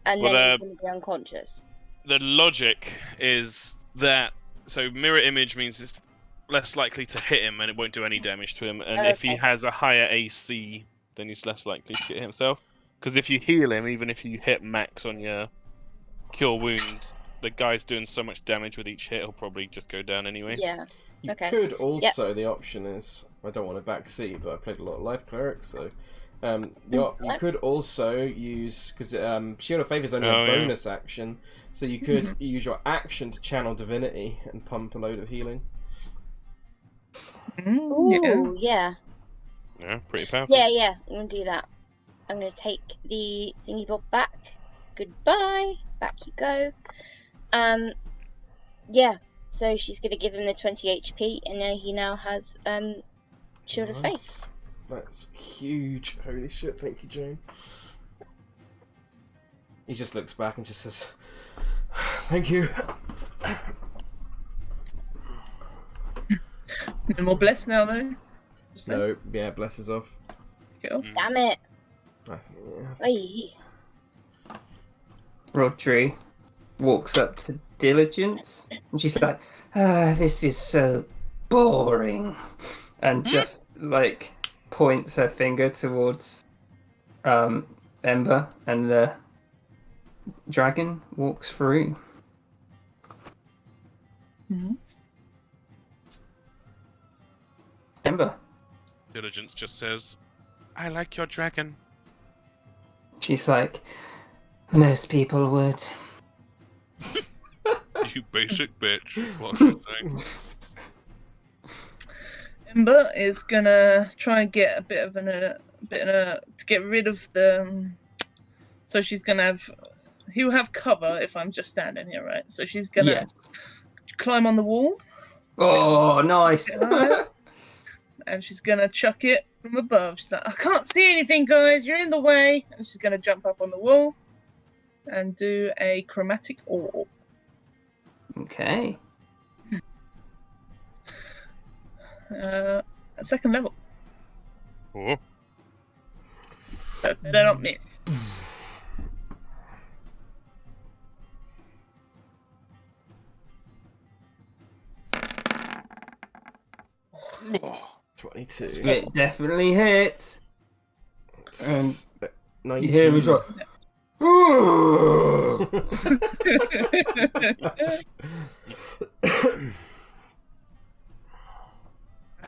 And Well, then he's going to be unconscious. The logic is that, so mirror image means it's less likely to hit him and it won't do any damage to him. And if he Okay. has a higher AC, then he's less likely to get himself. Because if you heal him, even if you hit max on your cure wounds, the guy's doing so much damage with each hit, he'll probably just go down anyway. Yeah. You Okay. could also, the option is, I don't want to backseat, but I played a lot of Life Cleric, so you could also use, because Shield of Faith is only a bonus action, so you could use your action to channel Divinity and pump a load of healing. Ooh, yeah. Yeah, pretty powerful. Yeah, I'm going to do that. I'm going to take the thingy bob back. Goodbye. Back you go. Yeah, so she's going to give him the 20 HP, and he now has Shield of Faith. That's huge. Holy shit, thank you, Jane. He just looks back and just says, thank you. No more bless now, though. No, yeah, bless is off. Go. Damn it. Yeah. Hey. Rodri walks up to Diligence, and she's like, this is so boring, and just like points her finger towards Ember, and the dragon walks through. Mhm. Ember. Diligence just says, I like your dragon. She's like, most people would. You basic bitch. What's she saying? Ember is gonna try and get a bit of to get rid of the. So she's gonna have. He'll have cover if I'm just standing here, right? So she's gonna Yes. climb on the wall. Oh, nice. And she's gonna chuck it from above. She's like, I can't see anything, guys. You're in the way. And she's gonna jump up on the wall and do a chromatic orb. Okay. At second level. Oh. Better not miss. Oh. 22. It definitely hits. It's You 19. hear me like, "Ooh."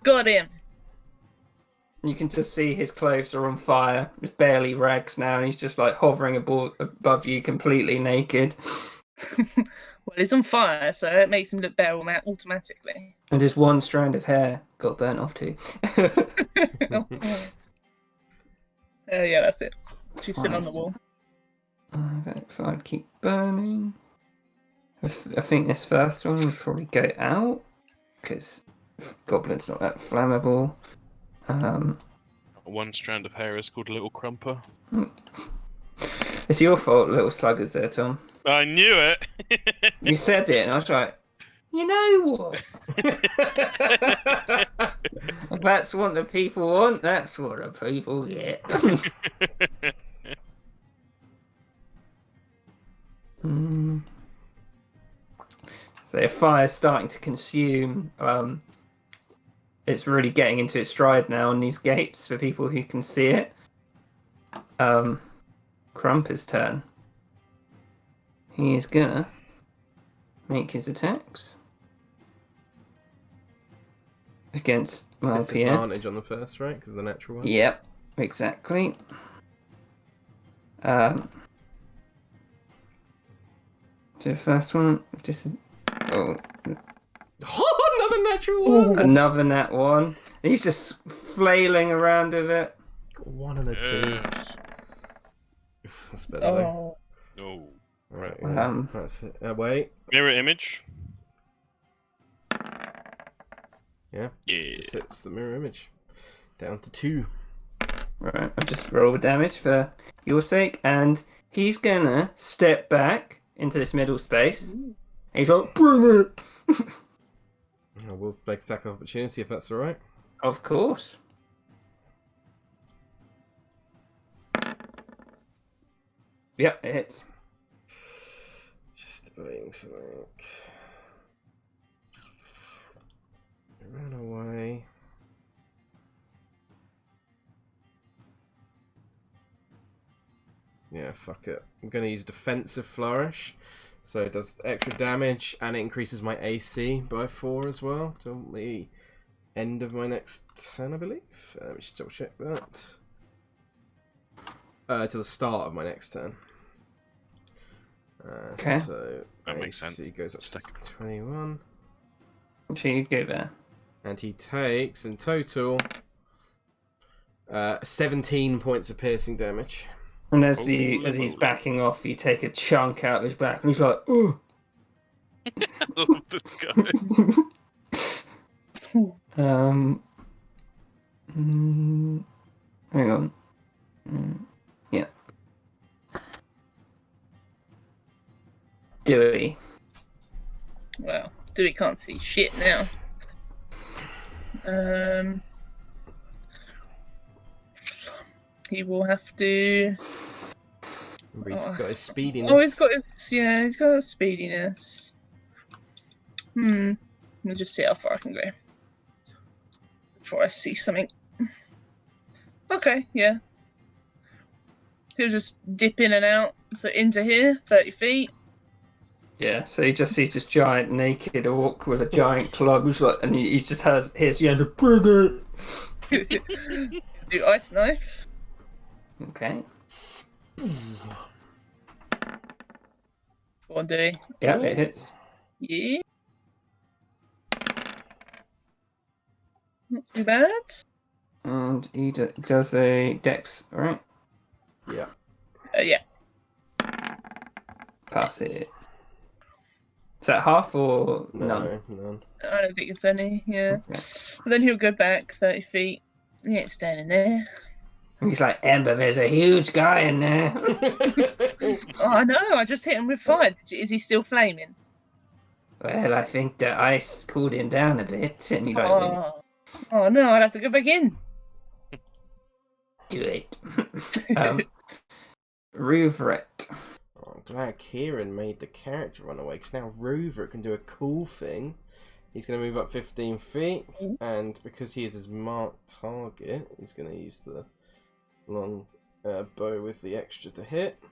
Got him. You can just see his clothes are on fire. It's barely rags now, and he's just like hovering above you, completely naked. Well, he's on fire, so it makes him look better automatically. And his one strand of hair got burnt off too. Oh, yeah, that's it. She's sitting on the wall. If I'd keep burning. I think this first one would probably go out, because Goblin's not that flammable. One strand of hair is called a little crumper. It's your fault, little sluggers there, Tom. I knew it! You said it, and I was like, you know what? If that's what the people want, that's what the people get. So if fire's starting to consume, it's really getting into its stride now on these gates for people who can see it. Crump's turn. He is gonna make his attacks against Pierre. Disadvantage on the first, right? Because the natural one. Yep, exactly. So the first one, Another natural one. another nat one. He's just flailing around with it. Got 1 and a 2. Yes. That's better though. Oh, No. Right. Yeah. That's it. Wait. Mirror image. Yeah. Yeah. Just hits the mirror image. Down to 2. Right, I'll just roll damage for your sake, and he's gonna step back into this middle space. He's like, bring it! I will make attack of opportunity if that's alright. Of course. Yep, it hits. Just debating something. Run away. Yeah, fuck it. I'm gonna use defensive flourish. So it does extra damage and it increases my AC by 4 as well till the end of my next turn, I believe. Let me just double check that. To the start of my next turn. Okay. So That makes AC sense. goes up to 21. So you go there. And he takes, in total, 17 points of piercing damage. And as he's backing off, you take a chunk out of his back, and he's like, "Ooh." I love this guy. Hang on. Yeah. Dewey. well, Dewey can't see shit now. He will have to He's got his speediness. Oh, he's got his speediness. Let me just see how far I can go before I see something. Okay, yeah. He'll just dip in and out. So into here, 30 feet. Yeah, so he just sees this giant naked orc with a giant club, and he just hears the end of bring it. Do ice knife. Okay. Go on, do. Yeah, it hits. Yeah. Not too bad. And he does a dex, right? Yeah. Yeah. Pass it. Is that half or none? No, none. I don't think it's any, yeah. Okay. And then he'll go back 30 feet. He ain't standing there. And he's like, Ember, there's a huge guy in there. Oh, I know, I just hit him with fire. Is he still flaming? Well, I think the ice cooled him down a bit, and you like, Oh no, I'd have to go back in. do it. Rouvret. Oh, I'm glad Kieran made the character run away, because now Rover can do a cool thing. He's going to move up 15 feet, and because he is his marked target, he's going to use the long bow with the extra to hit.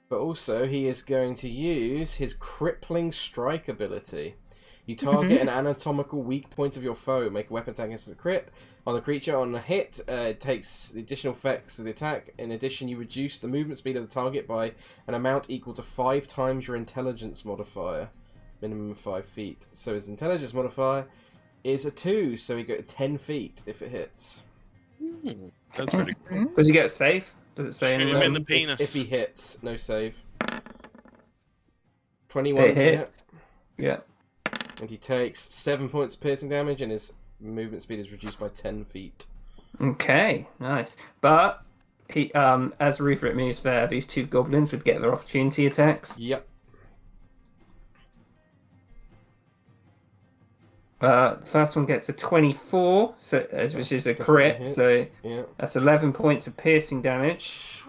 But also, he is going to use his crippling strike ability. You target an anatomical weak point of your foe. Make a weapon attack against the crit. On the creature, on a hit, it takes the additional effects of the attack. In addition, you reduce the movement speed of the target by an amount equal to 5 times your intelligence modifier. Minimum of 5 feet. So his intelligence modifier is a 2, so he goes 10 feet if it hits. That's pretty cool. Does he get a save? Does it say Shoot him anywhere? in the penis. If he hits, no save. 21 to hit. Yeah. And he takes 7 points of piercing damage, and his movement speed is reduced by 10 feet. Okay, nice. But he, as Rouvret moves there, these 2 goblins would get their opportunity attacks. Yep. First one gets a 24, which is a crit, so yeah. that's 11 points of piercing damage.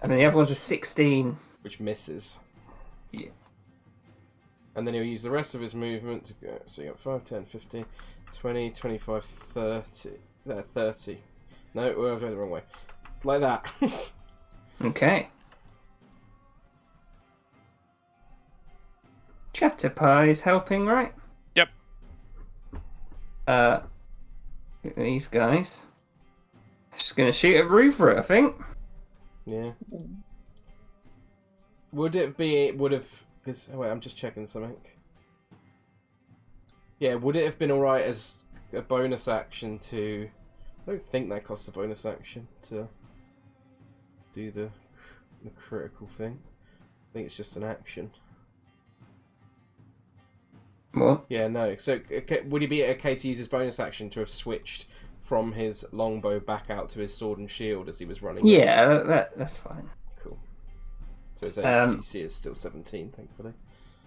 And then the other one's a 16. Which misses. Yeah. And then he'll use the rest of his movement to go. So you got 5, 10, 15, 20, 25, 30. 30. No, I'm going the wrong way. Like that. Okay. Chatterpie is helping, right? Yep. These guys. Just gonna shoot at Rouvret, I think. Yeah. Would have... Because, wait, I'm just checking something. Yeah, would it have been alright as a bonus action to... I don't think that costs a bonus action to do the critical thing. I think it's just an action. What? Yeah, no. So, would it be okay to use his bonus action to have switched from his longbow back out to his sword and shield as he was running? Yeah, that's fine. Cool. So his ACC is still 17, thankfully.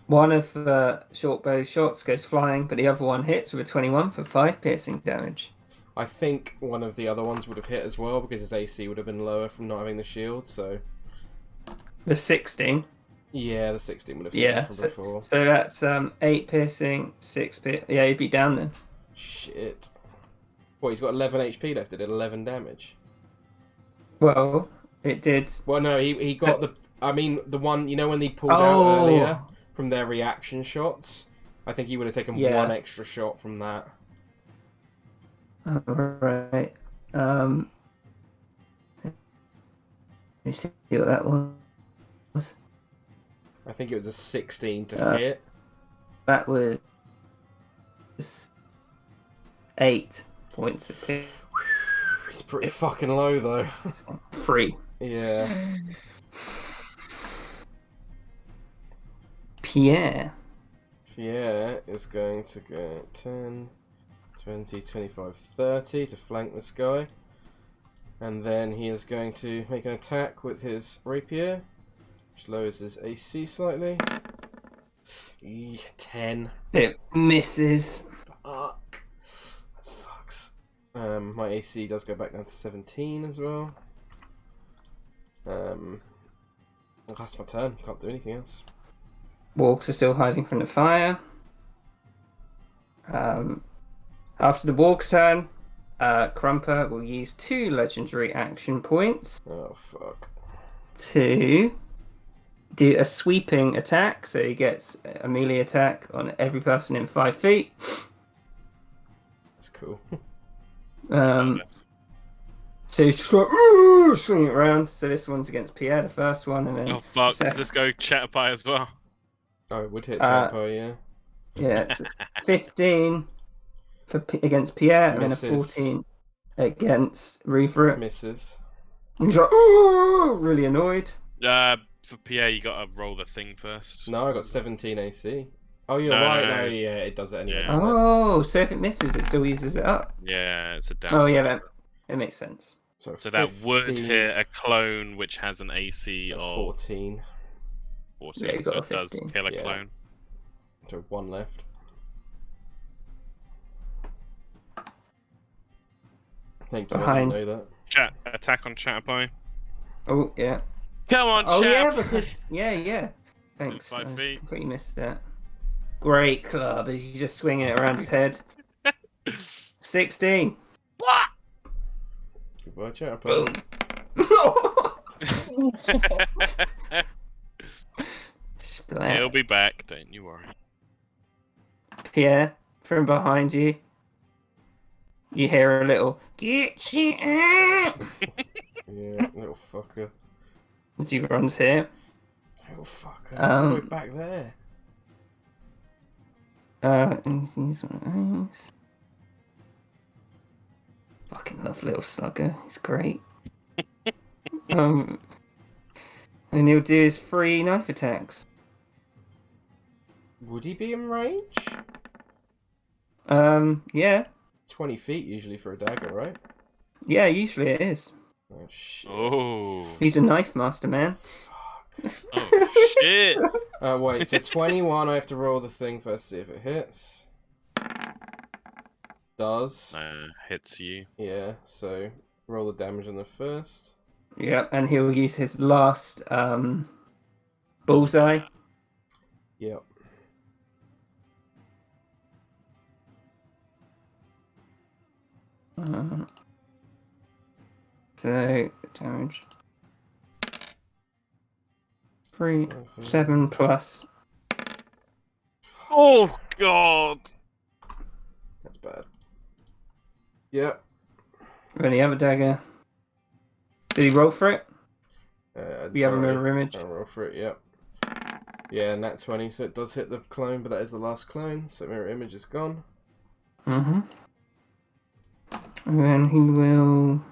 One of the short bow shots goes flying, but the other one hits with a 21 for 5 piercing damage. I think one of the other ones would have hit as well, because his AC would have been lower from not having the shield, so... The 16. Yeah, the 16 would have hit from before. So that's 8 piercing, 6 piercing. Yeah, he'd be down then. Shit. What, he's got 11 HP left, it did 11 damage? Well, it did... Well, no, he got the... I mean, the one, you know when they pulled out earlier from their reaction shots? I think he would have taken 1 extra shot from that. Alright. Let me see what that one was. I think it was a 16 to hit. That was 8 points of hit. It's pretty fucking low, though. 3. Yeah. Pierre is going to go 10, 20, 25, 30 to flank this guy. And then he is going to make an attack with his rapier, which lowers his AC slightly. 10. It misses. Fuck. That sucks. My AC does go back down to 17 as well. That's my turn. Can't do anything else. Wargs are still hiding from the fire. After the Warg's turn, Crumper will use 2 legendary action points Oh, fuck. to do a sweeping attack. So he gets a melee attack on every person in 5 feet. That's cool. So he's just like, "Ooh," swing it around. So this one's against Pierre, the first one, and then Oh fuck! the Does this go Chatterpie as well? Oh, it would hit Uh, Champo, yeah. yeah, it's 15 against Pierre, and then a Misses. 14 against Reaver. Misses. He's like, "Ooh," really annoyed. For Pierre, you gotta roll the thing first. No, I got 17 AC. Oh, you're No, right. no. No, yeah, it does it anyway. Yeah. Doesn't it? Oh, so if it misses, it still uses it up. Yeah, it's a down. Oh yeah, it makes sense. So that would 15, hit a clone which has an AC of 14. 14, Yeah, you so got a it does 15. kill a Yeah. clone. So 1 left. Thank you. Behind. I didn't know Attack on Chatterpie. Oh yeah. Come on, Oh yeah, Chatterpie! because yeah. Thanks. 5 I feet. completely missed that. Great club. As you just swinging it around his head. 16. What? that. Goodbye, Chatterpie. Boom. Splat. He'll be back, don't you worry. Pierre, from behind you, you hear a little "get you out" Yeah, little fucker. as he runs here. Little fucker. Let's go back there. And he's one of those. Fucking love little slugger. He's great. And he'll do his 3 knife attacks. Would he be in range? Yeah. 20 feet usually for a dagger, right? Yeah, usually it is. Oh, shit. Oh. He's a knife master, man. Oh shit! Wait, so 21, I have to roll the thing first, see if it hits. Does. Hits you. Yeah, so roll the damage on the first. Yep, and he'll use his last bullseye. Yep. So damage 7 plus. Oh god! That's bad. Yep. Then the other dagger. Did he roll for it? We have a sorry. mirror image. I'll roll for it, yep. Yeah, nat 20, so it does hit the clone, but that is the last clone, so mirror image is gone. Mm-hmm. And then he will.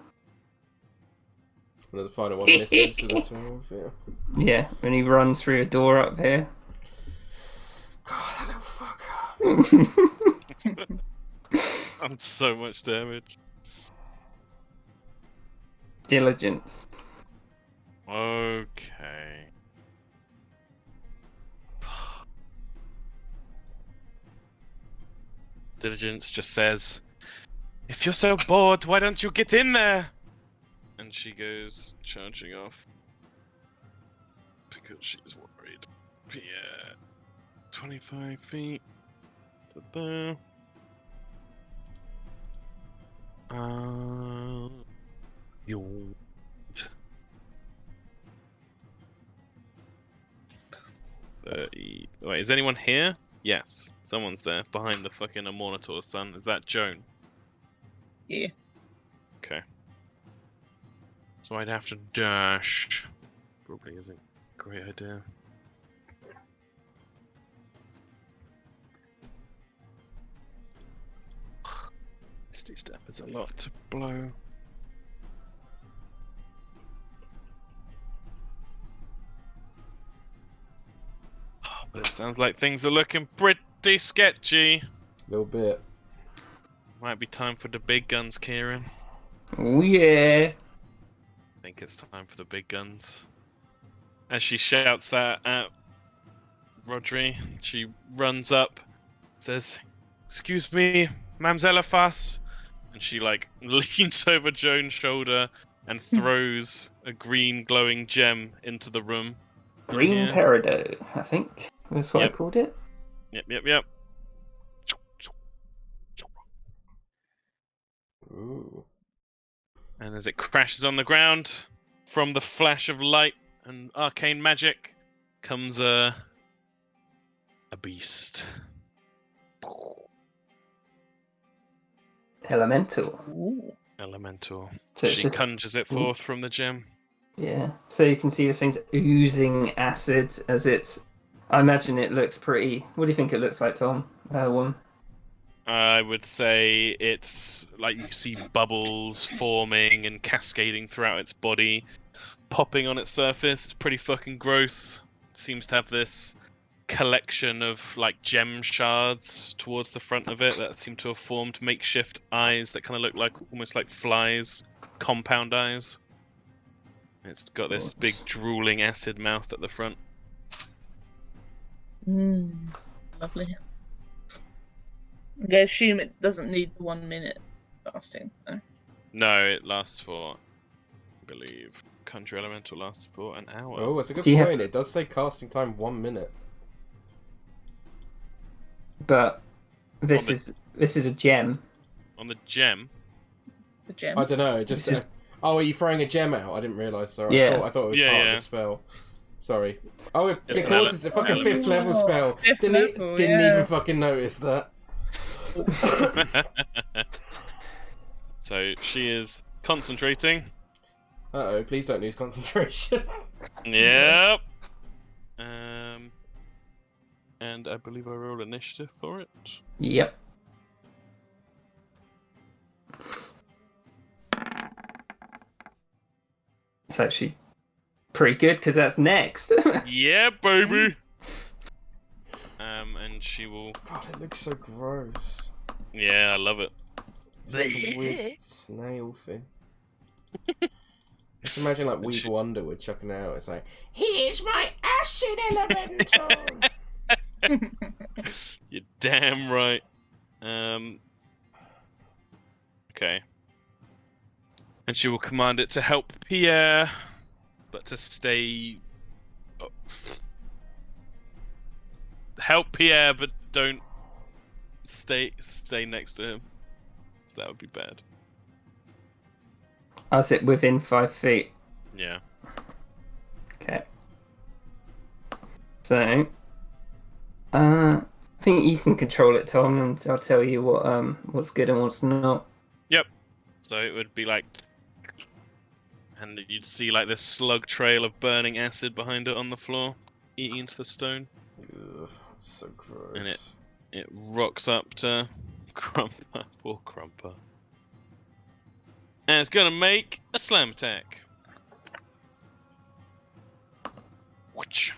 And then the final one misses, so that's 12, yeah. Yeah, when he runs through a door up here. God, that little fucker. I'm so much damage. Diligence. Okay. Diligence just says, "If you're so bored, why don't you get in there?" And she goes charging off because she's worried. Yeah, 25 feet to there. Yo. Wait, is anyone here? Yes, someone's there behind the fucking Amornator son. Is that Joan? Yeah. Okay. So I'd have to dash. Probably isn't a great idea. Misty Step is a lot to blow. But it sounds like things are looking pretty sketchy. A little bit. Might be time for the big guns, Kieran. Oh yeah. I think it's time for the big guns. As she shouts that at Rodri, she runs up, says, "Excuse me, Mamzelle Fass," and she like leans over Joan's shoulder and throws a green glowing gem into the room. Green here. peridot, I think that's what Yep. I called it. Yep. Ooh. And as it crashes on the ground, from the flash of light and arcane magic comes a beast. Elemental. Ooh. Elemental. So it's She just conjures it forth from the gem. yeah. So you can see this thing's oozing acid as it's. I imagine it looks pretty. What do you think it looks like, Tom? One. I would say it's like you see bubbles forming and cascading throughout its body, popping on its surface. It's pretty fucking gross. It seems to have this collection of like gem shards towards the front of it that seem to have formed makeshift eyes that kind of look like almost like flies, compound eyes. It's got this big drooling acid mouth at the front. Lovely. I assume it doesn't need the 1 minute fasting. So. No, it lasts for, I believe, Conjure Elemental lasts for an hour. Oh, that's a good Do you point. It does say casting time 1 minute. But this On is a gem. On the gem. The gem. I don't know. It just This is- oh, are you throwing a gem out? I didn't realise. Sorry, Yeah. I thought it was Yeah, part yeah. of the spell. Sorry. Oh, It's of an course, it's a fucking element. 5th level spell. Fifth Didn't level, didn't yeah. even fucking notice that. So she is concentrating. Uh-oh, please don't lose concentration. Yep. And I believe I roll initiative for it. Yep. It's actually pretty good because that's next. Yeah, baby. And she will. God, it looks so gross. Yeah, I love it. It's like a weird snail thing. Just imagine like Weevil Underwood chucking it out. It's like, here's my acid elemental. You're damn right. Okay. And she will command it to help Pierre, but to stay. Oh. Help Pierre, but don't stay next to him. That would be bad. I sit within 5 feet. Yeah. Okay. So, I think you can control it, Tom, and I'll tell you what's good and what's not. Yep. So it would be like, and you'd see like this slug trail of burning acid behind it on the floor, eating into the stone, Ugh, so gross. And it rocks up to Crumper. Poor Crumper. And it's gonna make a slam attack. Whoosh.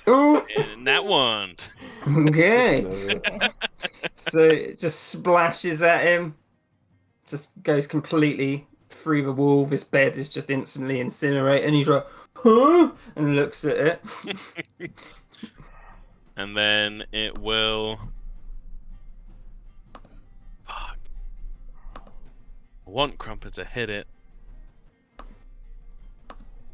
Oh, And that one. okay. So it just splashes at him. Just goes completely through the wall. This bed is just instantly incinerated, and he's like, "Huh?" and looks at it. And then it will. Fuck. I want Crumper to hit it.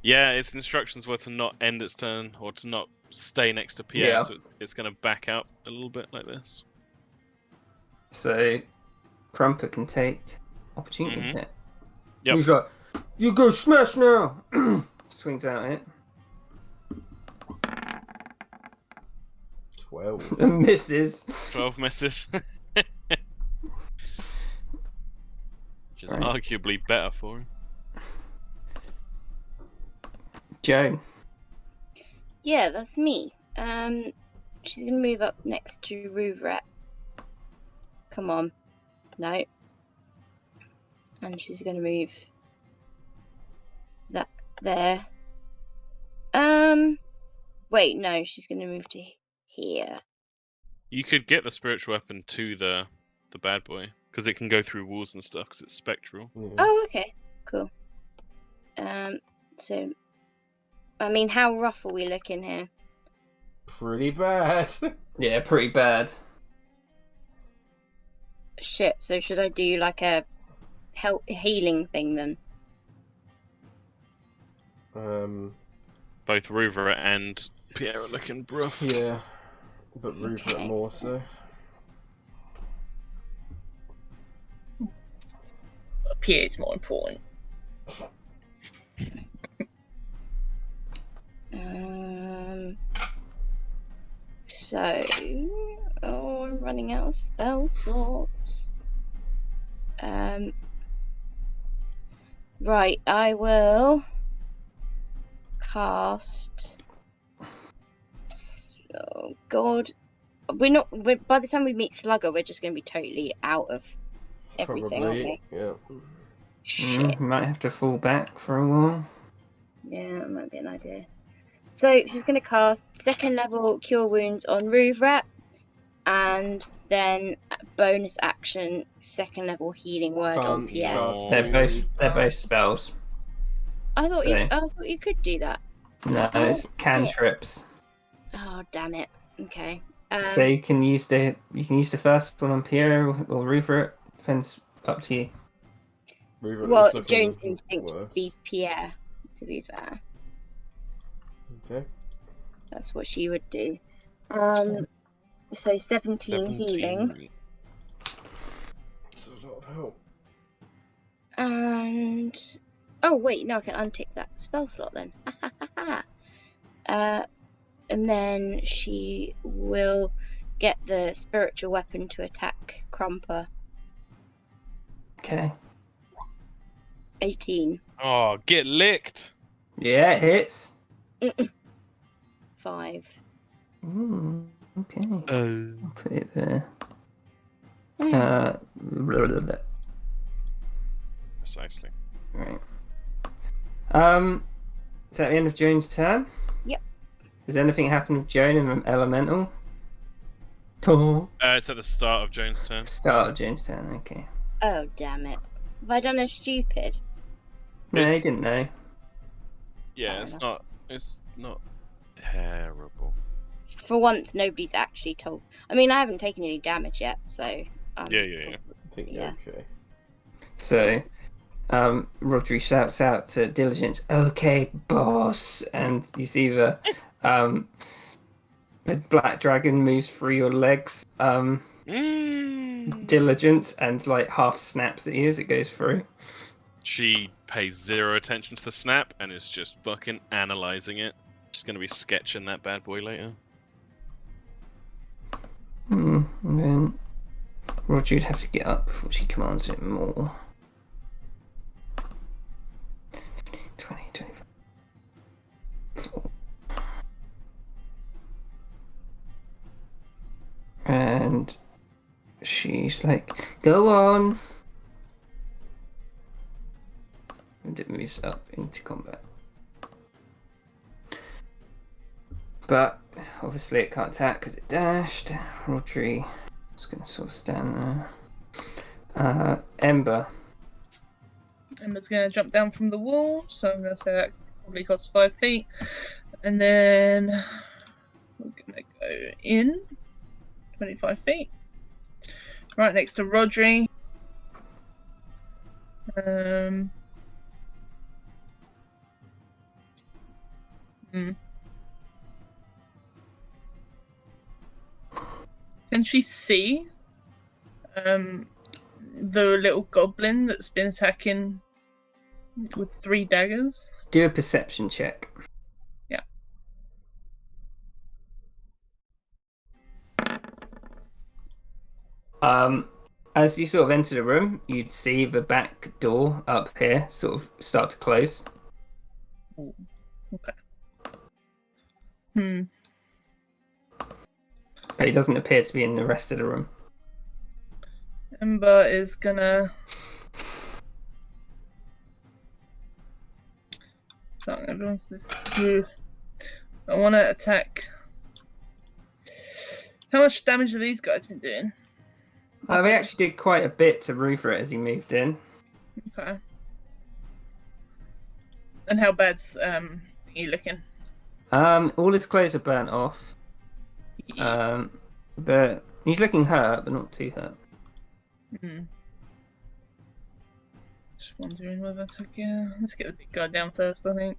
Yeah, its instructions were to not end its turn or to not stay next to Pierre, Yeah. so it's going to back out a little bit like this. So Crumper can take opportunity Mhm. hit. Yep. He's like, "You go smash now!" Swings out it 12. and misses. 12 misses. Which is Right. arguably better for him. Joan. Yeah, that's me. She's gonna move up next to Rouvret. Come on. No. And she's gonna move that there. Wait, no, she's gonna move to here. You could get the spiritual weapon to the bad boy, because it can go through walls and stuff, because it's spectral. Yeah. Oh, okay, cool. So, I mean, how rough are we looking here? Pretty bad. Yeah, pretty bad. Shit. So should I do like a healing thing then? Both Rouveret and Pierre are looking rough. Yeah, but Rupert Okay. more so. Pierre's more important. So, I'm running out of spell slots. Right, I will cast. Oh God, by the time we meet Slugger, we're just going to be totally out of everything, aren't we? Yeah. Shit. Might have to fall back for a while. Yeah, that might be an idea. So she's going to cast 2nd level Cure Wounds on Rouvret, and then bonus action 2nd level Healing Word on Can't Pierre. cast They're both spells. I thought So- you could do that. No, it's cantrips. Oh damn it. Okay. So you can use the first one on Pierre or Rupert. Depends, up to you. Rupert Well, is looking Jones' instinct would worse. be Pierre. To be fair, Okay. that's what she would do. So 17 healing, It's a lot of help. and oh wait, no, I can untick that spell slot then. And then she will get the spiritual weapon to attack Crumper. Okay. 18. Oh, get licked! Yeah, it hits. 5. Okay. I'll put it there. Hmm. Blah, blah, blah. Precisely. Right. Is that the end of Joan's turn? Yep. Does anything happen with Joan in Elemental? Oh. It's at the start of Joan's turn. Start of Joan's turn, okay. Oh damn it! Have I done a stupid? No, he It's- didn't know. Yeah, Fair it's enough. not terrible. For once, nobody's actually told. I mean, I haven't taken any damage yet, so. Yeah. I think Yeah. you're okay. So, Rodri shouts out to Diligence, "Okay, boss," and you see the black dragon moves through your legs, Diligence, and like half snaps at you as it goes through. She pays 0 attention to the snap and is just fucking analysing it. She's gonna be sketching that bad boy later. And then Rodri would have to get up before she commands it more. 20, 25. And she's like, "Go on." And it moves up into combat. But obviously it can't attack because it dashed. Rodri is going to sort of stand there. Ember. Ember's going to jump down from the wall, so I'm going to say that probably costs 5 feet. And then we're going to go in 25 feet. Right next to Rodri. Can she see the little goblin that's been attacking with 3 daggers? Do a perception check. Yeah. As you sort of enter the room, you'd see the back door up here sort of start to close. Okay. But he doesn't appear to be in the rest of the room. Ember is gonna. Fuck, everyone's this. I want to attack. How much damage have these guys been doing? They actually did quite a bit to Rupert as he moved in. Okay. And how bad's you looking? All his clothes are burnt off. But he's looking hurt, but not too hurt. Just wondering whether to get. Let's get the big guy down first, I think.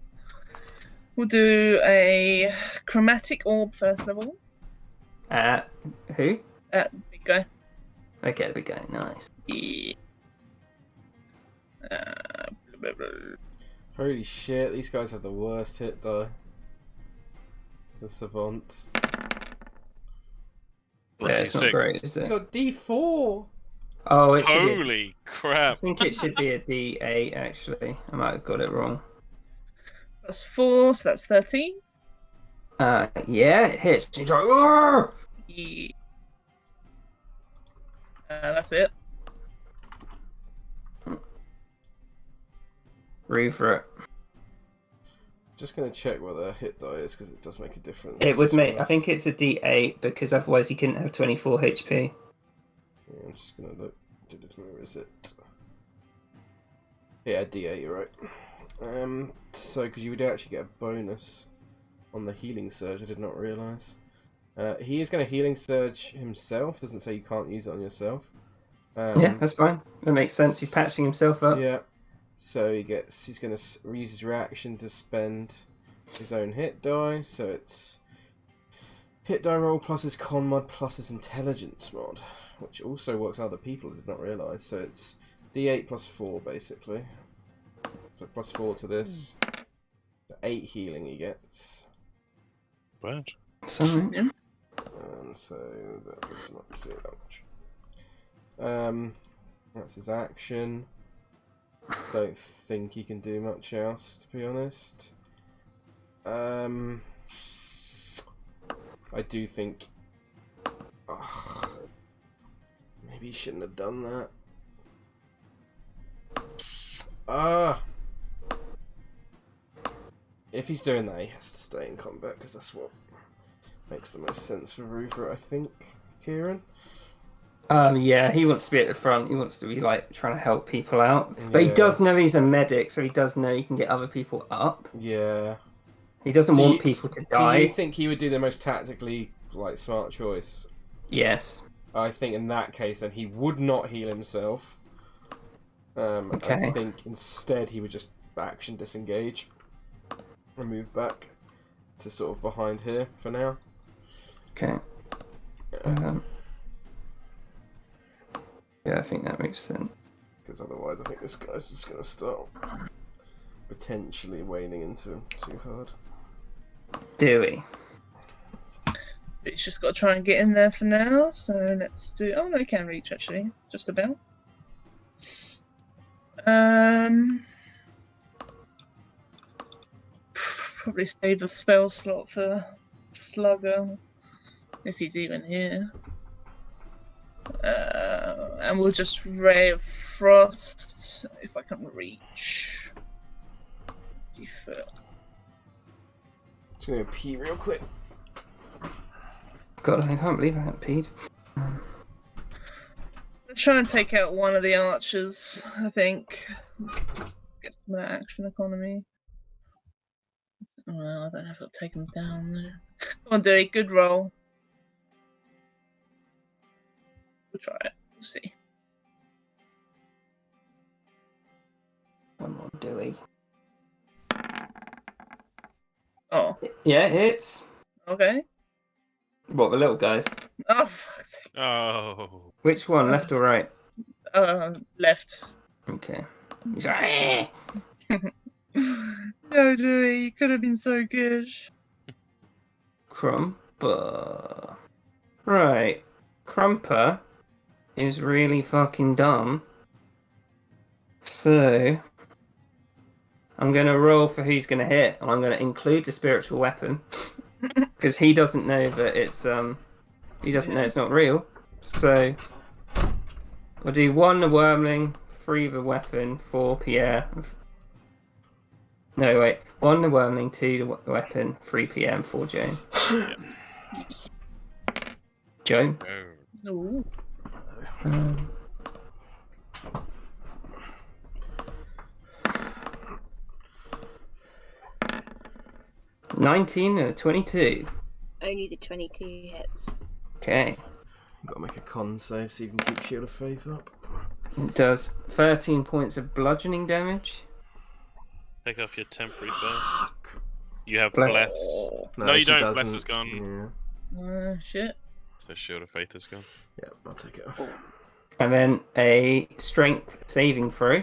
We'll do a chromatic orb first level. Who? Big guy. Okay, the big guy. Nice. Yeah. Blah, blah, blah. Holy shit, these guys have the worst hit die. The savants. Yeah, it's not 1d6. great, is You it? got D4! Oh, it should be. Holy I crap! think it should be a D8 actually. I might have got it wrong. +4, so that's 13. Yeah, it hits. She's like, "Arr!" Yeah. That's it. Read for it. Just gonna check what their hit die is because it does make a difference. It would Just make. for I us. think it's a D8 because otherwise he couldn't have 24 HP. Yeah, I'm just gonna look. Where is it? Yeah, D8, you're right. So, because you would actually get a bonus on the healing surge, I did not realise. He is going to healing surge himself. Doesn't say you can't use it on yourself. Yeah, that's fine. That makes sense. He's patching himself up. Yeah. So he's going to use his reaction to spend his own hit die. So it's hit die roll plus his con mod plus his intelligence mod, which also works on other people. I did not realise. So it's D8 plus 4 basically. So +4 to this. 8 healing he gets. Bad. Something. So that was not too much. That's his action. Don't think he can do much else, to be honest. I do think. Maybe he shouldn't have done that. If he's doing that, he has to stay in combat because that's what makes the most sense for Ruther, I think. Kieran? Yeah, he wants to be at the front. He wants to be like trying to help people out. But he Yeah. does know he's a medic, so he does know he can get other people up. Yeah. He doesn't Do want you- people to Do die. you think he would do the most tactically smart choice? Yes. I think in that case, then he would not heal himself. Okay. I think instead he would just action disengage and move back to sort of behind here for now. Okay. Yeah, I think that makes sense. Because otherwise, I think this guy's just going to start potentially waning into him too hard. Dewey. It's just got to try and get in there for now. So let's do. Oh no, he can reach actually, just about. Probably save the spell slot for Slugger if he's even here. And we'll just Ray of Frost if I can reach. 50 foot. Just going to pee real quick. God, I can't believe I haven't peed. Let's try and take out one of the archers, I think. Get some of that action economy. Well, I don't know if it'll take him down though. Come on, Dewey, good roll. We'll try it. We'll see. One more Dewey. Oh, Yeah, it hits. okay. What, the little guys? Oh, fuck's sake. Oh. Which one, left or right? Left. Okay. He's like, "Eh." No, Dewey, you could have been so good. Crumper. Right. Crumper is really fucking dumb. So, I'm going to roll for who's going to hit, and I'm going to include the spiritual weapon. Because he doesn't know that it's, he doesn't know it's not real. So, we'll do 1 the wormling, 3 the weapon, 4 Pierre. No, wait. 1 the wormling, 2 the weapon, 3 PM, 4 Joan. Joan? Oh. Ooh. 19 and a 22. Only the 22 hits. Okay. Got to make a con save so you can keep Shield of Faith up. It does 13 points of bludgeoning damage. Take off your temporary buff. You have Bless. bless. Oh, No, you she don't. doesn't. Bless is gone. Yeah. shit. So shield of faith is gone. Yeah, I'll take it off. And then a strength saving throw.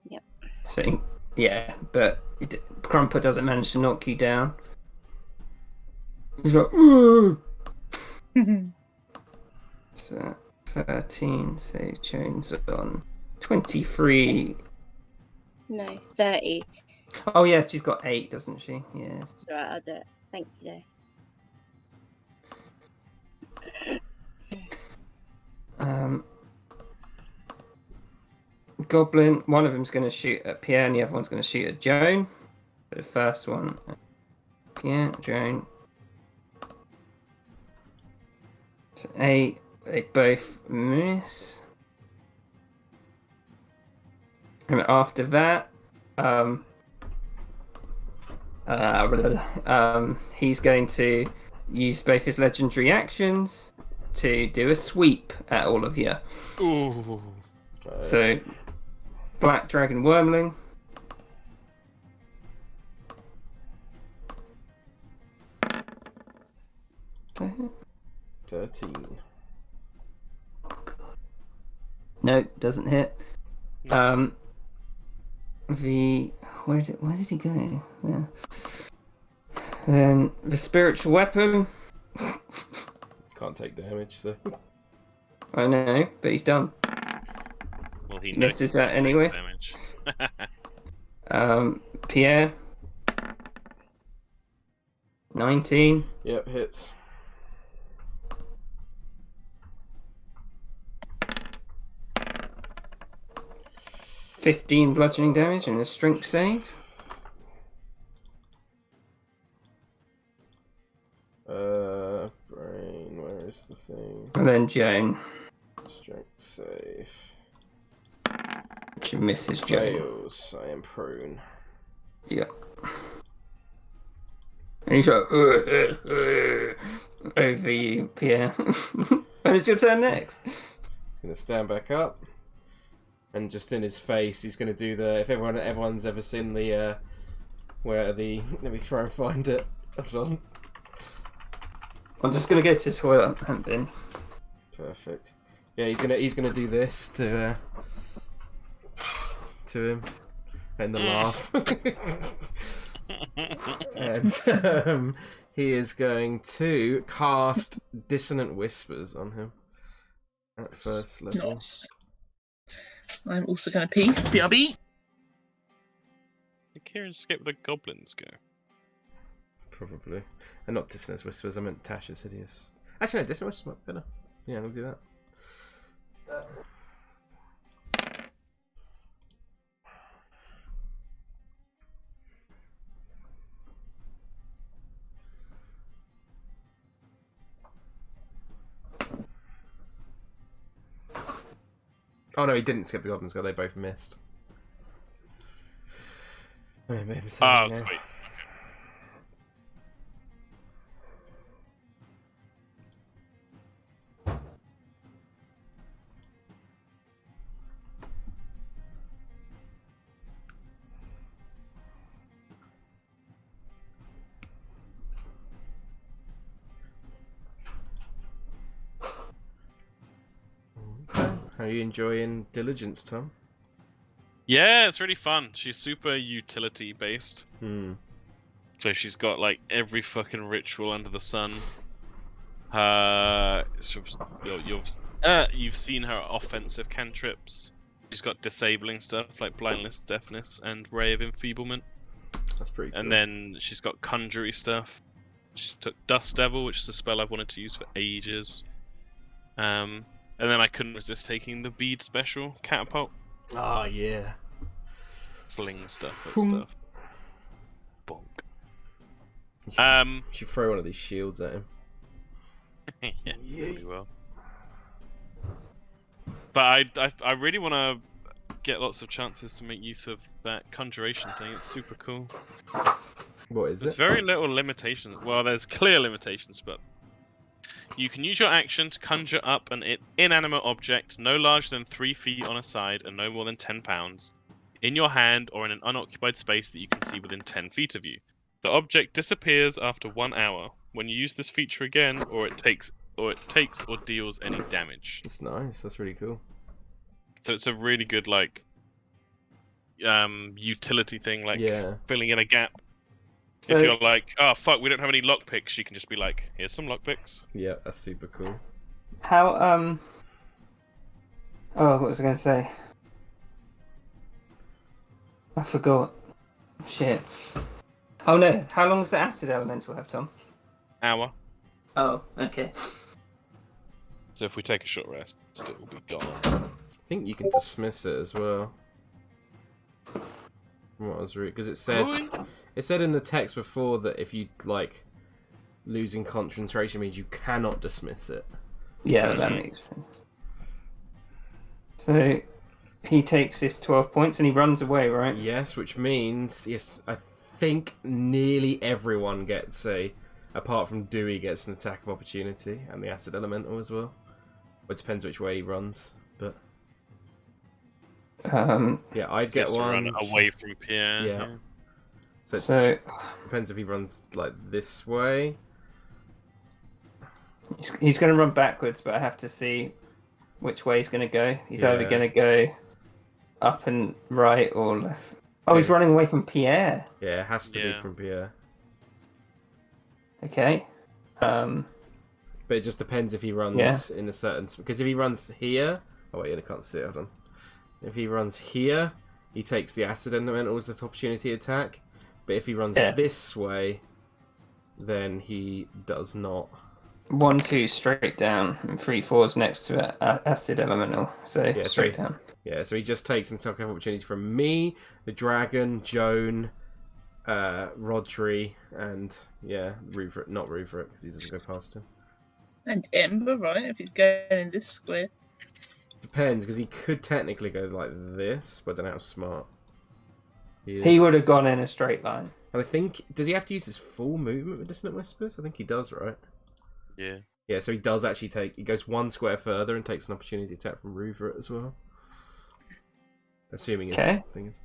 Yep. So, yeah, but Crumper doesn't manage to knock you down. He's like, "Ooh." So 13, so Jones on 23. No, 30. Oh, yeah, she's got 8, doesn't she? Yeah. That's right, I'll do it. Thank you, though. Goblin, one of them's going to shoot at Pierre and the other one's going to shoot at Joan. But the first one, Pierre, Joan. So 8, they both miss. And after that, he's going to use both his legendary actions to do a sweep at all of you. Ooh. So, Black Dragon Wormling. Uh, 13. Nope, doesn't hit. Nice. Where did he go? Yeah. Then the spiritual weapon. Can't take damage, so. I know, but he's done. Well, he misses noticed that he takes anyway. Damage. Pierre. 19. Yep, hits. $15 bludgeoning damage and a strength save. Brain, where is the thing? And then Joan. Strength save. She misses Joan. Fails. I am prone. Yeah. And he's like, over you, Pierre. And it's your turn next. He's gonna stand back up, and just in his face, he's gonna do the. If everyone's ever seen the, where the. Let me try and find it. Hold on. I'm just gonna go to the toilet and then. Perfect. Yeah, he's gonna do this to him, and the laugh. And he is going to cast Dissonant Whispers on him at first level. Nice. I'm also going to pee. BRB. Did Kieran skip the goblins go? Probably. And not Dissonant Whispers, I meant Tasha's Hideous. Actually, no, Dissonant Whispers might be better. Yeah, I'll do that. Oh no, he didn't skip the Goblins go, they both missed. Oh, Sweet. How are you enjoying Diligence, Tom? Yeah, it's really fun. She's super utility based. So she's got like every fucking ritual under the sun. You've seen her offensive cantrips. She's got disabling stuff like blindness, deafness, and ray of enfeeblement. That's pretty cool. And then she's got conjury stuff. She took Dust Devil, which is a spell I've wanted to use for ages. And then I couldn't resist taking the bead special, Catapult. Ah, yeah. Fling stuff at stuff. Bonk. You should throw one of these shields at him. Yeah, pretty well. But I really want to get lots of chances to make use of that conjuration thing. It's super cool. What is There's it? very little limitations. Well, there's clear limitations, but you can use your action to conjure up an inanimate object no larger than 3 feet on a side and no more than 10 pounds. in your hand or in an unoccupied space that you can see within 10 feet of you. The object disappears after 1 hour. When you use this feature again, or it takes or deals any damage. That's nice. That's really cool. So it's a really good utility thing, like Yeah. filling in a gap. So, If you're like, oh fuck, we don't have any lockpicks, you can just be like, here's some lockpicks. Yeah, that's super cool. how oh, what was I going to say? I forgot. Shit. Oh no, how long does the acid elemental have, Tom? Hour. Oh, okay. So if we take a short rest, it will be gone. I think you can dismiss it as well. From what I was reading, because it said in the text before that if you like losing concentration means you cannot dismiss it. Yeah, that makes sense. So he takes his 12 points and he runs away, right? Yes, which means I think nearly everyone gets apart from Dewey gets an attack of opportunity and the acid elemental as well. It depends which way he runs, but yeah, I'd get Gets to one run away from Pierre. Yeah. So So depends if he runs like this way. he's going to run backwards, but I have to see which way he's going to go. He's either Yeah. going to go up and right or left. Oh, he's running away from Pierre. Yeah, it has to be Yeah. from Pierre. Okay. But it just depends if he runs in a certain... Because if he runs here... Oh wait, I can't see it, hold on. If he runs here, he takes the acid elemental as an opportunity attack. But if he runs this way, then he does not. 1, 2 straight down, and 3, 4's next to it. Acid elemental. So Yeah, straight down. Yeah, so he just takes an attack of opportunity from me, the dragon, Joan, Rodri, and Ruvert. Not Ruvert, because he doesn't go past him. And Ember, right? If he's going in this square. Depends, because he could technically go like this, but I don't know how smart he is. He would have gone in a straight line. And I think... Does he have to use his full movement with Dissonant Whispers? I think he does, right? Yeah. Yeah, so he does actually take... He goes 1 square further and takes an opportunity attack from Ruvert as well. Assuming his thing is...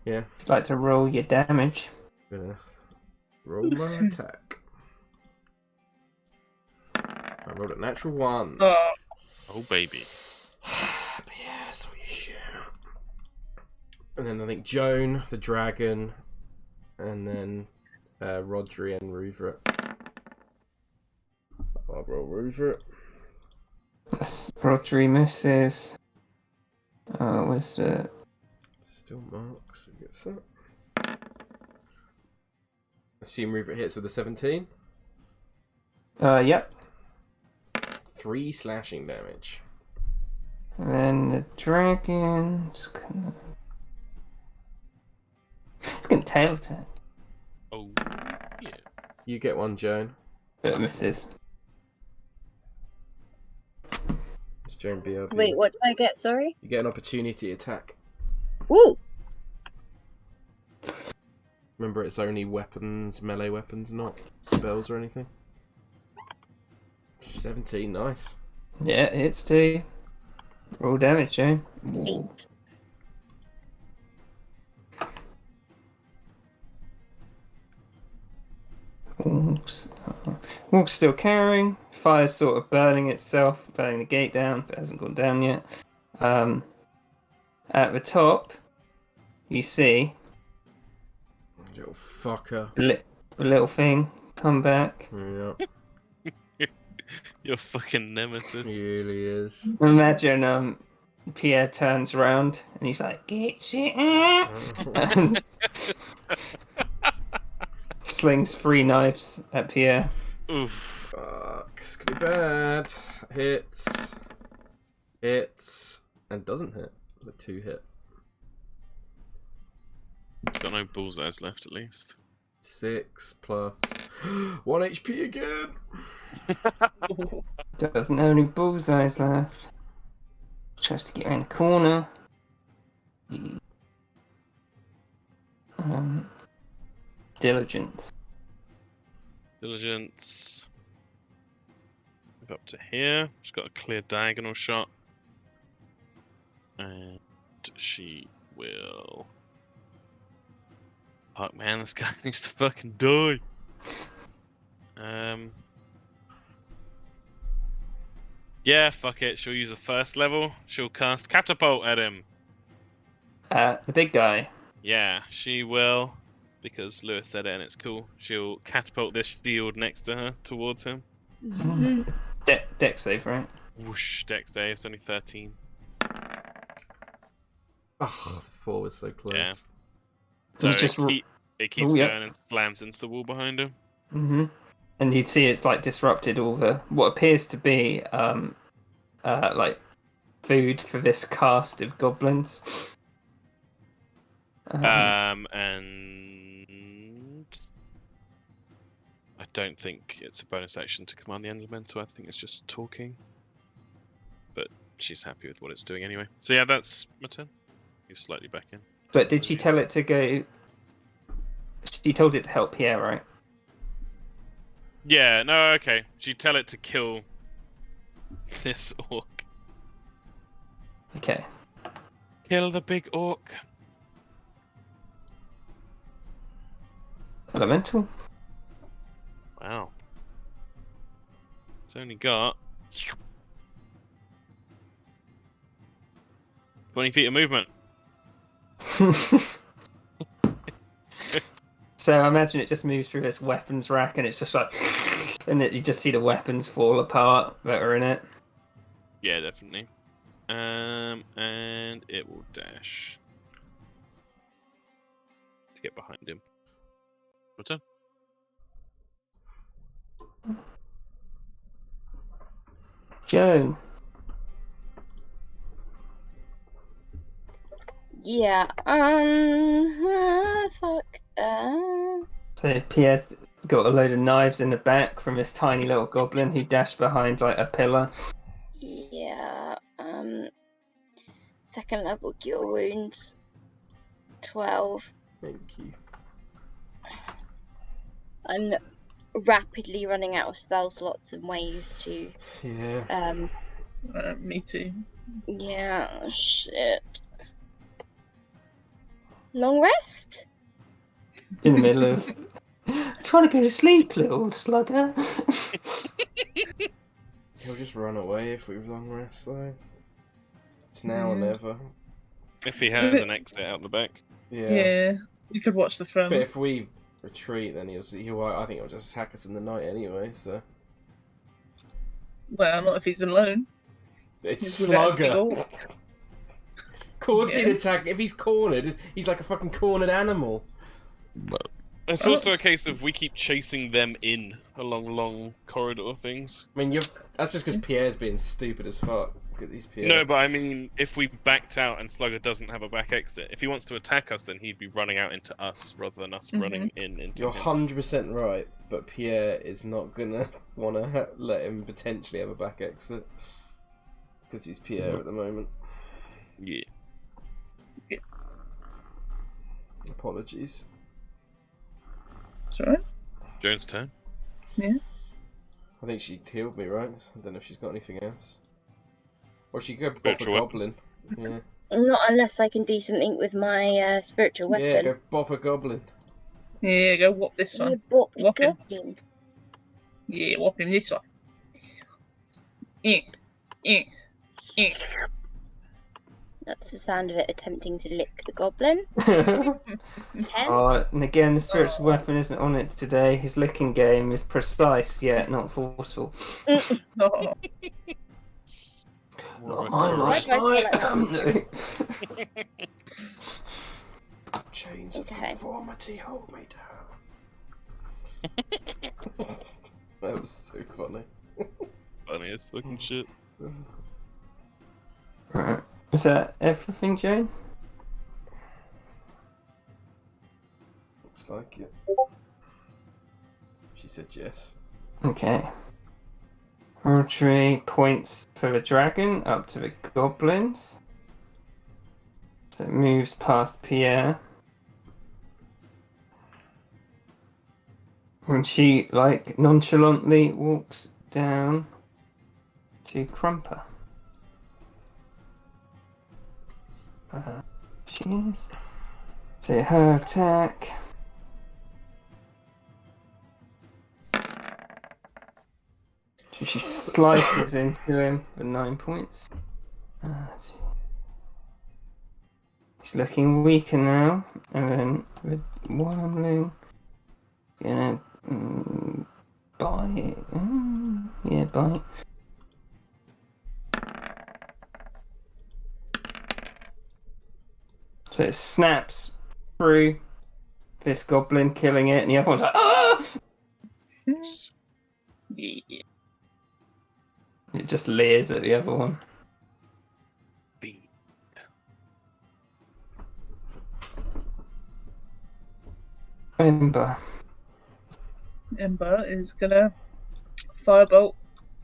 Yeah. Like to roll your damage. I'm gonna roll my attack. I rolled a natural 1. Oh baby. Yes, what you shoot. And then I think Joan, the dragon, and then Rodri and Ruvert. I'll roll Ruvert. Rodri misses. Where's the... Still marks. Who gets that? Assume Ruvert hits with a 17. Yep. 3 slashing damage. And then the dragon's gonna... It's gonna tail attack. Oh yeah. You get 1, Joan. But it misses. It's Joan BRB. Wait, what did I get? Sorry. You get an opportunity attack. Ooh. Remember, it's only weapons, melee weapons, not spells or anything. 17, nice. Yeah, it's 2. Roll damage, Joan. 8. Wolf's still carrying. Fire's sort of burning itself, burning the gate down, but it hasn't gone down yet. At the top, you see Little fucker. a little thing come back. Yeah, Your fucking nemesis. he really is. Imagine Pierre turns around and he's like, "Get shit!" and slings 3 knives at Pierre. Oof. Fuck, this could be bad. Hits, and doesn't hit. It's a 2 hit. Got no bullseyes left at least. 6 plus 1 HP again. Doesn't have any bullseyes left. Tries to get around the corner. Diligence. Diligence. Move up to here. She's got a clear diagonal shot. And she will. Fuck, man, this guy needs to fucking die. Yeah, fuck it. She'll use the first level. She'll cast catapult at him. The big guy. Yeah, she will, because Lewis said it and it's cool. She'll catapult this shield next to her towards him. Dex save, right? Whoosh, dex save. It's only 13. Oh, the 4 was so close. Yeah. So You just it keeps Oh, yeah. going and slams into the wall behind him. Mm-hmm. And you'd see it's like disrupted all the what appears to be like food for this cast of goblins. And I don't think it's a bonus action to command the elemental. I think it's just talking. But she's happy with what it's doing anyway. So yeah, that's my turn. You're slightly back in. But did she tell it to go? She told it to help Pierre, right? Yeah, no, okay. She tell it to kill this orc. Okay. Kill the big orc. Elemental. Wow. It's only got 20 feet of movement. So I imagine it just moves through this weapons rack, and it's just like, and you just see the weapons fall apart that are in it. Yeah, definitely. And it will dash to get behind him. Your turn. Joan. Yeah. Fuck. So Pierre's got a load of knives in the back from this tiny little goblin who dashed behind like a pillar. Yeah. Second level cure wounds. 12. Thank you. I'm rapidly running out of spell slots and ways to. Yeah. Me too. Yeah. Shit. Long rest. In the middle of trying to go to sleep, little slugger. He'll just run away if we long rest, though. It's now or never. If he has an exit out the back. Yeah. You could watch the front. But if we retreat, then I think he'll just attack us in the night anyway, so. Well, not if he's alone. It's He's without a big Slugger. orc. Of course Yeah. he'd attack. If he's cornered, he's like a fucking cornered animal. It's also a case of we keep chasing them in along long corridor things. I mean, that's just because Pierre's being stupid as fuck. Because he's Pierre. No, but I mean, if we backed out and Slugger doesn't have a back exit, if he wants to attack us, then he'd be running out into us rather than us running into You're him. 100% right, but Pierre is not gonna want to let him potentially have a back exit. Because he's Pierre at the moment. Yeah. Apologies. It's alright. Joan's turn. Yeah. I think she healed me, right? I don't know if she's got anything else. Or she could bop a Spiritual weapon. goblin. Yeah. Not unless I can do something with my spiritual weapon. Yeah, go bop a goblin. Yeah, go whop this Yeah, one. but Whop him. goblin. Yeah, whop him this one. Eh. Eh. Eh. That's the sound of it attempting to lick the goblin. 10. And again, the spiritual weapon isn't on it today. His licking game is precise yet not forceful. Oh. Not mine last Why do I night. Chains of Okay. conformity hold me down. That was so funny. Funny as fucking shit. Right. Is that everything, Jane? Looks like it. She said yes. Okay. Archery points for the dragon up to the goblins. So it moves past Pierre. And she, like, nonchalantly walks down to Crumper. She is. So her attack. So she slices into him for 9 points. He's looking weaker now. And then with Wormling, gonna bite. Yeah, bite. So it snaps through this goblin, killing it, and the other one's like, ah! Yeah. It just leers at the other one. Ember. Ember is gonna firebolt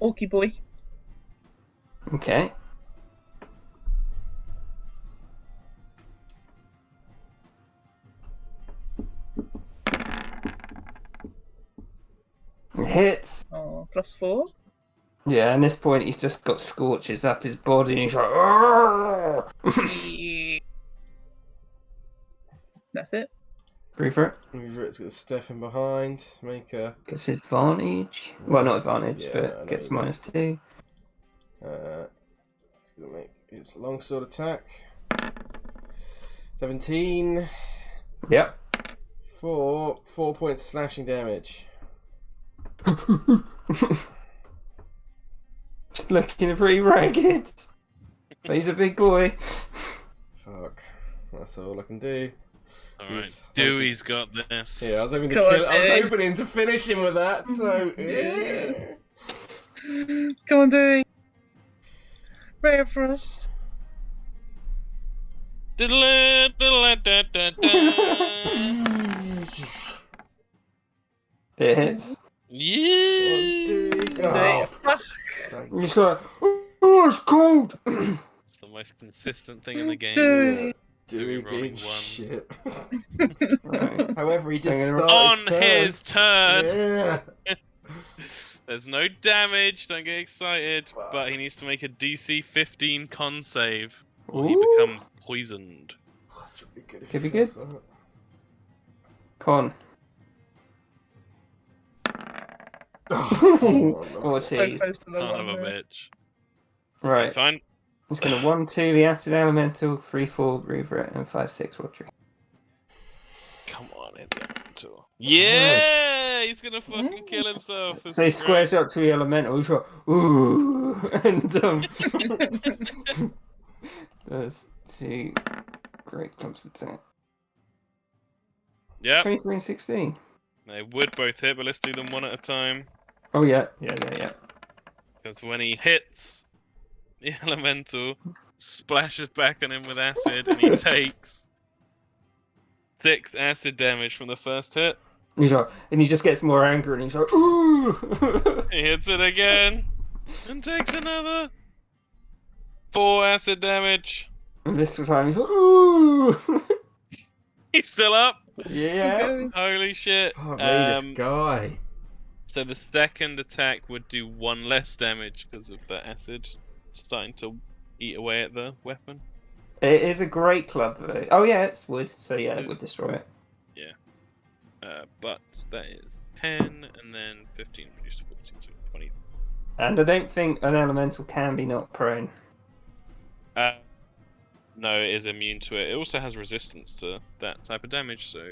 Orky Boy. Okay. It hits. Oh, +4. Yeah, at this point he's just got scorches up his body and he's like, "Argh!" Yeah. That's it. Breathe for it. It's gonna step in behind, make a. Gets advantage. Well, not advantage, Yeah, but no, gets no. -2. It's gonna make its longsword attack. 17 Yep. for 4 points slashing damage. Just looking pretty ragged. But he's a big boy. Fuck. That's all I can do. Alright, Dewey's got this. Yeah, I was hoping to Come on, kill. I was Dewey. hoping to finish him with that. So. Yeah. Come on, Dewey. Ray of Frost. It hits. Yeah! Oh, Fuck. sake. He's like, oh, it's cold. It's the most consistent thing in the game. Dewey. Dewey rolling being ones. shit. Right. However, he did I'm gonna- start On his turn. his turn! Yeah. There's no damage, don't get excited, but he needs to make a DC 15 con save, or he Ooh. becomes poisoned. That's really good. If Could he be good. fails that. Con. Oh, come on, Or that's- So tease. close to the Son of one a there. bitch. Right. It's fine. He's going to 1-2 the acid elemental, 3-4 breather, and 5-6 water. Come on, hit the elemental. Yeah! He's gonna fucking kill himself. This So he is squares up to the elemental. He's like, ooh, and does 2 great clubs attack. great. Yep, 23 and 16. they would both hit, but let's do them one at a time. Oh yeah. Because when he hits, the elemental splashes back on him with acid, and he takes 6 acid damage from the first hit. He's like, and he just gets more angry, and he's like, ooh. He hits it again, and takes another 4 acid damage. And this time he's like, ooh. He's still up. Yeah. Holy shit. Fuck me, this guy. So the second attack would do 1 less damage because of the acid starting to eat away at the weapon. It is a great club though. Oh yeah, it's wood. So yeah, it would destroy it. But that is 10, and then 15 reduced to 14, so 20. And I don't think an elemental can be knocked prone. No, it is immune to it. It also has resistance to that type of damage, so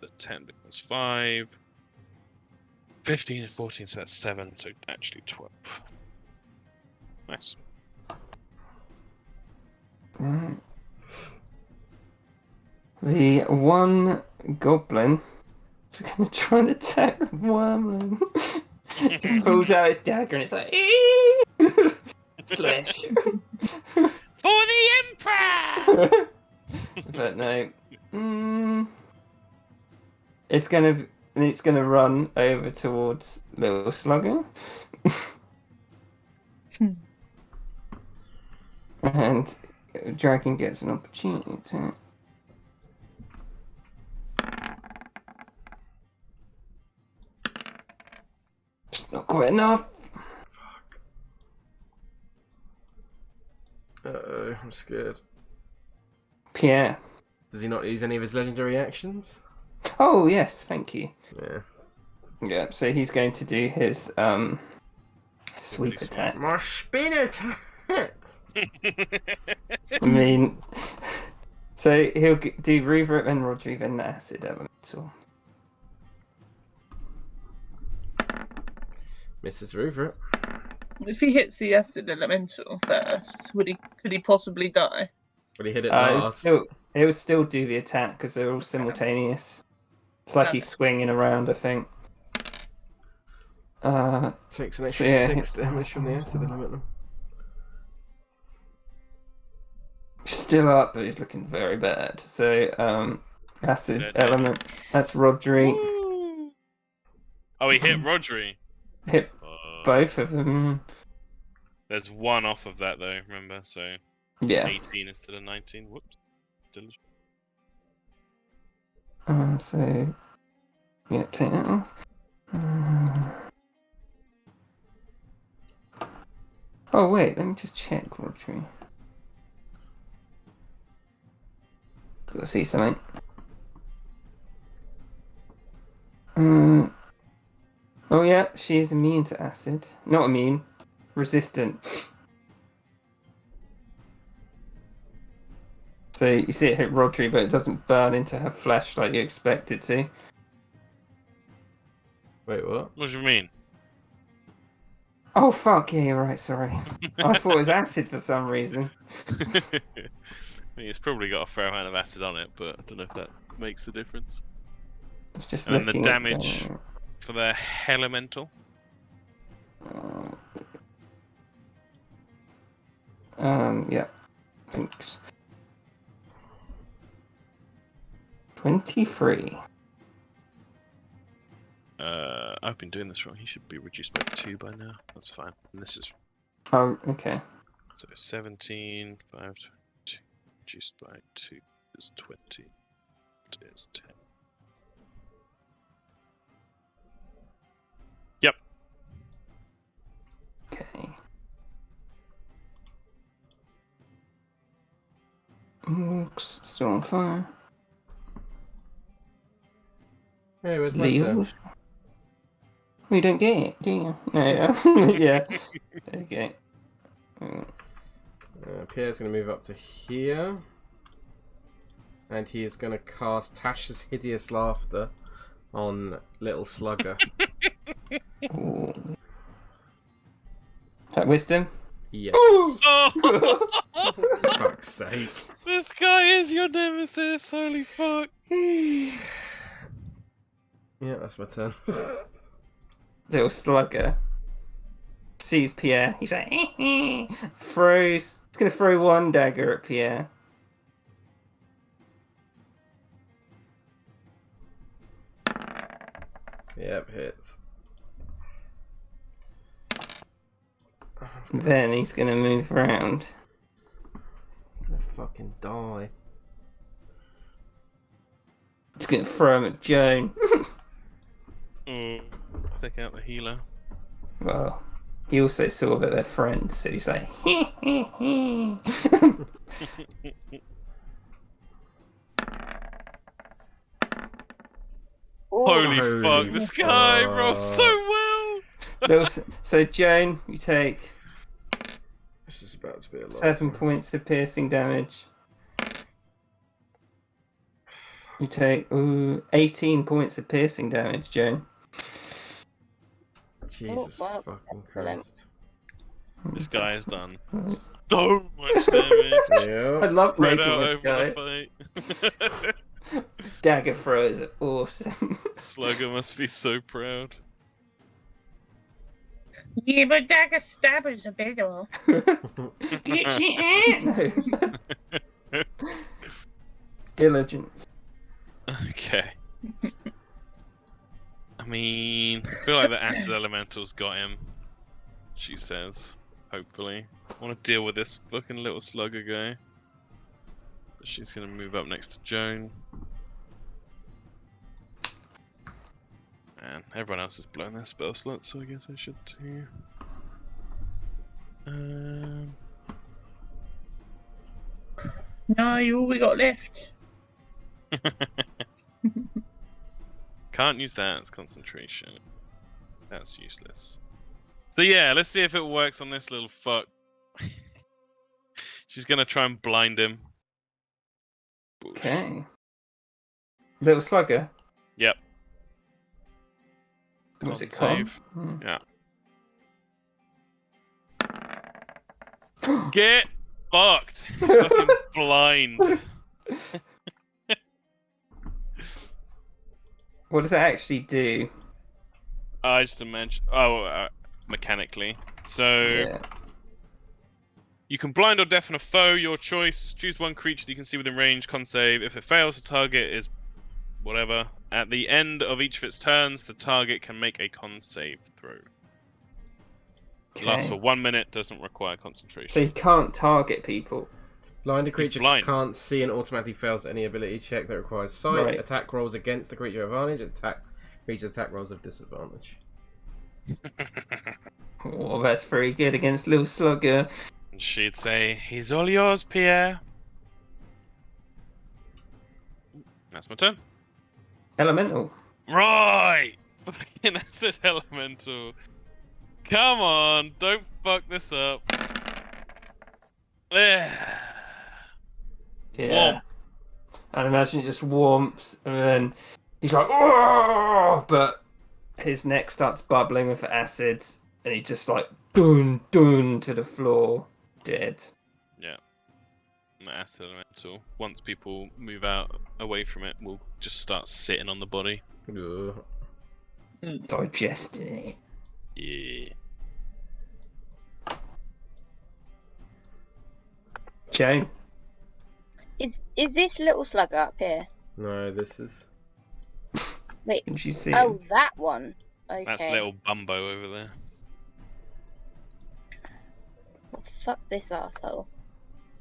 the 10 becomes 5. 15 and 14, so that's 7, so actually 12. Nice. Right. The one goblin is going to try and attack the wormling. Just pulls out its dagger and it's like, slash. For the Emperor! But no. It's gonna run over towards Little Slugger. And Dragon gets an opportunity to. It's not quite enough. Fuck. Uh-oh, I'm scared. Pierre. Does he not use any of his legendary actions? Oh yes, thank you. Yeah. Yeah, so he's going to do his sweep Sweep. attack. My spin attack! I mean, so he'll do Reaver and Rodri, then the Acid Elemental. Mrs. Ruvert. If he hits the acid elemental first, could he possibly die? But he hit it It last. would still do the attack because they're all simultaneous. It's like he's swinging around, I think. Takes an extra 6 damage from the acid elemental. Still up, but he's looking very bad. So, Acid Dead Element. That's Rodri. Woo! Oh, he hit Rodri. Hit both of them. There's one off of that though, remember? So Yeah. 18 instead of 19. Whoops. Delicious. So, yeah, take that off. Oh wait, let me just check Rodri. Gotta see something. Oh yeah, she's immune to acid. Not immune, resistant. So you see it hit Rodri, but it doesn't burn into her flesh like you expect it to. Wait, what? What do you mean? Oh fuck, yeah, you're right, sorry. I thought it was acid for some reason. I mean, it's probably got a fair amount of acid on it, but I don't know if that makes the difference. It's just And then the looking at damage for the elemental. Yeah. Thanks. 23. I've been doing this wrong. He should be reduced by 2 by now. That's fine. And this is Oh, okay. so 17, 5, 2, reduced by 2 is 20. It is 10. Yep. Okay. Oops, still on fire. Hey, where's my turn? Leos. You don't get it, do you? No, yeah. Yeah. Okay. Pierre's going to move up to here. And he is going to cast Tasha's Hideous Laughter on Little Slugger. Ooh. Is that wisdom? Yes. Oh! For fuck's sake. This guy is your nemesis. Holy fuck. Yeah, that's my turn. Little slugger sees Pierre. He's like, throws. He's gonna throw one dagger at Pierre. Yep, hits. Then he's gonna move around. I'm gonna fucking die. He's gonna throw him at Joan. Take out the healer. Well, he also saw that they're friends, so he's like, Holy fuck, this guy rolls so well! So Joan, you take This is about to be a lot. 7 points of piercing damage. You take 18 points of piercing damage, Joan. Jesus fucking Christ. This guy has done so much damage. I Yep. love Spread making out this over guy. the fight. Dagger throws are awesome. Slugger must be so proud. Yeah, but dagger stabbers are better. Diligence. Okay. I mean, I feel like the acid elemental's got him. She says, hopefully. I want to deal with this fucking little slugger guy. But she's gonna move up next to Joan. And everyone else has blown their spell slot, so I guess I should too. No, you all we got left. Can't use that as concentration. That's useless. So yeah, let's see if it works on this little fuck. She's gonna try and blind him. Boosh. Okay. Little slugger. Yep. Was it Con con? save. Hmm. Get fucked. He's fucking blind. What does it actually do? I just imagine. Oh, mechanically. So Yeah. you can blind or deafen a foe, your choice. Choose one creature that you can see within range. Con save. If it fails, the target is whatever. At the end of each of its turns, the target can make a con save throw. It lasts for Okay. 1 minute. Doesn't require So concentration. you can't target people. Blinded creature blind. can't see and automatically fails any ability check that requires sight. Right. Attack rolls against the creature advantage. Creature's attack rolls of disadvantage. Oh, that's very good against little slugger. And she'd say, "He's all yours, Pierre." That's my turn. Elemental. Right! Fucking acid elemental. Come on, don't fuck this up. There. Yeah. Womp. I imagine it just warms, and then he's like, "Oh!" But his neck starts bubbling with acid, and he just like dun dun to the floor, dead. The acid elemental. Once people move out away from it, we'll just start sitting on the body. Ugh. Digesting it. Yeah. Jane. Is this little slugger up here? No, this is. Wait. Can you see Oh, him? that one. Okay. That's little Bumbo over there. Well, fuck this asshole.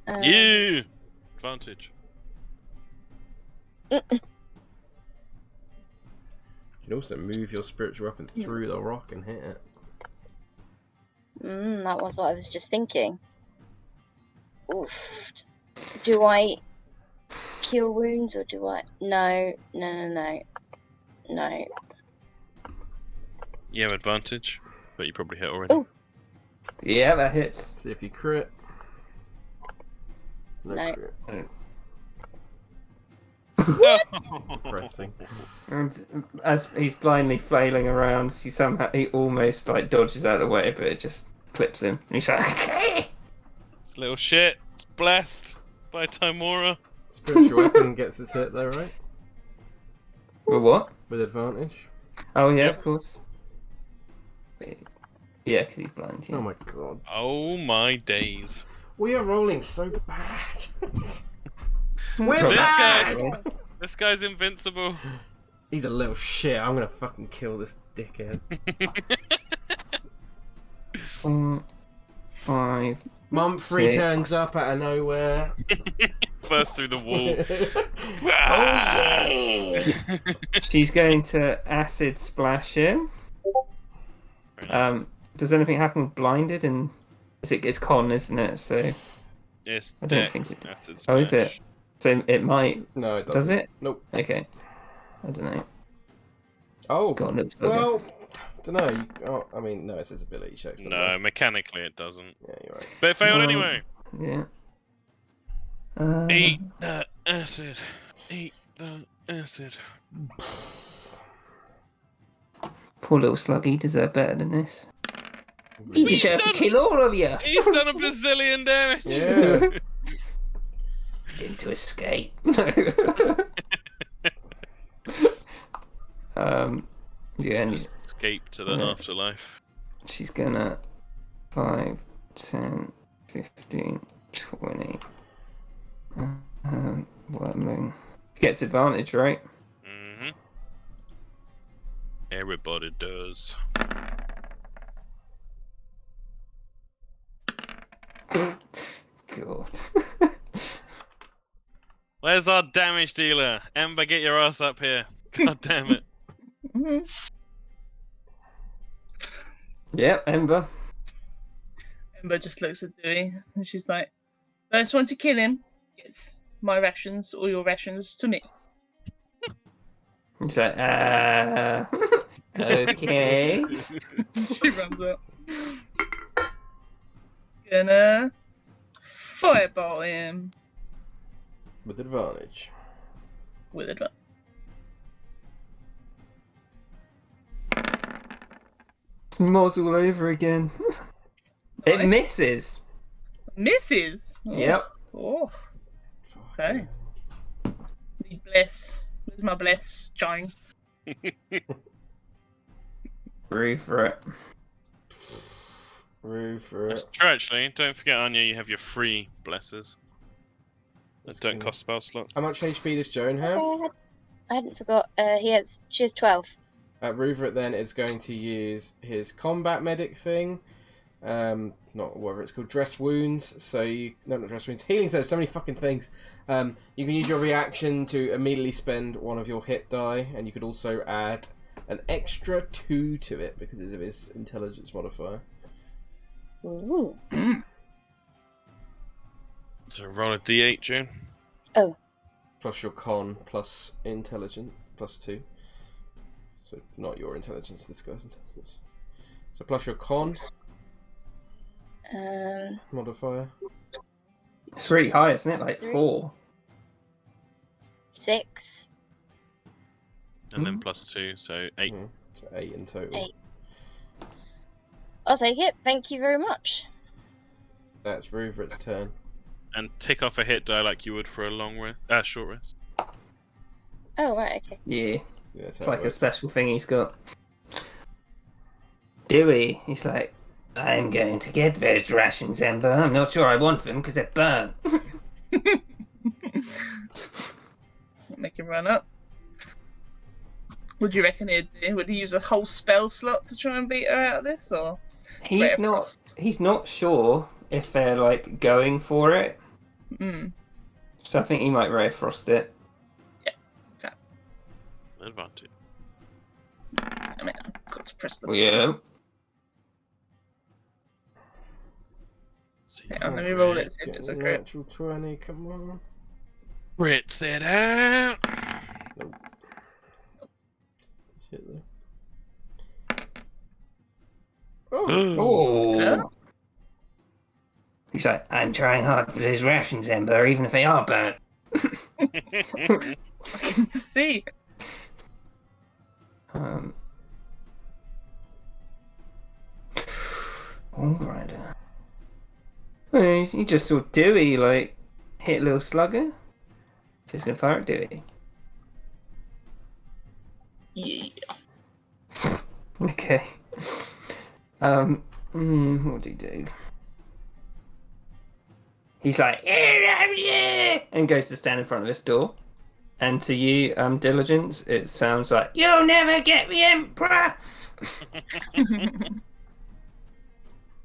Yeah! Advantage. You can also move your spiritual weapon through the rock and hit it. That was what I was just thinking. Oof. Do I cure wounds or do I? No. You have advantage, but you probably hit already. Oh. Yeah, that hits. See if you crit. No. Crit. Depressing. And as he's blindly flailing around, he almost like dodges out of the way, but it just clips him. And he's like, This little shit. It's blessed by Timora. Spiritual weapon gets its hit though, right? well, what? With advantage. Oh yeah, Yep. of course. Yeah, because he's blind. Yeah. Oh my god. Oh my days. We are rolling so bad. We're Drop This bad! guy, this guy's invincible. He's a little shit. I'm gonna fucking kill this dickhead. 4, 5. Mumphrey Sick. turns up out of nowhere. Burst through the wall. She's going to acid splash him. Very nice. Does anything happen with blinded? And it's con, isn't it? So It's I don't Dex, think it- acid oh, is it? splash. So it might. No, it doesn't. Does it? Nope. Okay. I don't know. Oh, God, it looks like well, don't know. Oh, I mean, no, it says ability checks. No, mechanically it doesn't. Yeah, you're right. But it failed Well, anyway. Yeah. Eat the acid. Eat the acid. Poor little slug. He deserved better than this. He He's deserved to done- kill all of you. He's done a bazillion damage. Yeah. Didn't to escape. Yeah, and Escape to the Yeah. afterlife. she's gonna 5, 10, 15, 20. What moon? Gets advantage, right? Mm-hmm. Everybody does. God. Where's our damage dealer? Ember, get your ass up here. God damn it. Mhm. Yep, Ember. Ember just looks at Dewey and she's like, first one to kill him it's my rations or your rations to me. He's like, okay. She runs up. Gonna fireball him With advantage. with advantage. Moz all over again. It Nice. misses. Misses. Oh. Yep. Oh. Okay. Need bless. Where's my bless, Jane? Breathe for it. Rue for That's it. true, actually. Don't forget, Anya, you have your free blesses. That That's don't good. cost spell slots. How much HP does Joan have? I hadn't forgot. She has 12. Ruvert then is going to use his combat medic thing. Not whatever it's called, dress wounds. So you not dress wounds, healing. So so many fucking things. You can use your reaction to immediately spend one of your hit die, and you could also add an extra 2 to it because it's of his intelligence modifier. Ooh. So roll a d8, June. Oh. Plus your con plus intelligence plus 2. So not your intelligence, this guy's intelligence. So plus your con modifier. It's really high, isn't it? Like 4. 6. And then plus 2, so 8. So 8 in total. 8. I'll take it. Thank you very much. That's Ruvert's turn. And tick off a hit die like you would for a short rest. Oh, right, okay. Yeah. Yeah, that's It's how it like a works. special thing he's got. Dewey, he's like, I'm going to get those rations, Ember. I'm not sure I want them because they're burnt. Make him run up. What do you reckon he'd do? Would he use a whole spell slot to try and beat her out of this, or He's Ray of not. Frost? He's not sure if they're like going for it. Mm. So I think he might Ray of Frost it. Advantage. I mean, I've got to press the Yeah. So Hang on, let me roll it, see if Get it's a a crit. natural 20, come on. Ritz it out. Let's hit there. Oh! Oh. Yeah. He's like, I'm trying hard for those rations, Ember, even if they are burnt. I can see. Alright. He just saw Dewey, like, hit a little slugger. So he's gonna fire at Dewey. Yeah. Okay. What do you do? He's like, yeah, and goes to stand in front of this door. And to you, Diligence, it sounds like, you'll never get the Emperor!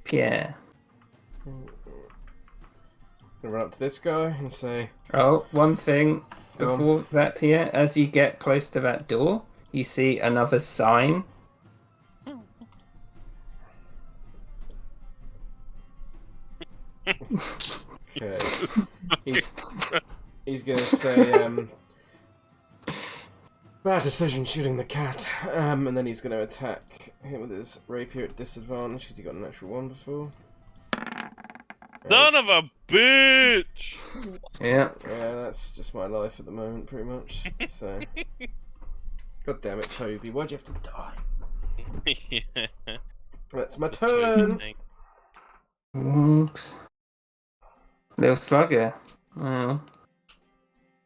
Pierre. Gonna run up to this guy and say, Oh, one thing Go on. before that, Pierre, as you get close to that door, you see another sign. okay. He's gonna say, bad decision shooting the cat. And then he's gonna attack him with his rapier at disadvantage because he got a natural 1 before. Son of a bitch! Yeah. Yeah, that's just my life at the moment, pretty much. So, god damn it, Toby, why'd you have to die? Yeah. That's my turn. Oops. Little slugger. Oh.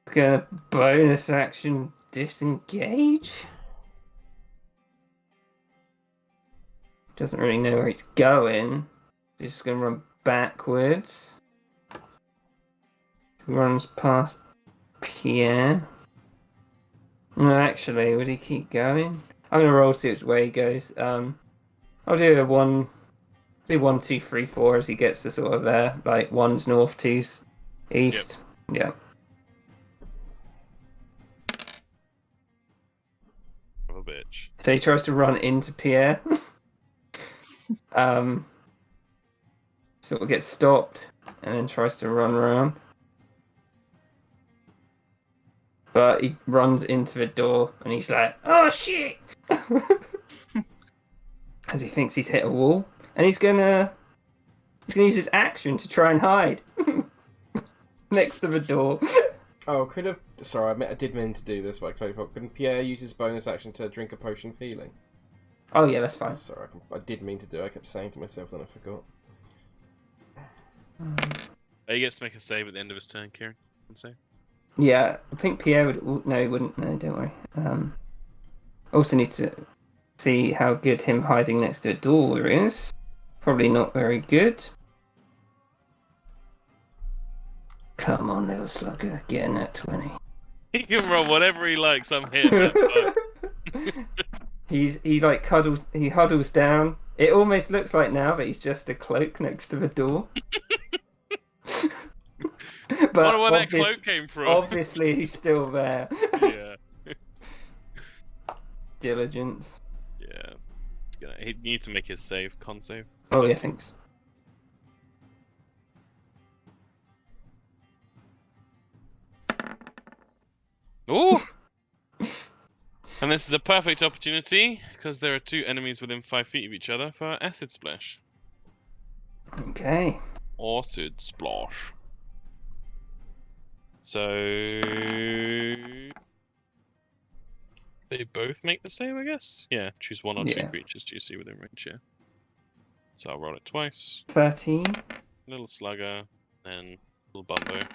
It's gonna bonus action disengage. Doesn't really know where it's going. He's just gonna run backwards. Runs past Pierre. No, actually, would he keep going? I'm gonna roll, see which way he goes. I'll do a 1, 2, 3, 4 as he gets to sort of there. Like 1's north, 2's east. Yeah. Oh, bitch. So he tries to run into Pierre. Sort of gets stopped and then tries to run around. But he runs into the door and he's like, "Oh shit!" As he thinks he's hit a wall, and he's gonna use his action to try and hide next to the door. Oh, could have. Sorry, I did mean to do this, but I totally forgot. Couldn't Pierre use his bonus action to drink a potion of healing? Oh yeah, that's fine. Sorry, I did mean to do it. I kept saying to myself, then I forgot. He gets to make a save at the end of his turn, Kieran. Save. Yeah, I think Pierre would. No, he wouldn't. No, don't worry. Also need to see how good him hiding next to a door is. Probably not very good. Come on, little slugger, get in that 20. He can roll whatever he likes. I'm here. he huddles down. It almost looks like now that he's just a cloak next to the door. But I wonder where that cloak came from. Obviously, he's still there. Yeah. Diligence. Yeah. He needs to make his save, con save. Oh yeah, thanks. Ooh! And this is a perfect opportunity, because there are 2 enemies within 5 feet of each other, for Acid Splash. Okay. Acid Splash. So... They both make the save, I guess? Yeah, choose 1 or 2 creatures you see within range, yeah. So I'll roll it twice. 13. Little Slugger, and Little Bumbo. Little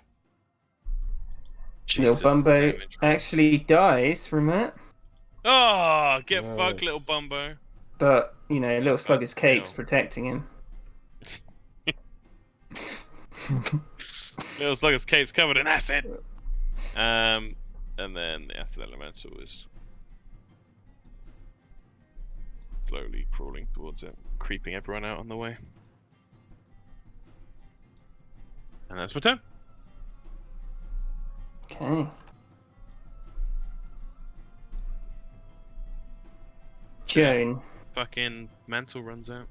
Jesus, Bumbo the damage. actually dies from it. Oh, get Nice. fucked, Little Bumbo. But, Little Slugger's cape's fail. protecting him. Little Slugger's cape's covered in acid. And then the acid elemental is slowly crawling towards it, creeping everyone out on the way. And that's my turn. Okay. Joan. Fucking mantle runs out.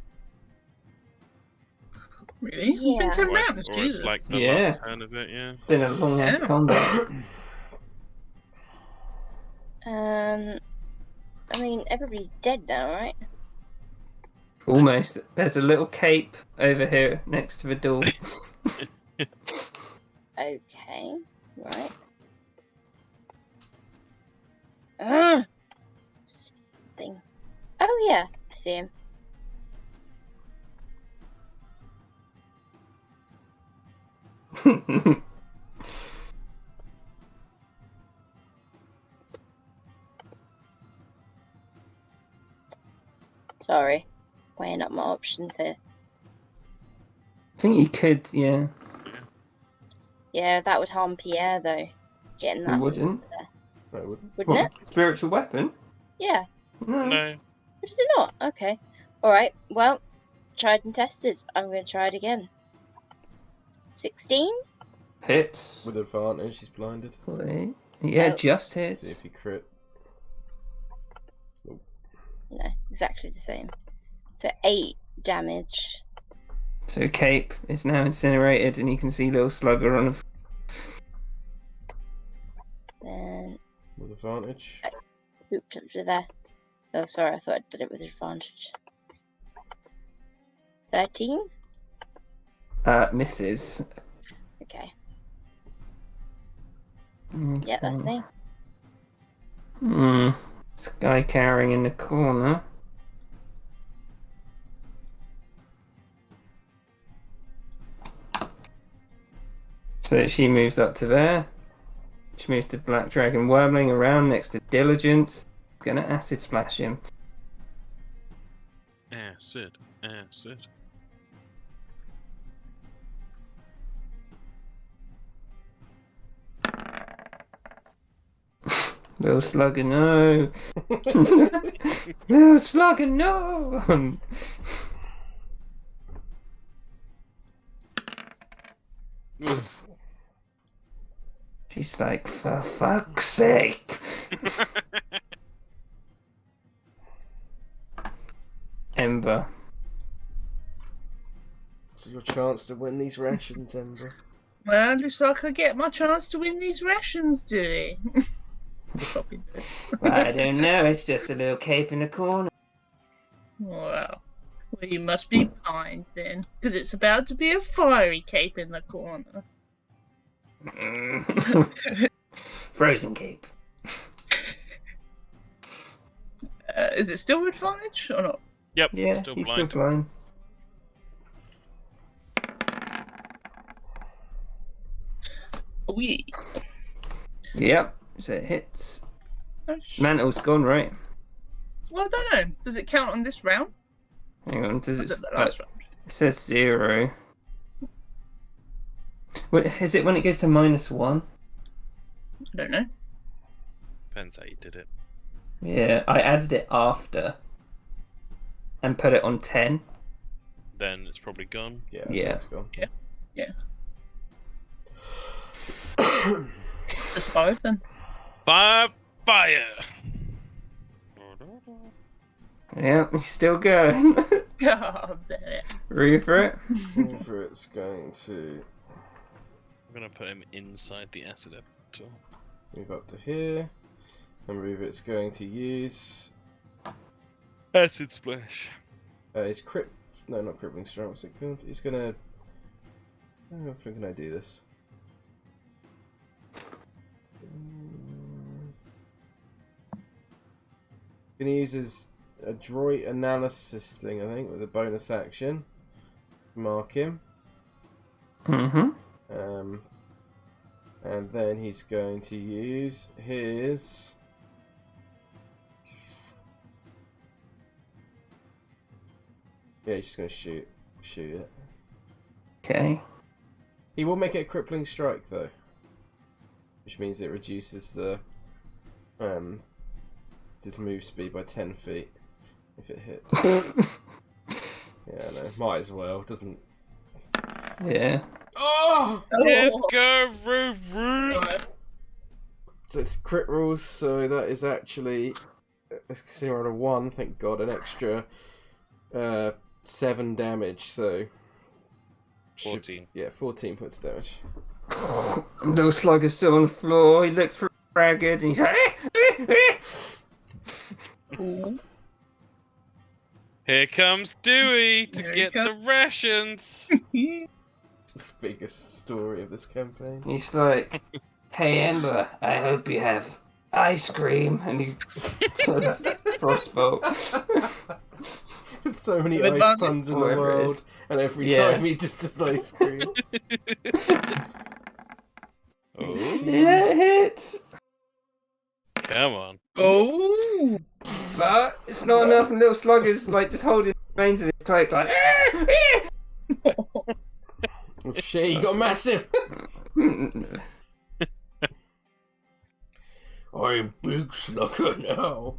Really? It's been Yeah. 10 Or rounds, it's Jesus. like the Yeah. last turn of it, yeah. Been a long ass Yeah. combat. I mean, everybody's dead now, right? Almost. There's a little cape over here next to the door. Okay, right. Ugh. Thing. Oh yeah, I see him. Sorry, weighing up my options here. I think you could, yeah. Yeah, that would harm Pierre though. Getting that. It wouldn't. No, it wouldn't. Wouldn't it? Spiritual weapon? Yeah. No. No. But is it not? Okay. Alright, well, tried and tested. I'm going to try it again. 16? Hits. With advantage, he's blinded. Wait. Yeah, Oh. just See hits. if he crit. No, exactly the same. So 8 damage. So cape is now incinerated and you can see little slugger on a... Then, With advantage. oops, up to there. Oh, sorry, I thought I did it with advantage. 13? Misses. Okay. Yeah, that's me. Sky cowering in the corner. So she moves up to there. She moves to Black Dragon Wormling around next to Diligence. Gonna acid splash him. Acid. Acid. Little slugger, no. Little slugger, no. She's like, for fuck's sake. Ember. This is your chance to win these rations, Ember. Well, looks like I get my chance to win these rations, do it? the floppy bits. I don't know. It's just a little cape in the corner. Well, you must be blind then, because it's about to be a fiery cape in the corner. Frozen cape. Is it still advantage or not? Yep, Yeah, still he's blind. still blind. Oh, yeah. Yep, so it hits. Oh, Mantle's gone, right? well, I don't know. Does it count on this round? Hang on, does Or it? is it the last round? It says 0. Is it when it goes to -1? I don't know. Depends how you did it. Yeah, I added it after and put it on 10. Then it's probably gone. Yeah, Yeah. it's gone. Just 5 then. Fire! Yeah, he's still going. Oh, there. Ready for it? For it's going to I'm gonna put him inside the acid elemental. move up to here. And move it's going to use Acid splash. his no, not crippling strike, what's it called? He's gonna how can I do this? Gonna use his adroit analysis thing, I think, with a bonus action. Mark him. Mm-hmm. And then he's going to use his yeah, he's just gonna shoot it. Okay. He will make it a crippling strike though, which means it reduces the his move speed by 10 feet if it hits. Yeah, no, might as well. Doesn't. Yeah. Oh! Yes, go, Roo! So it's crit rules, so that is actually a 0 out of 1. Thank God, an extra 7 damage. So 14. Yeah, 14 points of damage. Little slug is still on the floor. He looks ragged and he's like, Here comes Dewey to Here he get the comes. rations. It's the biggest story of this campaign. he's like, hey Ember, I hope you have ice cream. And he frostbolt. There's so many With ice advantage. puns in the Whatever it world, is. and every Yeah. time he just does ice cream. Oh, Yeah, it hits. come on. Oh! But it's not enough, and little slug is like just holding the reins of his cloak, like. Oh shit, you got massive! I'm Big Slugger now.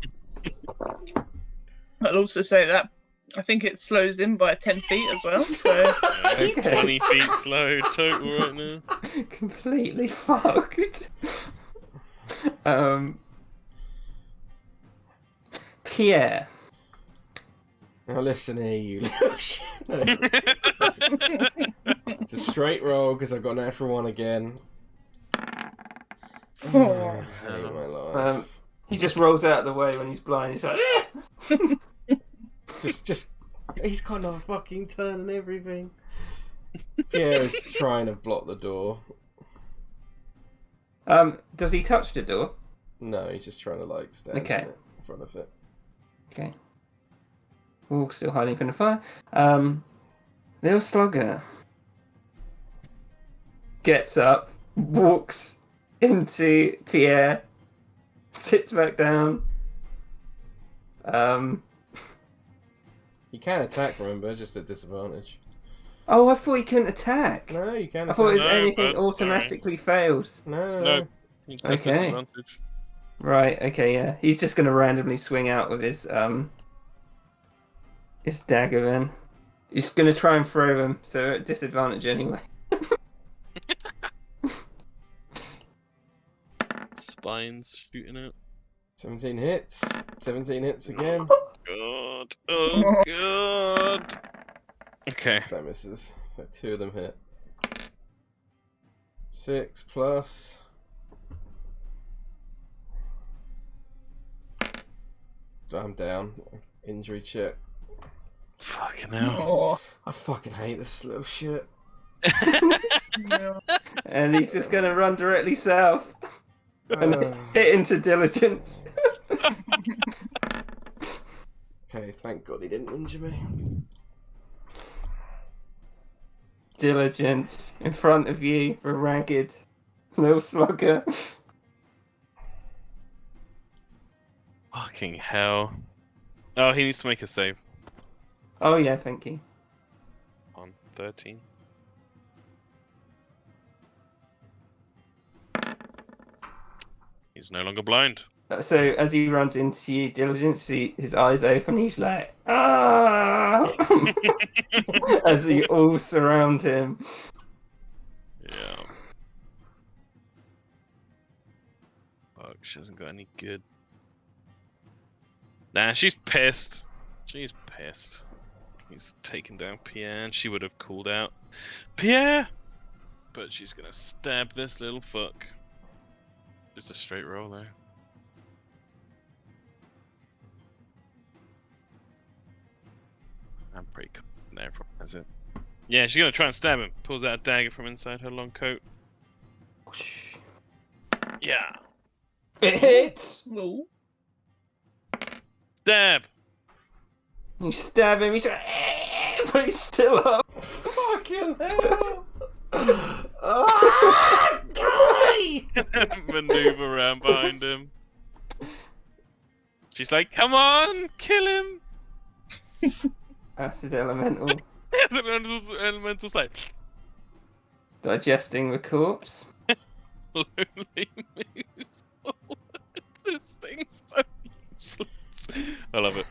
I'll also say that I think it slows in by 10 feet as well. So Yeah, Okay. 20 feet slow total right now. Completely fucked. Pierre. Now listen here, you little shit. No. It's a straight roll because I've got an natural 1 again. Oh. I hate my life. He just rolls out of the way when he's blind. He's like, Just, he's got another fucking turn and everything. Pierre's trying to block the door. Does he touch the door? No, he's just trying to like stand Okay. in front of it. Okay. Ooh, still hiding from the fire. Little slugger gets up, walks into Pierre, sits back down. You can attack, remember, just at disadvantage. Oh, I thought he couldn't attack. No, you can I attack. thought it was No, anything but- automatically fails. No. No. You just Okay. disadvantage. Right, okay, yeah. He's just gonna randomly swing out with his dagger then. He's gonna try and throw him, so at disadvantage anyway. Spines shooting out. 17 hits. 17 hits again. God. Oh, God. Okay. That misses. So 2 of them hit. 6 plus I'm down. Injury check. Fucking hell. Oh, I fucking hate this little shit. yeah. And he's just gonna run directly south and hit into diligence. Okay, thank God he didn't injure me. Diligence in front of you, a ragged little slugger. Fucking hell. Oh, he needs to make a save Oh yeah, thank you. on 13. He's no longer blind. So as he runs into you, diligence, his eyes open. He's like, ah! As you all surround him. Yeah. Fuck, she hasn't got any good. Nah, she's pissed. She's pissed. He's taken down Pierre, and she would have called out, Pierre! But she's gonna stab this little fuck. Just a straight roll there. I'm pretty confident there, probably has it. Yeah, she's gonna try and stab him. Pulls out a dagger from inside her long coat. Yeah. It hits! Oh. Stab! You stab him, he's like, but he's still up. Fucking hell! Ah, die! Maneuver around behind him. She's like, come on, kill him! Acid elemental. Elemental's like, Digesting the corpse. slowly moves forward. This thing's so useless. I love it.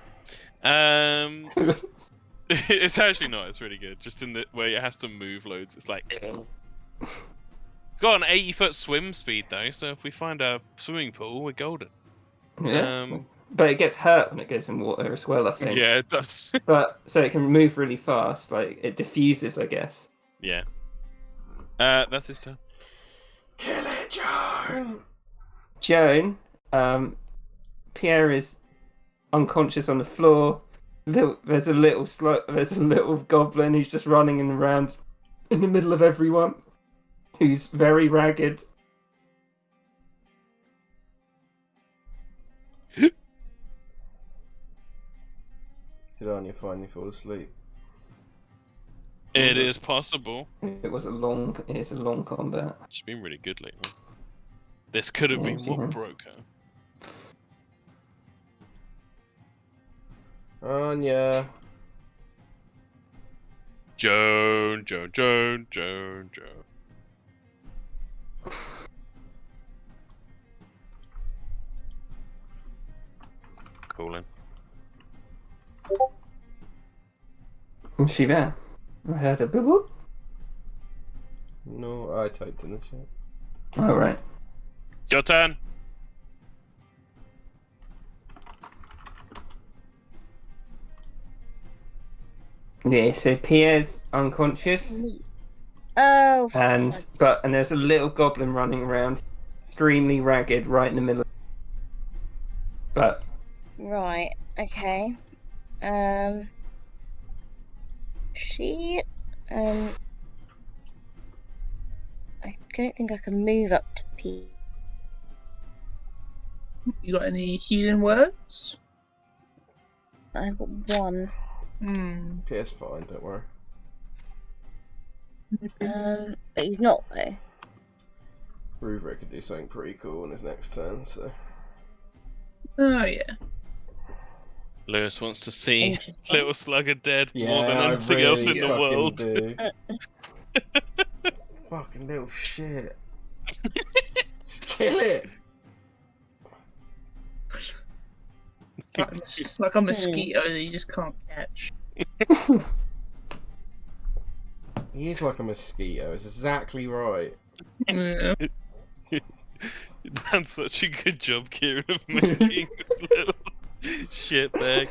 It's actually not. It's really good. Just in the way it has to move loads. It's like. It's got an 80-foot swim speed though, so if we find a swimming pool, we're golden. Yeah. But it gets hurt when it goes in water as well, I think. Yeah, it does. But so it can move really fast, like it diffuses, I guess. Yeah. That's his turn. Kill it, Joan! Joan, Pierre is unconscious on the floor. There's a little goblin who's just running around in the middle of everyone, who's very ragged. Did Anya finally fall asleep? It is possible. It's a long combat. She's been really good lately. This could have Yeah, been she what has. broke her. Anya. Joan. Calling. Is she there? I heard a boop boop. No, I typed in the chat. All right. Your turn. Yeah. So Pierre's unconscious, Oh, and there's a little goblin running around, extremely ragged, right in the middle. But right. Okay. She. I don't think I can move up to P. You got any healing words? I've got one. PS fine, don't worry. But he's not though. Ruvik could do something pretty cool on his next turn, so. Oh yeah. Lewis wants to see Interesting. Little Slugger dead more than I anything else in really the fucking world. do. Fucking little shit. Just kill it! Like a mosquito that you just can't catch. He is like a mosquito, it's exactly right. Yeah. You've done such a good job, Kieran, of making this little shit bag.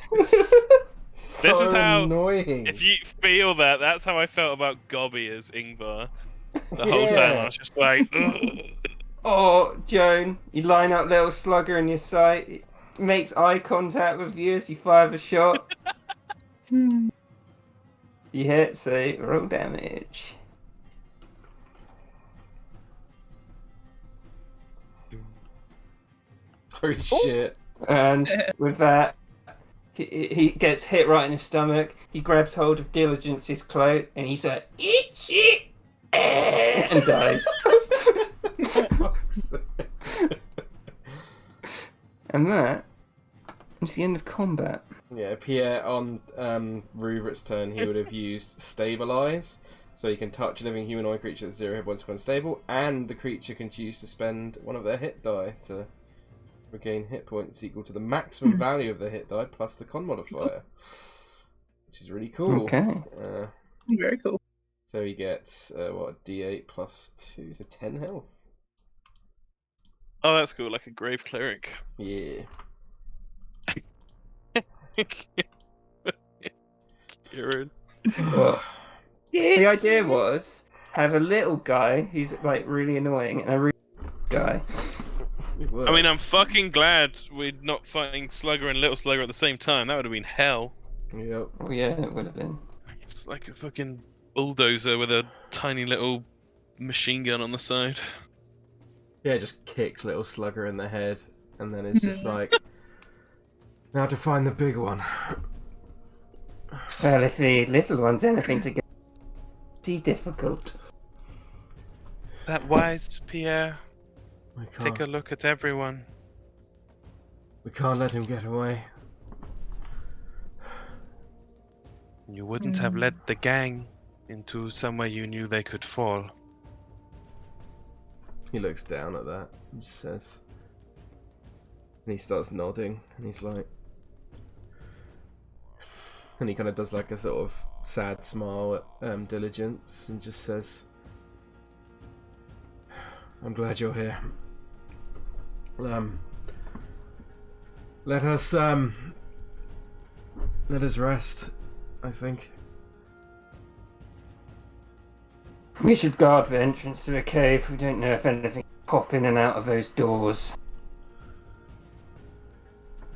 So This is how- annoying. If you feel that, that's how I felt about Gobby as Ingvar. The whole time I was just like, ugh. oh, Joan, you line up little slugger in your sight. makes eye contact with you as you fire the shot. Hmm. You hit, so roll damage. Oh shit. And with that, he gets hit right in the stomach. He grabs hold of Diligence's cloak and he's like, "Eat shit!" and dies. And that is the end of combat. Yeah, Pierre, on Ruvert's turn, he would have used Stabilize, so you can touch a living humanoid creature that's 0 hit points when stable, and the creature can choose to spend one of their hit die to regain hit points equal to the maximum value of the hit die plus the con modifier, which is really cool. Okay. Very cool. So he gets, D8 plus 2 to 10 health. Oh, that's cool, like a grave cleric. Yeah. Kieran. Well, the idea was have a little guy who's like really annoying and a really guy. I mean, I'm fucking glad we're not fighting Slugger and Little Slugger at the same time. That would have been hell. Yep. Oh yeah, it would have been. It's like a fucking bulldozer with a tiny little machine gun on the side. Yeah, it just kicks Little Slugger in the head, and then it's just like, now to find the big one. Well, if the little one's anything to get, it's difficult. Is that wise, Pierre? We Take a can't, look at everyone. we can't let him get away. You wouldn't have led the gang into somewhere you knew they could fall. He looks down at that and just says, and he starts nodding, and he's like, and he kind of does like a sort of sad smile at Diligence and just says, I'm glad you're here. Let us rest, I think. We should guard the entrance to the cave. We don't know if anything pop in and out of those doors.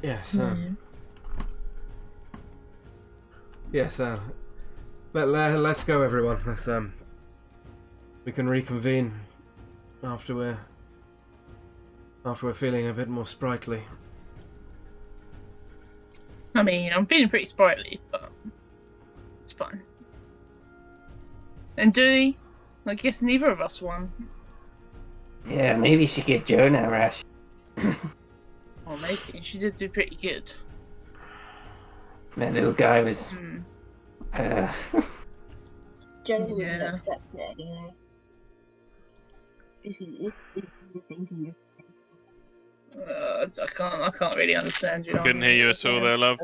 Yes, yes, let's go, everyone. Let's we can reconvene after we're feeling a bit more sprightly. I mean, I'm feeling pretty sprightly, but it's fine. And Dewey, I guess neither of us won. Yeah, maybe you should give Jonah a rash. Or maybe she did do pretty good. That little guy was. Joe wouldn't Yeah. accept it anyway. This is the thing to you. I can't really understand you. Couldn't hear you at all there, love.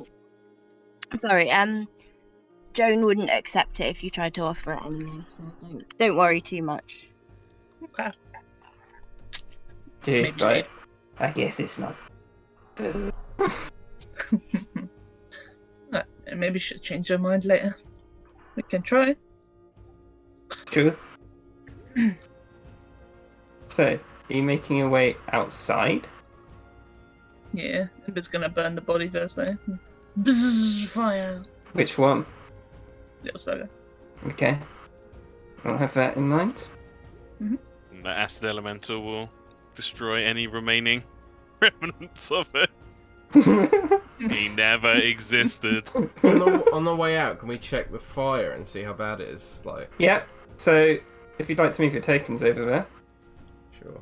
Sorry, Joan wouldn't accept it if you tried to offer it anyway, so don't worry too much. Okay. She's Maybe. like, I guess it's not. Maybe she'll change her mind later. We can try. True. So, are you making your way outside? Yeah, Ember's gonna burn the body first though. Bzzz, fire. Which one? Little Slugger. Okay. I'll have that in mind. And the acid elemental will destroy any remaining remnants of it. He never existed. On the way out, can we check the fire and see how bad it is? Like, Yeah. So, if you'd like to move your tokens over there. sure.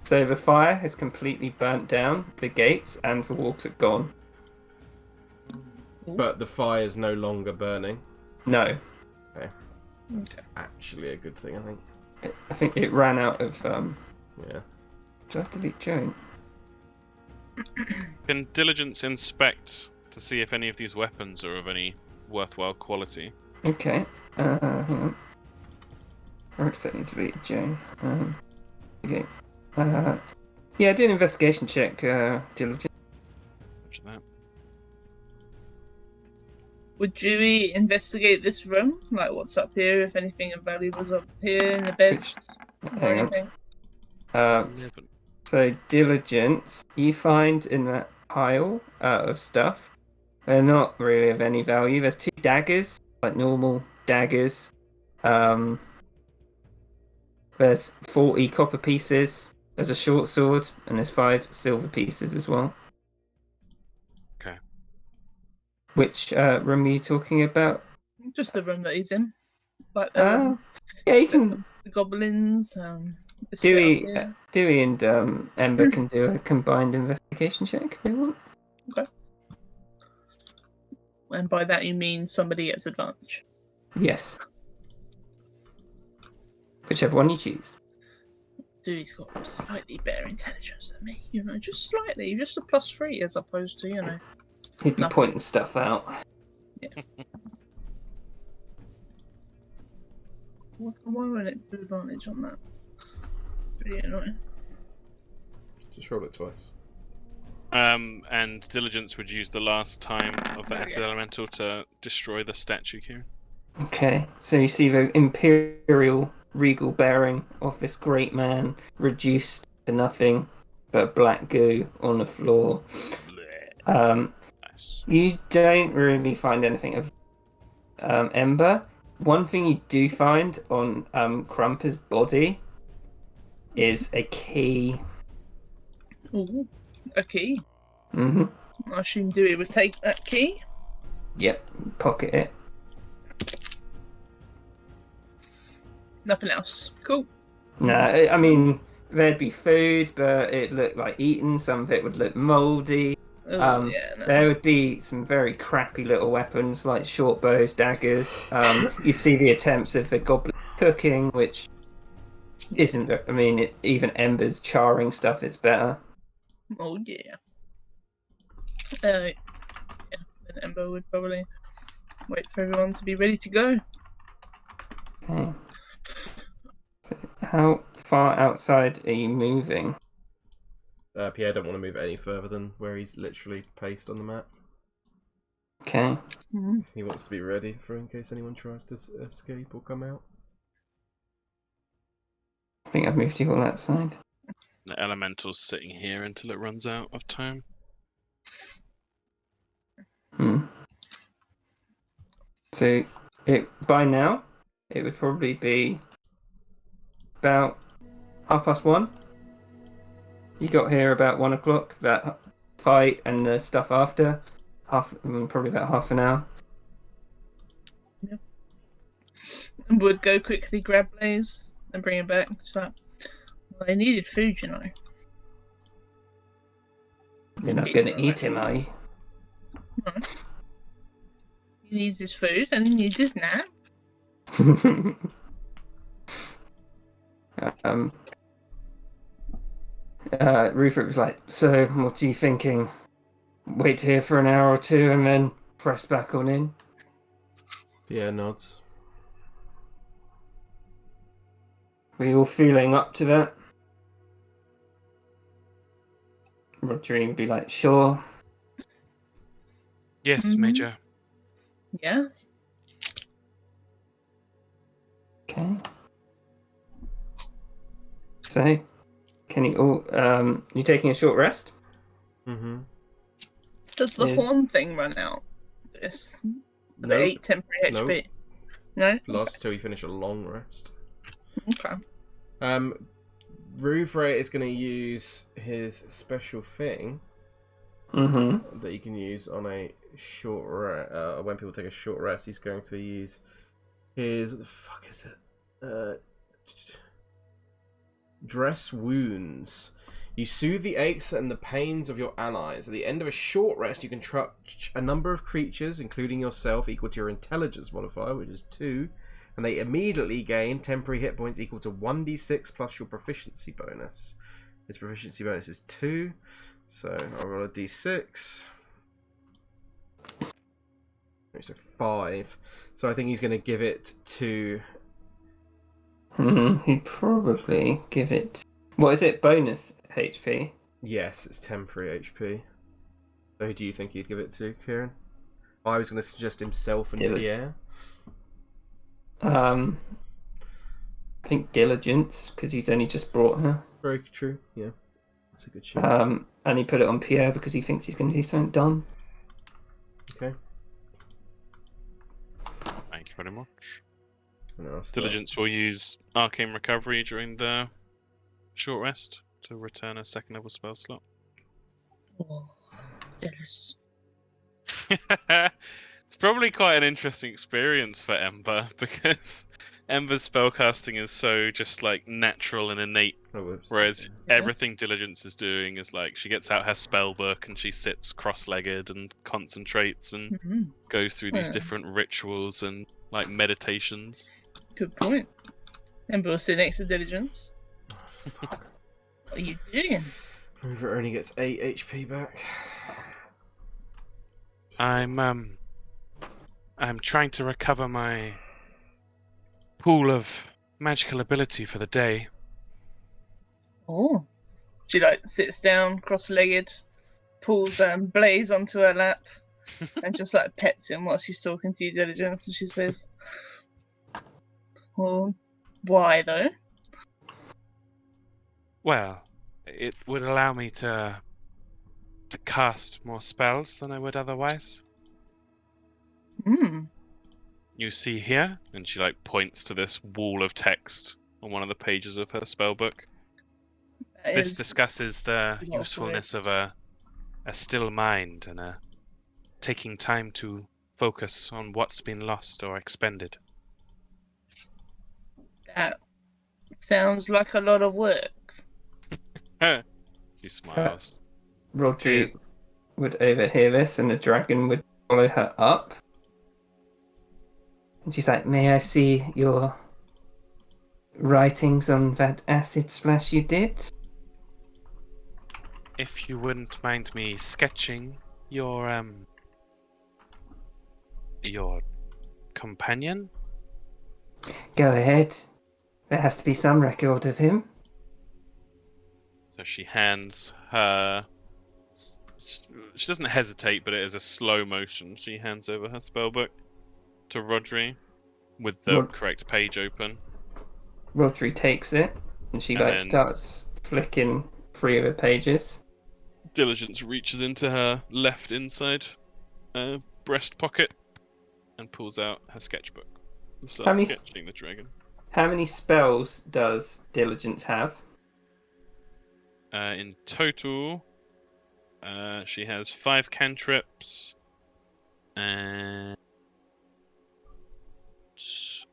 So the fire has completely burnt down the gates and the walls are gone. But the fire's no longer burning. No. That's actually a good thing, I think. I think it ran out of, Yeah. do I have to delete Joan? Can Diligence inspect to see if any of these weapons are of any worthwhile quality? Okay. Hang on. I accidentally deleted Joan. Okay. Yeah, do an investigation check, Diligence. Watch that. Would Dewey investigate this room? Like, what's up here? If anything of value was up here in the beds or Hang on. anything? Yeah, but So diligence, you find in that pile of stuff, they're not really of any value. There's 2 daggers, like normal daggers. There's 40 copper pieces. There's a short sword, and there's 5 silver pieces as well. Okay. Which room are you talking about? Just the room that he's in. But Yeah, you can. the goblins. This bit up here. Dewey and Ember can do a combined investigation check if they want. Okay. And by that you mean somebody gets advantage. Yes. Whichever one you choose. Dewey's got slightly better intelligence than me, just slightly, just a +3 as opposed to, He'd be nothing. pointing stuff out. Yeah. Why won't it do advantage on that? Pretty annoying. Just roll it twice. And diligence would use the last time of the acid elemental to destroy the statue, Kieran. Okay, so you see the imperial regal bearing of this great man reduced to nothing but black goo on the floor. Nice. You don't really find anything of Ember. One thing you do find on Crumper's body is a key. Ooh, a key. Mm-hmm. I assume Dewey would take that key. Yep, pocket it. Nothing else. Cool. No, I mean, there'd be food, but it looked like eaten. Some of it would look mouldy. Oh, yeah, no. There would be some very crappy little weapons like short bows, daggers. You'd see the attempts of the goblin cooking, which isn't. I mean, even Ember's charring stuff is better. Oh, yeah. Yeah, then Ember would probably wait for everyone to be ready to go. Okay. So how far outside are you moving? Pierre don't want to move any further than where he's literally placed on the map. Okay. Mm-hmm. He wants to be ready for in case anyone tries to escape or come out. I think I've moved you all outside. The elemental's sitting here until it runs out of time. So by now it would probably be about 1:30. You got here about 1 o'clock. That fight and the stuff after probably about half an hour. Yeah. Would go quickly grab Blaze and bring him back. So, well, they needed food, You're not going to eat him, are you? No. He needs his food and he needs his nap. Rupert was like, so what are you thinking? Wait here for an hour or two and then press back on in? Pierre nods. Were you all feeling up to that? Roger would be like, sure. Yes, Major. Yeah. Okay. So, can you all, you taking a short rest? Mm-hmm. Does the Yes. horn thing run out? Yes. Nope. The 8 temporary Nope. HP. No? Lasts till you finish a long rest. Okay. Rouvray is going to use his special thing Mm-hmm. that you can use on a short rest. When people take a short rest, he's going to use his... What the fuck is it? Dress Wounds. You soothe the aches and the pains of your allies. At the end of a short rest, you can touch a number of creatures, including yourself, equal to your intelligence modifier, which is 2, and they immediately gain temporary hit points equal to 1d6 plus your proficiency bonus. His proficiency bonus is 2, so I'll roll a d6. So 5. So I think he's going to give it to... He'd probably give it... What is it? Bonus HP? Yes, it's temporary HP. So who do you think he'd give it to, Kieran? I was going to suggest himself and Pierre. I think diligence, because he's only just brought her. Very true, yeah. That's a good shout. And he put it on Pierre because he thinks he's going to do something dumb. Okay. Thank you very much. And I'll start. Diligence will use Arcane Recovery during the short rest to return a second level spell slot. Oh, jealous. It's probably quite an interesting experience for Ember because Ember's spellcasting is so just like natural and innate, Oh, whoops. whereas Yeah. everything Diligence is doing is like she gets out her spell book and she sits cross-legged and concentrates and Mhm. goes through these Yeah. different rituals and like meditations. Good point. Ember will sit next to Diligence. Oh, fuck. What are you doing? Mover only gets 8 HP back. I'm trying to recover my pool of magical ability for the day. Oh. She like sits down, cross-legged, pulls Blaze onto her lap, and just like pets him while she's talking to you, Diligence, and she says, "Well, why though?" Well, it would allow me to cast more spells than I would otherwise. Hmm. You see here, and she like points to this wall of text on one of the pages of her spellbook. That This is discusses the lot of usefulness of a still mind and taking time to focus on what's been lost or expended. that sounds like a lot of work. She smiles. Rodri Tis- would overhear this, and the dragon would follow her up. And she's like, "May I see your writings on that acid splash you did?" If you wouldn't mind me sketching your companion? Go ahead. There has to be some record of him. So she hands her. She doesn't hesitate, but it is a slow motion. She hands over her spellbook to Rodri with the correct page open. Rodri takes it, and she And like then- starts flicking through the pages. Diligence reaches into her left inside breast pocket and pulls out her sketchbook and starts many- sketching the dragon. How many spells does Diligence have? In total, she has 5 cantrips and it's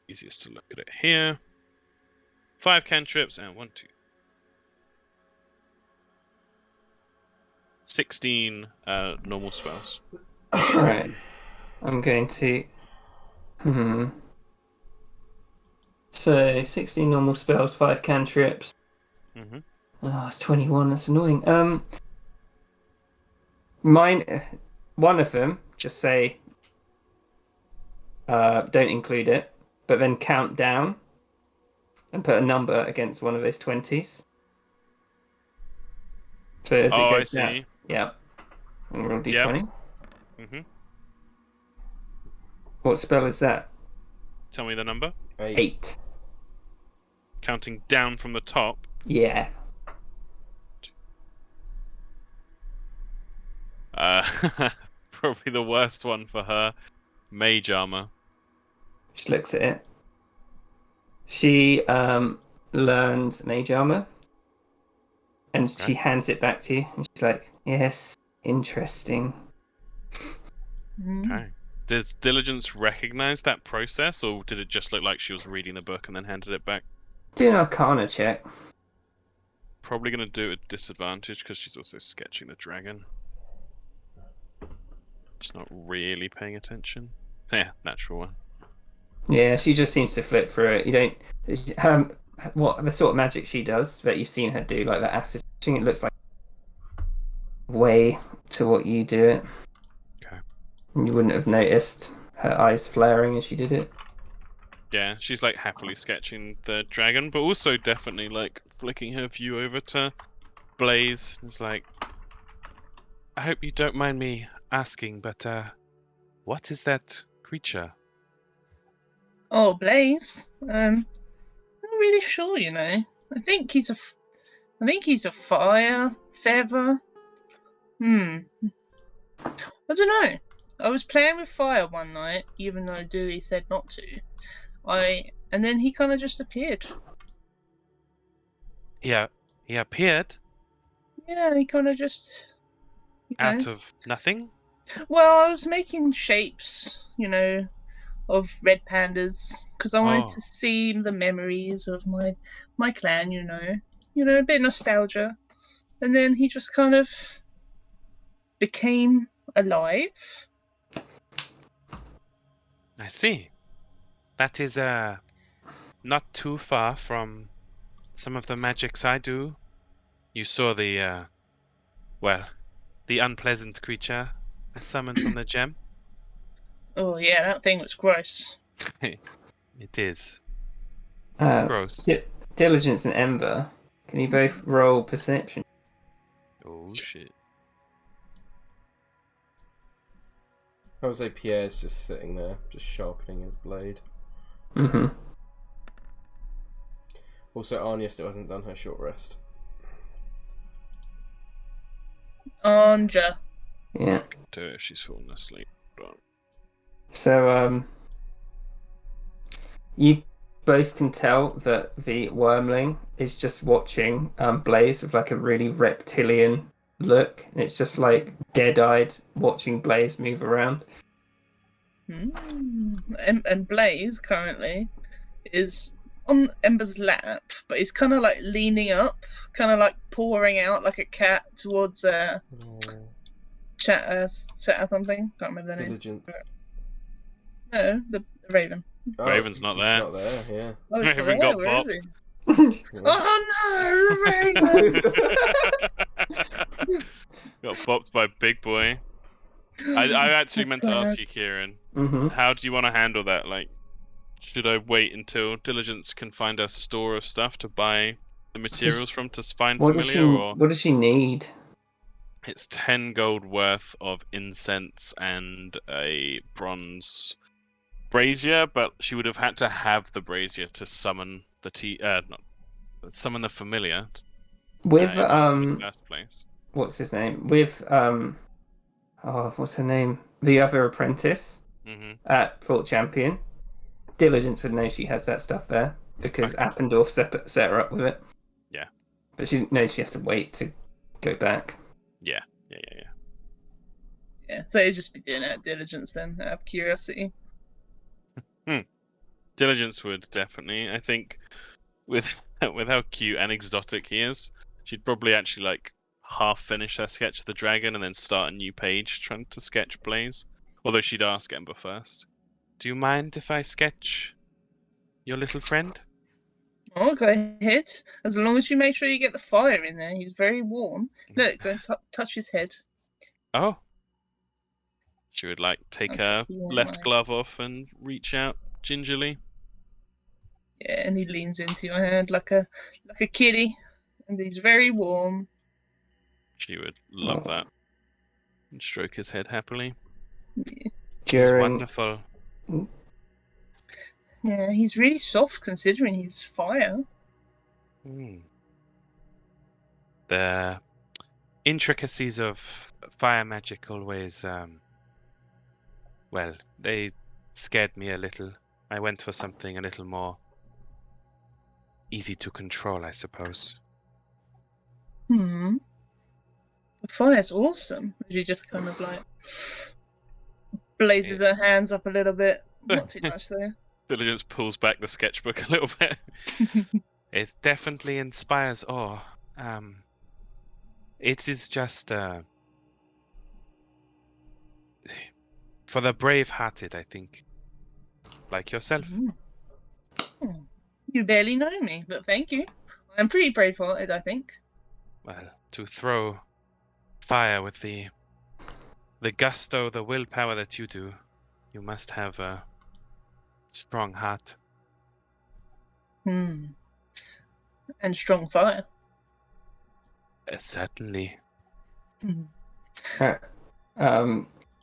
easiest to look at it here. 5 cantrips and 16 normal spells. Right. I'm going to. So 16 normal spells, 5 cantrips. Mm-hmm. Oh, it's 21. That's annoying. Mine. One of them. Just say. Don't include it, but then count down, and put a number against one of those 20s. So as it Oh, goes I down. see. Yep. And roll d20. Mm-hmm. What spell is that? Tell me the number. 8. Counting down from the top. Yeah. Probably the worst one for her. Mage armor. She looks at it. She learns mage armor, and Okay. she hands it back to you. And she's like, "Yes, interesting." Mm. Okay. Does Diligence recognize that process, or did it just look like she was reading the book and then handed it back? Do an Arcana check. Probably going to do it at disadvantage because she's also sketching the dragon. She's not really paying attention. Yeah, natural one. Yeah, she just seems to flip through it. You don't. What the sort of magic she does that you've seen her do, like the acid thing, it looks like way to what you do it. Okay. And you wouldn't have noticed her eyes flaring as she did it. Yeah, she's like happily sketching the dragon, but also definitely like flicking her view over to Blaze. It's like, I hope you don't mind me asking, but what is that creature? Oh, Blaze. I'm not really sure, you know. I think he's a fire feather. I don't know. I was playing with fire one night, even though Dewey said not to. And then he kind of just appeared. Yeah, he appeared Yeah, he kind of just, out of nothing. Well, I was making shapes, of red pandas because I wanted to see the memories of my clan. A bit nostalgia, and then he just kind of became alive. I see. That is not too far from some of the magics I do. You saw the the unpleasant creature I summoned from the gem. Oh yeah, that thing was gross. It is Uh, gross. Diligence and Ember, can you both roll perception? Oh shit. I would say Pierre's just sitting there, just sharpening his blade. Mm-hmm. Also, Anya still hasn't done her short rest. Anja. Yeah. She's fallen asleep. So, you both can tell that the wormling is just watching Blaze with like a really reptilian look, and it's just like dead-eyed watching Blaze move around. And Blaze currently is on Ember's lap, but he's kind of like leaning up, kind of like pouring out like a cat towards Chatter something. Can't remember the name. Diligence. No, the Raven. Oh, Raven's not he's there. not there, yeah. Oh, he's Raven there. got Where is bopped. he? Oh no, Raven! Got bopped by Big Boy. I actually meant to ask you, Kieran. Mm-hmm. How do you want to handle that? Like, should I wait until Diligence can find a store of stuff to buy the materials from to find familiar, or What does she need? it's 10 gold worth of incense and a bronze brazier, but she would have had to have the brazier to summon the summon the familiar. With In the first place. what's his name? With what's her name? The other apprentice at Fort Champion. Diligence would know she has that stuff there because Appendorf set her up with it. Yeah. But she knows she has to wait to go back. Yeah. Yeah, so he'd just be doing it at Diligence then, out of curiosity. Diligence would definitely. I think with how cute and exotic he is, she'd probably actually like half finish her sketch of the dragon and then start a new page trying to sketch Blaze. Although she'd ask Ember first. Do you mind if I sketch your little friend? Oh, go ahead. As long as you make sure you get the fire in there. He's very warm. Look, go and touch his head. Oh. She would like take her left glove off and reach out gingerly. Yeah, and he leans into your hand like a kitty, and he's very warm. She would love that and stroke his head happily. Yeah. He's wonderful. Yeah, he's really soft considering he's fire. The intricacies of fire magic always, they scared me a little. I went for something a little more easy to control, I suppose. The fire's awesome. She just kind of like blazes her hands up a little bit. Not too much though. Diligence pulls back the sketchbook a little bit. It definitely inspires awe. It is just for the brave-hearted, I think, like yourself. You barely know me, but thank you. I'm pretty brave-hearted, I think. Well, to throw fire with the gusto, the willpower that you do, you must have a strong heart. And strong fire. Certainly.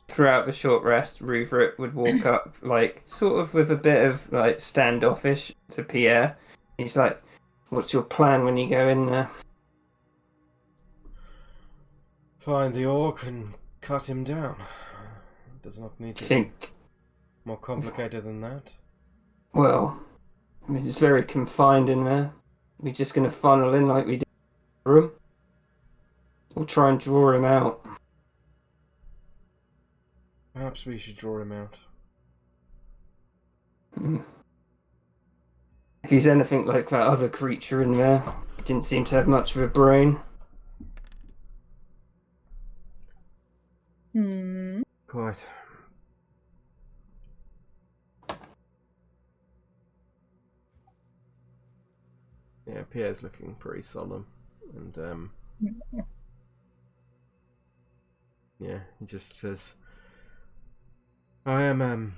Throughout the short rest, Ruvrit would walk up, like, sort of with a bit of, like, standoffish to Pierre. He's like, What's your plan when you go in there? Find the orc and cut him down. It does not need Do to you be think? more complicated than that. Well, it's very confined in there. We're just going to funnel in like we did in the room. We'll try and draw him out. Perhaps we should draw him out. If he's anything like that other creature in there, he didn't seem to have much of a brain. Quite. Yeah, Pierre's looking pretty solemn, and yeah, he just says, "I am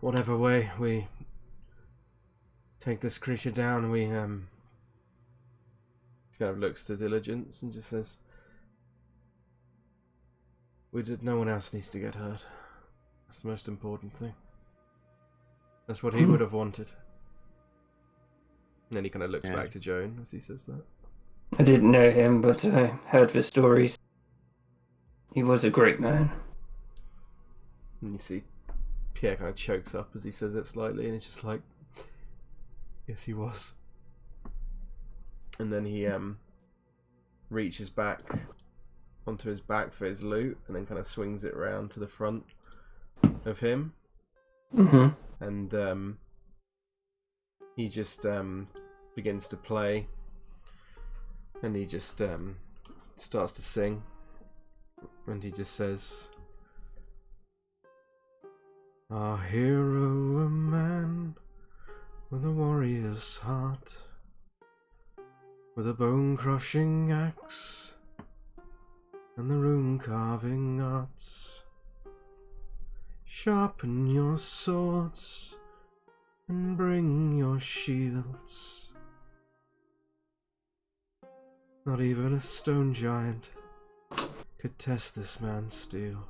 whatever way we take this creature down, we kind of looks to Diligence and just says, no one else needs to get hurt. That's the most important thing. That's what he would have wanted." And then he kind of looks back to Joan as he says that. I didn't know him, but I heard the stories. He was a great man. And you see Pierre kind of chokes up as he says it slightly, and it's just like, yes, he was. And then he reaches back onto his back for his loot, and then kind of swings it round to the front of him. Mm-hmm. And he just begins to play, and he just starts to sing, and he just says, "Our hero, a man with a warrior's heart, with a bone-crushing axe and the rune-carving arts. Sharpen your swords and bring your shields. Not even a stone giant could test this man's steel.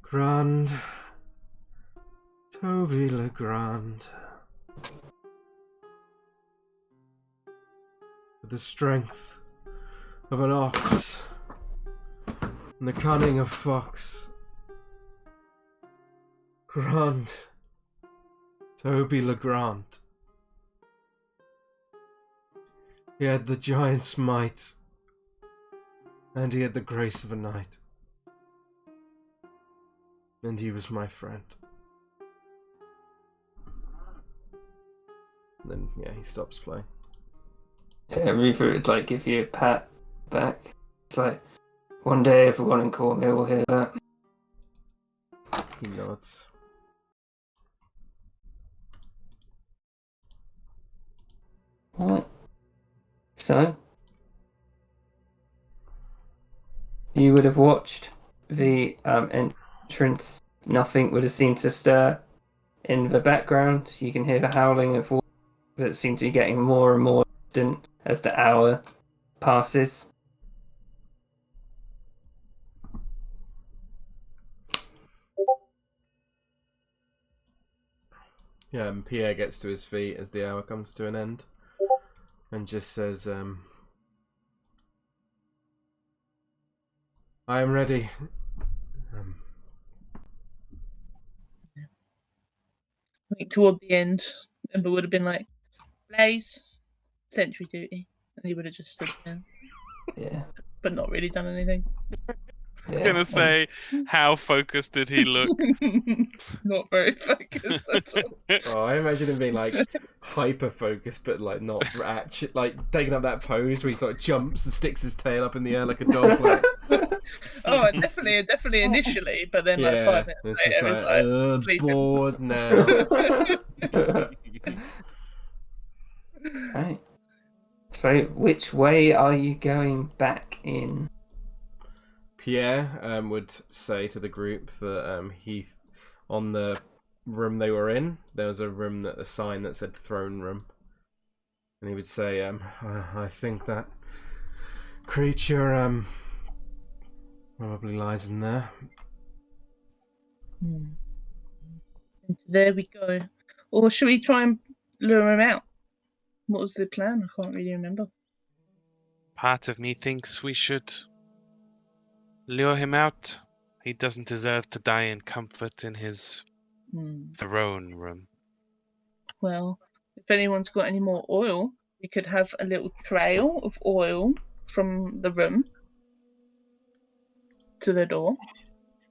Grand Toby Legrand, with the strength of an ox and the cunning of fox. Grand Toby Legrand. He had the giant's might, and he had the grace of a knight. And he was my friend." And then, yeah, he stops playing. Yeah, Reaver would like give you a pat back. It's like, one day everyone in CORMYR will hear that. He nods. Alright. So, you would have watched the entrance. Nothing would have seemed to stir in the background. You can hear the howling of water that seems to be getting more and more distant as the hour passes. Yeah, and Pierre gets to his feet as the hour comes to an end, and just says, "I am ready." I think toward the end, Ember would have been like, "Blaze, sentry duty," and he would have just stood there, Yeah. but not really done anything. I was gonna say, how focused did he look? Not very focused at all. Oh, I imagine him being like hyper focused, but like not actually like taking up that pose where he sort of jumps and sticks his tail up in the air like a dog. Like, Oh, definitely initially, but then like 5 minutes it's later, just it's like, sleeping. bored now. Right. So, which way are you going back in? Pierre would say to the group that on the room they were in, there was a sign that said throne room, and he would say, "I think that creature probably lies in there." And there we go. Or should we try and lure him out? What was the plan? I can't really remember. Part of me thinks we should lure him out. He doesn't deserve to die in comfort in his throne room. Well, if anyone's got any more oil, we could have a little trail of oil from the room to the door.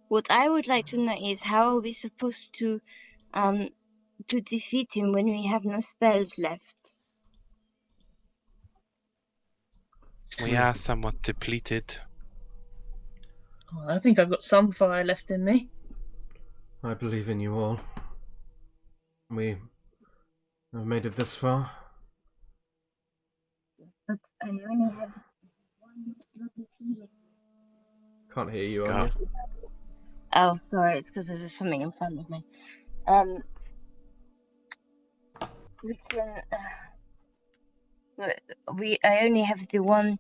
What I would like to know is how are we supposed to defeat him when we have no spells left? We are somewhat depleted. Well, I think I've got some fire left in me. I believe in you all. We have made it this far. But I only have one slot of healing. Can't hear you, God. Anya. Oh, sorry, it's because there's something in front of me. We can. I only have the one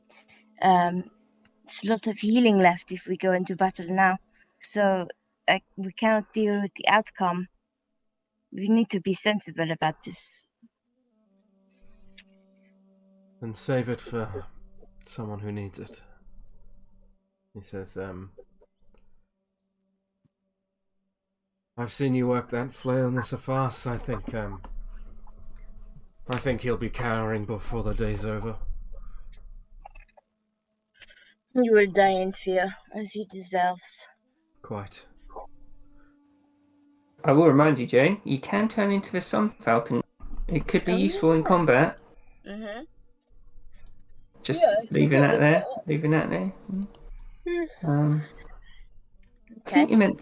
slot of healing left if we go into battle now, so we cannot deal with the outcome. We need to be sensible about this. Then save it for someone who needs it. He says, I've seen you work that flail, Mr. Farce. I think he'll be cowering before the day's over. He will die in fear, as he deserves. Quite. I will remind you, Jane, you can turn into the Sun Falcon. It could be useful in combat. Mm-hmm. Just Yeah, leaving that there. Leaving that there. I think you meant.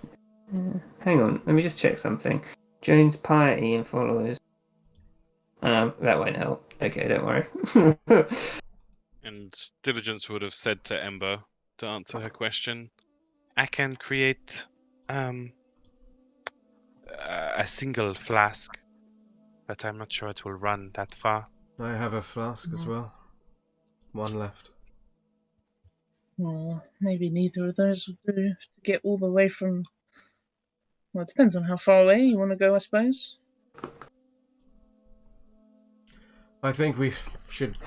Hang on, let me just check something. Jane's piety and followers. That won't help. Okay, don't worry. And Diligence would have said to Ember, to answer her question, I can create a single flask, but I'm not sure it will run that far. I have a flask as well. One left. Well, maybe neither of those will do to get all the way from. Well, it depends on how far away you want to go, I suppose. I think we should,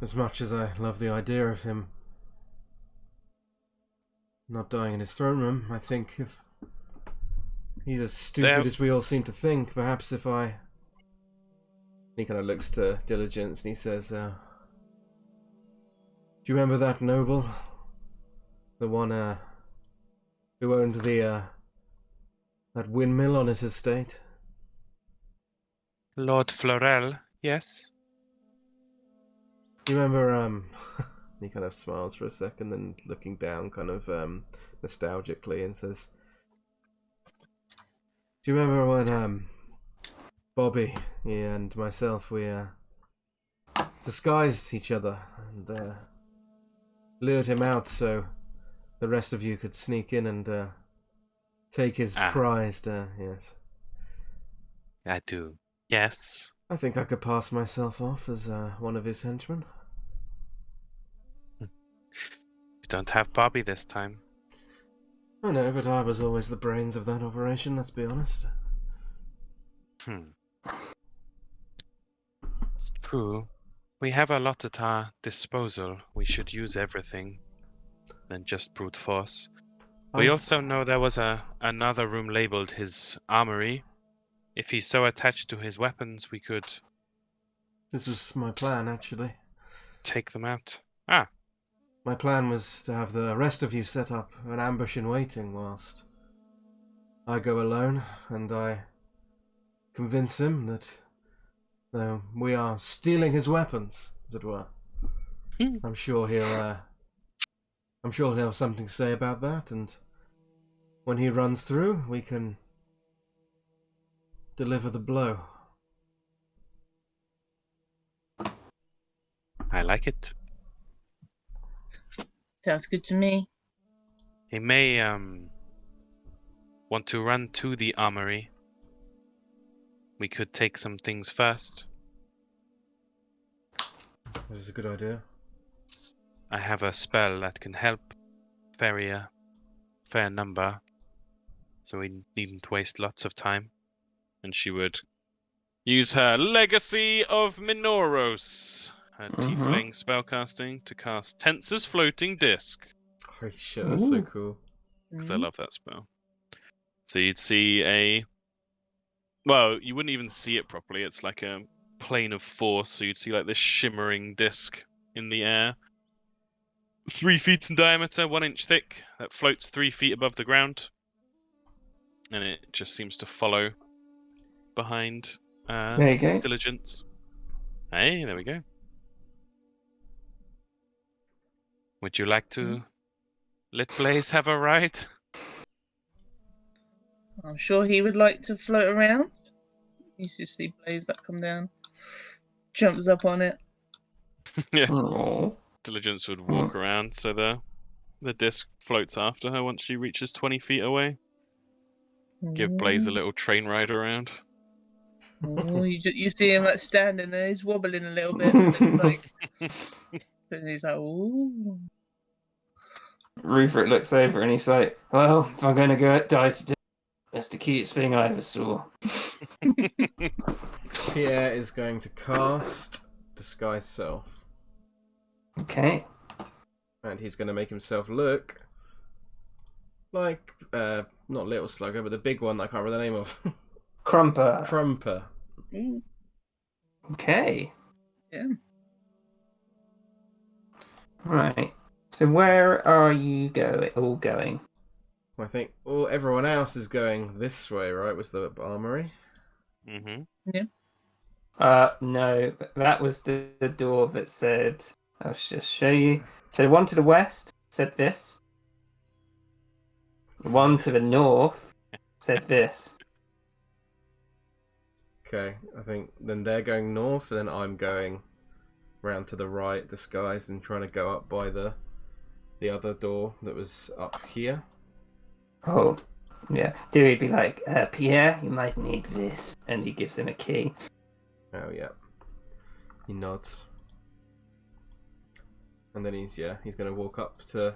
as much as I love the idea of him not dying in his throne room, I think if he's as stupid as we all seem to think, perhaps if I... He kind of looks to Diligence and he says, do you remember that noble? The one who owned the that windmill on his estate? Lord Florel, yes? You remember, he kind of smiles for a second, then looking down kind of nostalgically and says, do you remember when Bobby and myself, we disguised each other and lured him out so the rest of you could sneak in and take his prized, yes. I do. Yes. I think I could pass myself off as one of his henchmen. We don't have Bobby this time. I know, but I was always the brains of that operation, let's be honest. It's true. We have a lot at our disposal. We should use everything than just brute force. We also know there was another room labeled his armory. If he's so attached to his weapons, we could... This is my plan, actually. Take them out. My plan was to have the rest of you set up an ambush in waiting whilst I go alone and I convince him that we are stealing his weapons, as it were. I'm sure he'll have something to say about that, and when he runs through, we can deliver the blow. I like it. Sounds good to me. He may want to run to the armory. We could take some things first. This is a good idea. I have a spell that can help ferry a fair number, so we needn't waste lots of time. And she would use her Legacy of Minoros, her Mhm. tiefling spellcasting, to cast Tensor's Floating Disc. Holy shit, that's so Ooh. cool. Because I love that spell. So you'd see well, you wouldn't even see it properly. It's like a plane of force. So you'd see like this shimmering disc in the air, 3 feet in diameter, 1 inch thick, that floats 3 feet above the ground, and it just seems to follow behind There you go. Diligence. Hey, there we go. Would you like to let Blaze have a ride? I'm sure he would like to float around. You see Blaze that come down, jumps up on it. Yeah. Oh. Diligence would walk around, so the disc floats after her once she reaches 20 feet away. Give Blaze a little train ride around. Oh, you see him like standing there. He's wobbling a little bit. And it's like, and he's like, ooh. Rupert looks over and he's like, "Well, if I'm going to go die today, that's the cutest thing I ever saw." Pierre is going to cast Disguise Self. Okay. And he's going to make himself look like, not Little Slugger, but the big one I can't remember the name of. Crumper. Crumper. Ooh. Okay. Yeah. Right. So where are you all going? I think everyone else is going this way, right? Was the armory? Mm-hmm. No, that was the door that said, I'll just show you. So the one to the west said this. The one to the north said this. Okay, I think then they're going north, and then I'm going round to the right, disguised, and trying to go up by the other door that was up here. Oh, yeah. Dewey'd be like, Pierre, you might need this. And he gives him a key. Oh, yeah. He nods. And then he's going to walk up to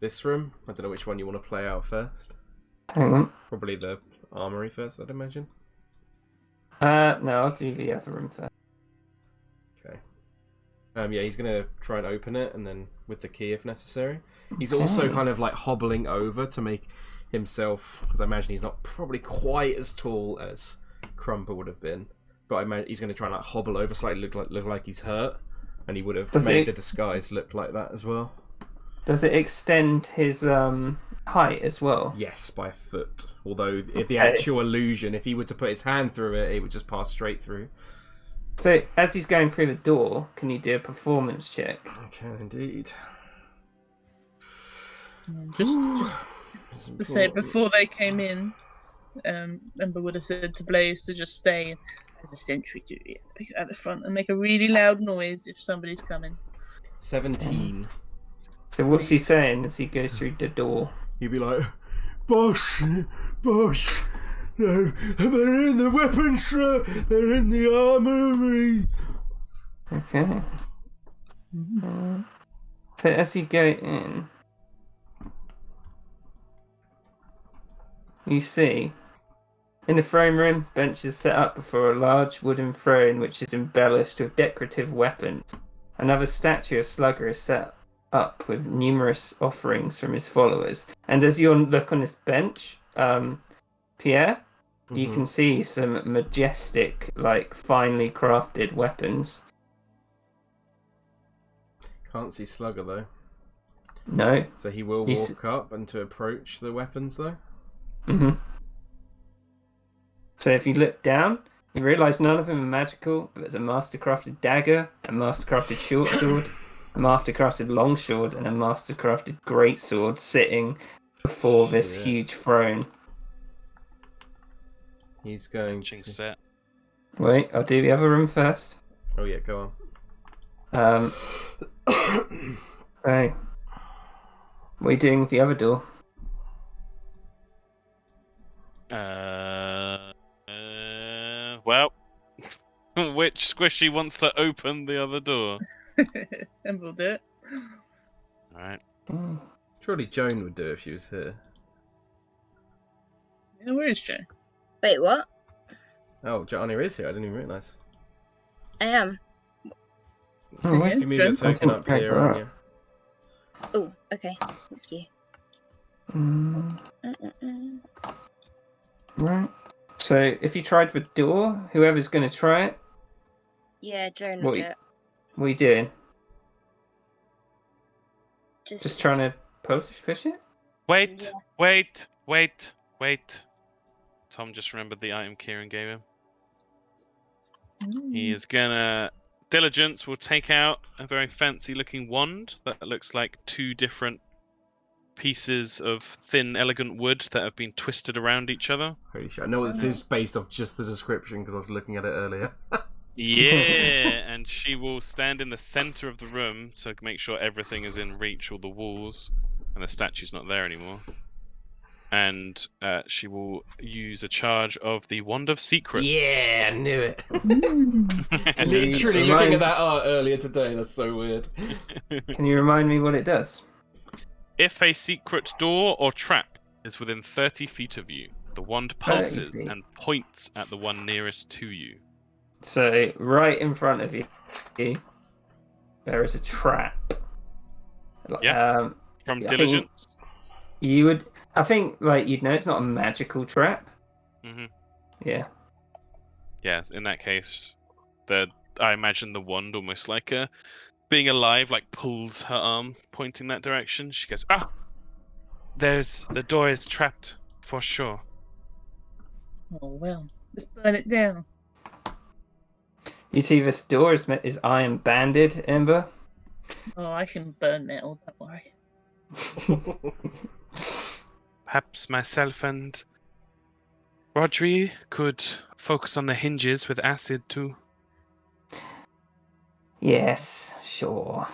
this room. I don't know which one you want to play out first. Hang on. Probably the armory first, I'd imagine. No, I'll do the other room first. Okay. Yeah, he's going to try and open it, and then with the key if necessary. He's also kind of like hobbling over to make himself, because I imagine he's not probably quite as tall as Crumper would have been, but I imagine he's going to try and like hobble over slightly, look like he's hurt, and he would have made the disguise look like that as well. Does it extend his height as well? Yes, by a foot. Although the actual illusion, if he were to put his hand through it, it would just pass straight through. So, as he's going through the door, can you do a performance check? I can indeed. Just to say, before they came in, Ember would have said to Blaze to just stay as a sentry duty at the front and make a really loud noise if somebody's coming. 17. So what's he saying as he goes through the door? He'd be like, Boss, no, they're in the weapons store, they're in the armory. Okay. So as you go in, you see, in the throne room, benches set up before a large wooden throne which is embellished with decorative weapons. Another statue of Slugger is set up with numerous offerings from his followers. And as you look on this bench, Pierre, you can see some majestic, like finely crafted weapons. Can't see Slugger though. No. So he will walk up and to approach the weapons though. So if you look down, you realise none of them are magical, but there's a master-crafted dagger, a master-crafted short sword, a master-crafted long sword, and a master-crafted great sword sitting before this huge throne. He's going set. Wait, I'll do the other room first. Oh yeah, go on. So, what are you doing with the other door? Well, which squishy wants to open the other door? And we'll do it. Alright. Surely Joan would do it if she was here. Yeah, where is Joan? Wait, what? Oh, Johnny is here. I didn't even realise. I am. Oh, where's You move your Jen? token Oh, up here, right. aren't you? Oh, okay. Thank you. Mm-mm-mm. Right. So if you tried the door, whoever's going to try it, Yeah, Joan What will do you- it. what are you doing? Just Just trying to push it? Wait, Yeah. wait. Tom just remembered the item Kieran gave him. He Mm. is gonna. Diligence will take out a very fancy looking wand that looks like two different pieces of thin, elegant wood that have been twisted around each other. Holy shit. I know this is based off just the description because I was looking at it earlier. Yeah, and she will stand in the center of the room to make sure everything is in reach, all the walls, and the statue's not there anymore. And she will use a charge of the Wand of Secrets. Yeah, I knew it. Mm. Literally you looking remind- at that art earlier today. That's so weird. Can you remind me what it does? If a secret door or trap is within 30 feet of you, the wand 30 pulses feet. and points at the one nearest to you. So right in front of you, there is a trap. Yeah. From I think Diligence. you would. I think like you'd know it's not a magical trap. Hmm. Yeah. Yes, in that case, I imagine the wand almost like being alive, like pulls her arm pointing that direction. She goes, "Ah, the door is trapped for sure." Oh well, let's burn it down. You see, this door is iron banded, Ember. Oh, I can burn metal. Don't worry. Perhaps myself and Rodri could focus on the hinges with acid too. Yes, sure.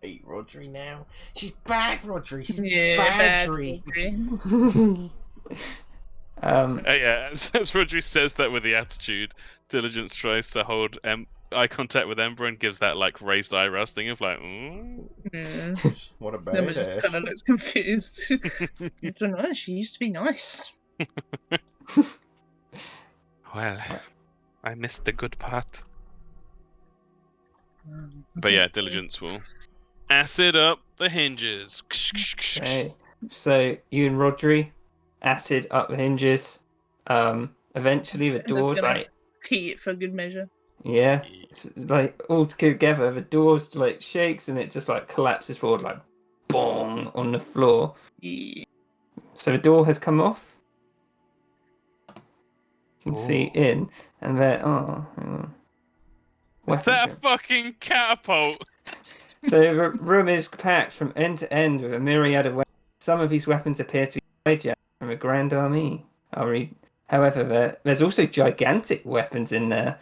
Hate Rodri now. She's back, Rodri. She's Yeah, bad, bad. Rodri. Audrey. Yeah, as Rodri says that with the attitude, Diligence tries to hold eye contact with Ember and gives that like raised eyebrows thing of like, Yeah. What a Emma just kind badass. of looks confused. I don't know. She used to be nice. Well, I missed the good part. I But yeah, think- Diligence will acid up the hinges. Okay. So you and Rodri, acid up the hinges. Eventually the Emma's doors gonna like key it for good measure. yeah, it's like all together the doors like shakes and it just like collapses forward like bong on the floor. Yeah. So the door has come off. You can see Oh. in and there. Oh, hang on. Is that a Weapons fucking catapult? So the room is packed from end to end with a myriad of weapons. Some of these weapons appear to be hijacked from a grand army. However, there's also gigantic weapons in there,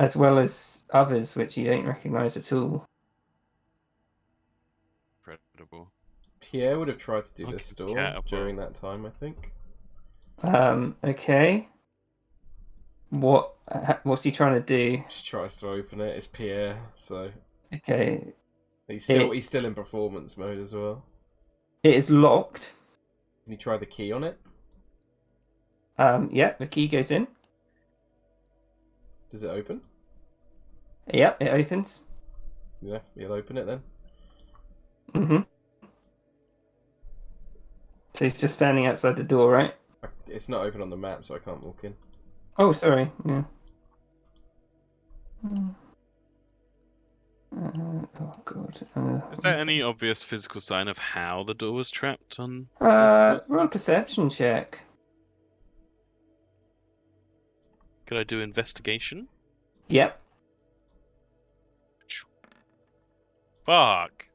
as well as others which you don't recognise at all. Incredible. Pierre would have tried to do Like this a door catapult. during that time, I think. Okay. What's he trying to do? Just tries to open it. It's Pierre, so Okay, he's still in performance mode as well. it is locked. Can you try the key on it? Yeah, the key goes in. Does it open? Yep, it opens. Yeah, you'll open it then. Mhm. So he's just standing outside the door, right? It's not open on the map, so I can't walk in. Oh, sorry. Yeah. Oh god. Is there any obvious physical sign of how the door was trapped on? Roll a perception check. Could I do investigation? Yep. Fuck.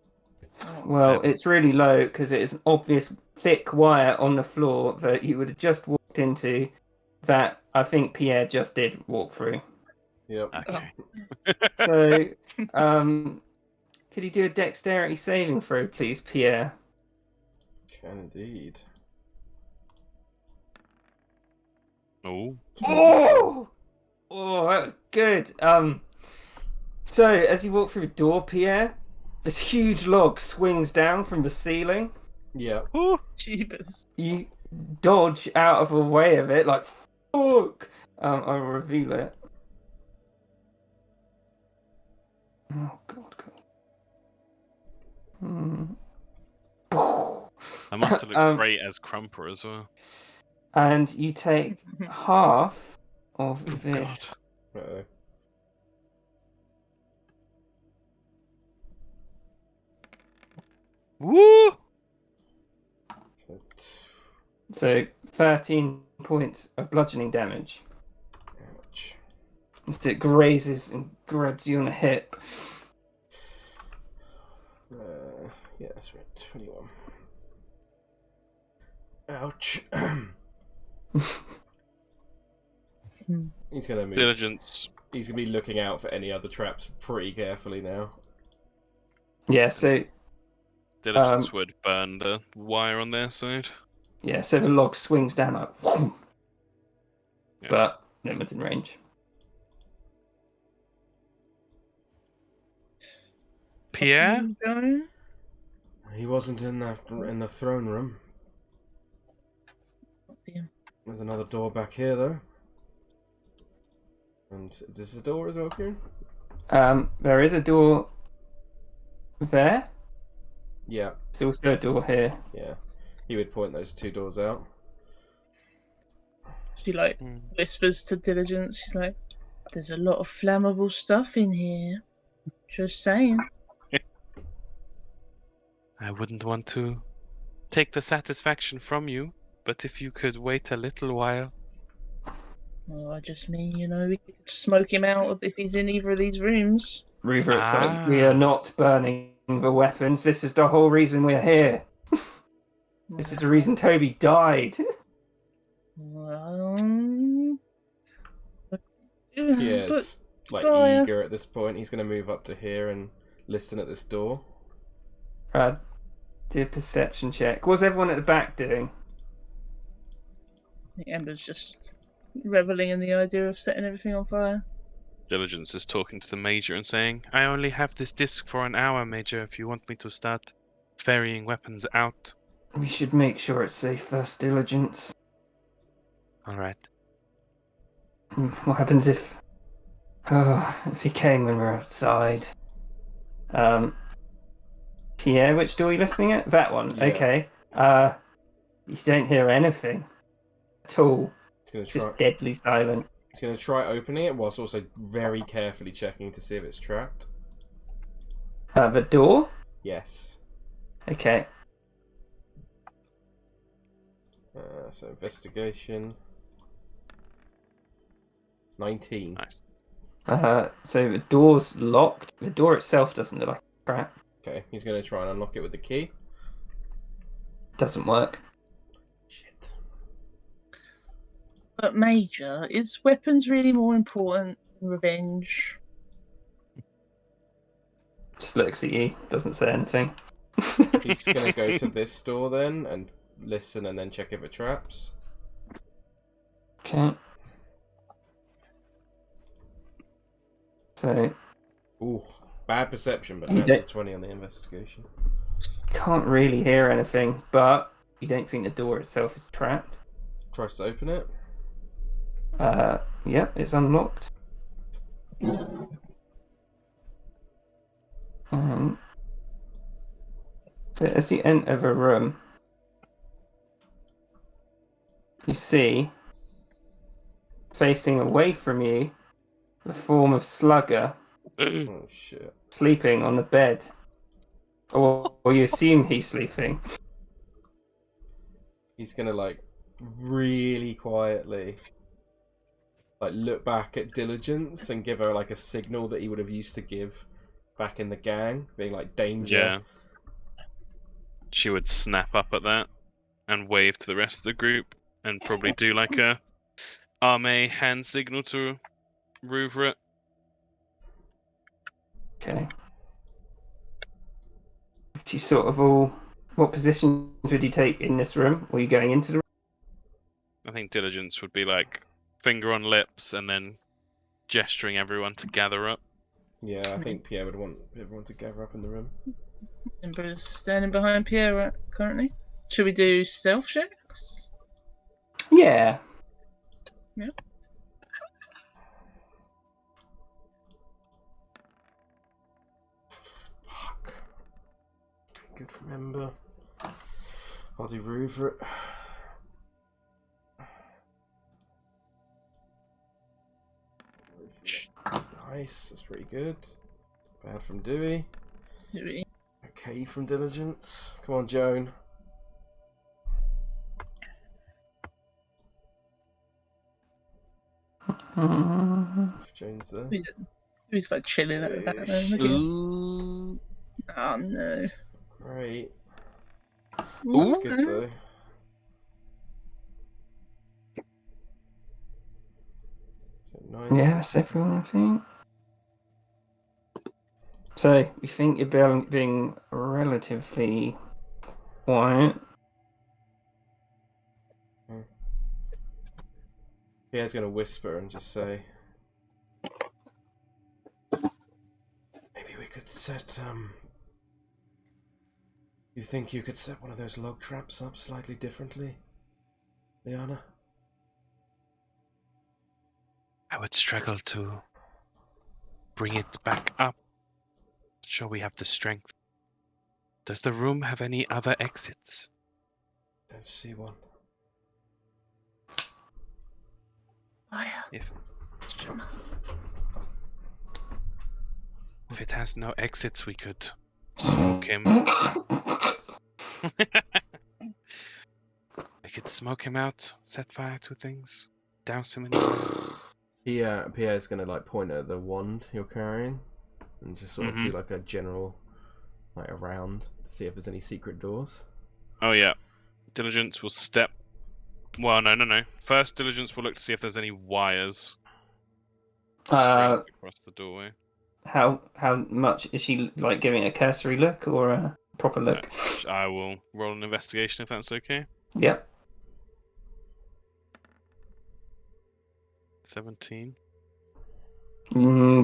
Well, Seven. it's really low because it is an obvious thick wire on the floor that you would have just walked into. That I think Pierre just did walk through. Yep. Okay. So, could you do a dexterity saving throw, please, Pierre? Can indeed. Oh. Oh, that was good. So as you walk through the door, Pierre, this huge log swings down from the ceiling. Yeah. Ooh. Jeepers. You dodge out of the way of it, like, fuck! I'll reveal it. Oh, God. I must have looked great as Crumper as well. And you take half of Oh, this. Uh-oh. Woo! So 13 points of bludgeoning damage. Ouch. As it grazes and grabs you on the hip. Yeah, that's right. 21. Ouch. He's gonna move. Diligence. He's gonna be looking out for any other traps pretty carefully now. Yeah, so Diligence would burn the wire on their side. so the log swings down like, whoom, Yeah. but no one's in range. Pierre? He wasn't in the throne room. See him. There's another door back here though. And is this a door as well, Kieran? There is a door there. Yeah. There's also a door here. Yeah. He would point those two doors out. She like whispers to Diligence. She's like, "There's a lot of flammable stuff in here. Just saying." I wouldn't want to take the satisfaction from you, but if you could wait a little while. Well, I just mean, we could smoke him out if he's in either of these rooms. Ruveric's like, we are not burning the weapons. This is the whole reason we're here. This is the reason Toby died. Well, Yeah, but it's like fire. eager at this point. He's going to move up to here and listen at this door. Do a perception check. What's everyone at the back doing? I think Ember's just reveling in the idea of setting everything on fire. Diligence is talking to the Major and saying, I only have this disc for an hour, Major, if you want me to start ferrying weapons out. We should make sure it's safe first, Diligence. Alright. What happens if he came when we're outside? Pierre, which door are you listening at? That one. Yeah. Okay. You don't hear anything at all. He's Just deadly silent. He's going to try opening it whilst also very carefully checking to see if it's trapped. The door? Yes. Okay. So investigation. 19. Nice. So the door's locked. The door itself doesn't look like a trap. Okay, he's going to try and unlock it with the key. Doesn't work. Shit. But Major, is weapons really more important than revenge? Just looks at you. Doesn't say anything. He's going to go to this door then and listen and then check if it traps. Okay. So Ooh, bad perception, but You that's a don't- 20 on the investigation. can't really hear anything, but you don't think the door itself is trapped. Tries to open it. Yep, it's unlocked. So as you enter the room, you see, facing away from you, the form of Slugger Oh shit. sleeping on the bed. Or you assume he's sleeping. He's gonna like really quietly like look back at Diligence and give her like a signal that he would have used to give back in the gang, being like danger. Yeah. She would snap up at that and wave to the rest of the group and probably do like a arme hand signal to Ruveret. Okay. She's sort of all. What position would you take in this room? Were you going into the room? I think Diligence would be like finger on lips and then gesturing everyone to gather up. Yeah, I think Pierre would want everyone to gather up in the room. Ember's standing behind Pierre currently. Should we do stealth checks? Yeah. Fuck. Good remember. I'll do Rupert. Nice, that's pretty good. Bad from Dewey. Okay from Diligence. Come on, Joan. If Joan's there. Who's like chilling at the back there, I guess. Ooh. Oh no. Great. Ooh. That's good though. So nice. Yeah, that's everyone, I think. So, you think you're being relatively quiet? Pierre's gonna whisper and just say, maybe we could set, you think you could set one of those log traps up slightly differently, Liana? I would struggle to bring it back up. Sure, we have the strength. Does the room have any other exits? Don't see one. If it has no exits, we could smoke him. I could smoke him out, set fire to things, douse him in oil. Pierre's gonna like point at the wand you're carrying and just sort of do like a general like around to see if there's any secret doors. Oh yeah. Diligence will step. Well, no. First, Diligence will look to see if there's any wires strings across the doorway. How much is she like giving a cursory look or a proper look? I will roll an investigation if that's okay. Yep. 17.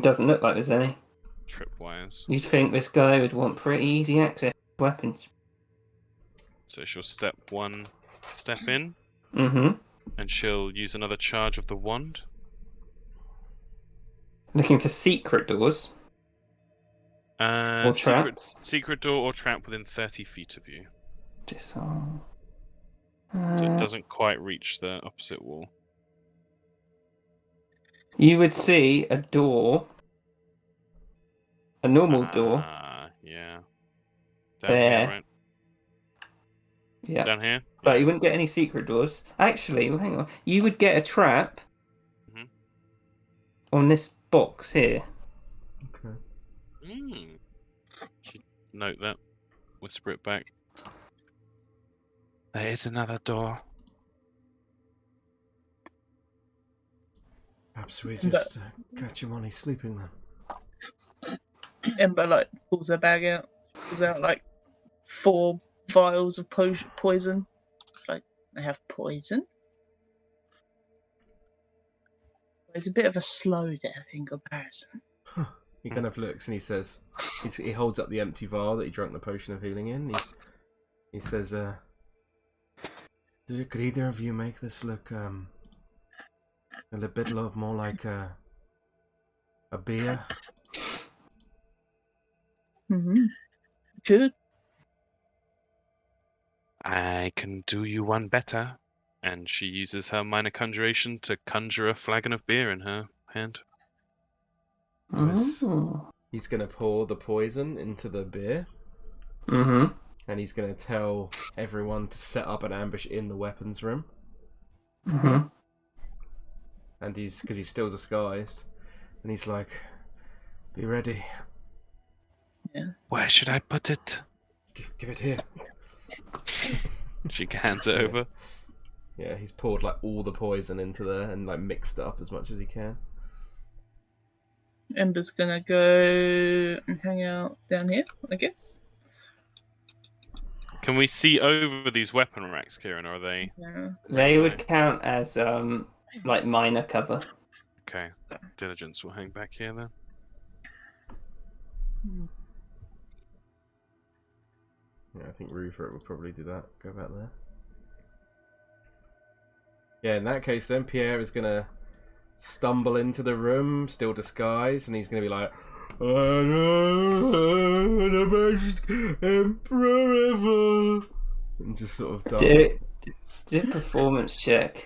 Doesn't look like there's any. Tripwires. You'd think this guy would want pretty easy access to weapons. So she'll step in, Mm-hmm. and she'll use another charge of the wand. Looking for secret doors or traps. Secret door or trap within 30 feet of you. Disarm. So it doesn't quite reach the opposite wall. You would see a door, a normal door. Yeah. Down There. here, right? Yeah. Down here? But you wouldn't get any secret doors. Actually, well, hang on. You would get a trap on this box here. Okay. Should note that. Whisper it back. There is another door. Perhaps we just catch him while he's sleeping then. Ember like pulls her bag out. Pulls out like 4 vials of poison. It's like, I have poison. It's a bit of a slow death in comparison. He kind of looks and he says, he holds up the empty vial that he drank the potion of healing in. He says, could either of you make this look a little bit more like a beer? Good. I can do you one better. And she uses her minor conjuration to conjure a flagon of beer in her hand. He's going to pour the poison into the beer. Mm-hmm. And he's going to tell everyone to set up an ambush in the weapons room. Mm-hmm. And because he's still disguised. And he's like, be ready. Yeah. Where should I put it? Give it here. She hands it over. Yeah, he's poured like all the poison into there and like mixed it up as much as he can. Ember's gonna go and hang out down here, I guess. Can we see over these weapon racks, Kieran, or are they? Yeah. They would count as like minor cover. Okay. Diligence will hang back here then. Yeah, I think Rupert would probably do that. Go back there. Yeah, in that case, then Pierre is gonna stumble into the room, still disguised, and he's gonna be like, "The best emperor ever," and just sort of die. Do a performance check.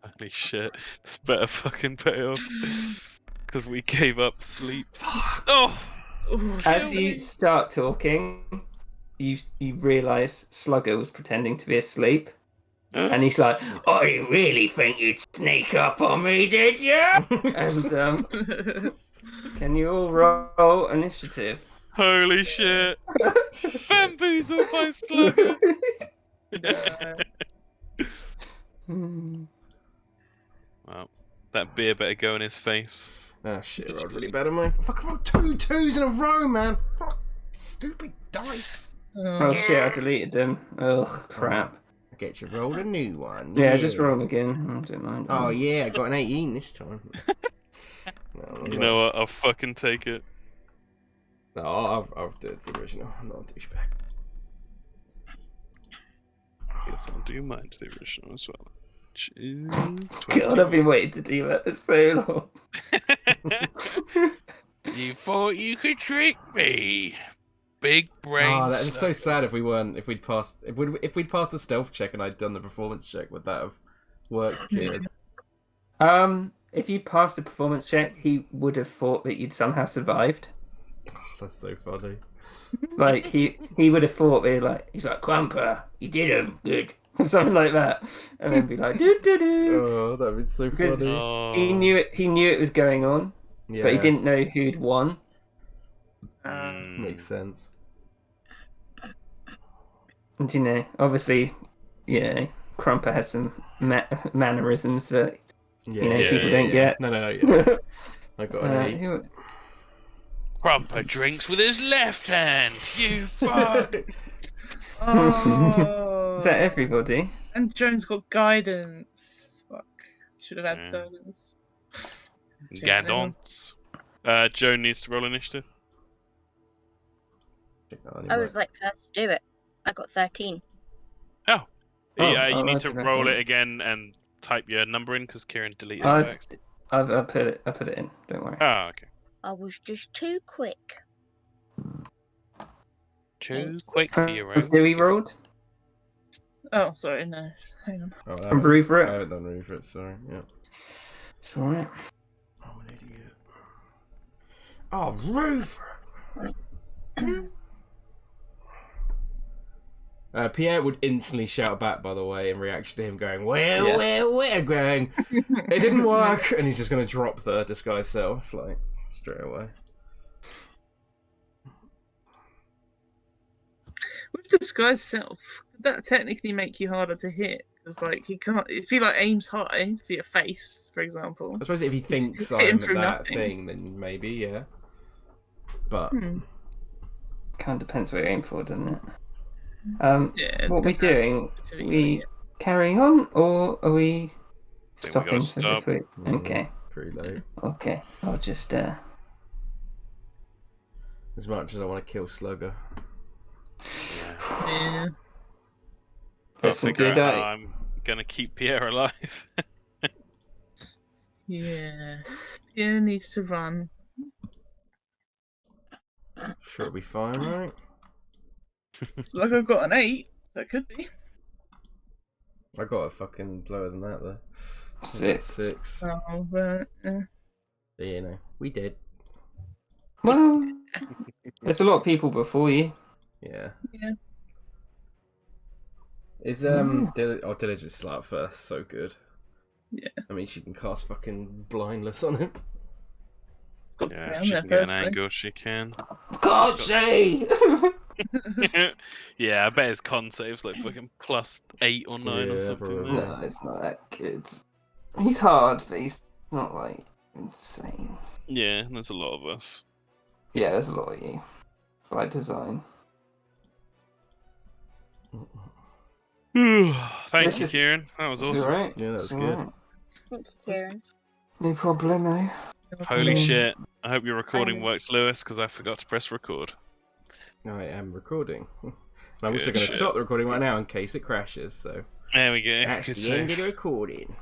Holy shit. This better fucking pay off. Because we gave up sleep. Oh! Ooh, As kill you me. start talking, you realise Slugger was pretending to be asleep. And he's like, "Oh, you really think you'd sneak up on me, did you?" And can you all roll initiative? Holy shit! Bamboozled by Slugger! Well, that beer better go in his face. Oh shit, I rolled really bad, am I? Fuck, I rolled 2 2s in a row, man. Fuck, stupid dice. Oh shit, I deleted them. Ugh, crap. I get you roll a new one. Yeah, just roll them again. I don't mind. Oh yeah, I got an 18 this time. No, You know what? I'll fucking take it. No, I've did the original. I'm not a douchebag. Yes, I'll do mine to the original as well. Which is God, I've been waiting to do that for so long. You thought you could trick me, big brain. Oh, that is so sucker. sad if we'd passed the stealth check and I'd done the performance check, would that have worked, Kieran? If you passed the performance check, he would have thought that you'd somehow survived. Oh, that's so funny. Like he would have thought he's like, "Crumper, you did him good," or something like that, and then be like, "Do do do." Oh, that'd be so Because funny. Oh. He knew it was going on, Yeah, but he didn't know who'd won. makes sense. And obviously, Crumper has some mannerisms that Yeah, people don't get. No, yeah. I got an 8. Who- Crumper drinks with his left hand. You fuck. Oh. Is that everybody? And Jones got guidance. Fuck. Should have had Yeah. guidance. Gadons. Joan needs to roll initiative. I was like first to do it. I got 13. Yeah, you need to okay, roll okay. it again and type your number in because Kieran deleted it. I've by accident. I've put it in. Don't worry. Oh, okay. I was just too quick. Too quick for your Has own. Dewey rolled? Oh, sorry, no. Hang on. Oh, And brew for I it? haven't done room for it, sorry. Yeah. It's alright. I'm an idiot. Oh, room for it! Pierre would instantly shout back, by the way, in reaction to him going, we're going. It didn't work, and he's just going to drop the disguise self, like, straight away. With disguise self, could that technically make you harder to hit? Because like he can't. If he like aims high for your face, for example. I suppose if he thinks hitting I'm through that nothing. thing, then maybe, yeah. But Hmm. Kind of depends what you aim for, doesn't it? Yeah. What are we depends how doing? specific We you carrying on, or are we Think we gotta stopping for this stop. week? Okay, pretty late. okay. I'll just As much as I want to kill Slugger. Yeah. get. Yeah. I'll There's some figure good out how I'm gonna keep Pierre alive. Yes. Pierre needs to run. Sure, it'll be fine, right? It's like I've got an 8, so it could be. I got a fucking lower than that, though. I got 6. 6. Oh, right. But, you know, we did. Well, there's a lot of people before you. Yeah. Yeah. Is Diligence Slut first so good? Yeah. I mean, she can cast fucking blindness on him. Got Yeah, around she there can get first, an though. angle. She can. Can't see. Yeah, I bet his con save's like fucking +8 or 9 or Yeah, something. probably. There. No, it's not that good. He's hard, but he's not like insane. Yeah, there's a lot of us. Yeah, there's a lot of you by design. Thank This you, is- Kieran. That was It's awesome. alright. Yeah, that was It's good. alright. Thank you, Kieran. No problemo. Holy Mm. shit. I hope your recording Um, worked, Lewis, because I forgot to press record. I am recording. And I'm also Good going to shit. stop the recording right now in case it crashes, so... There we go. That's Good the end save. of the recording.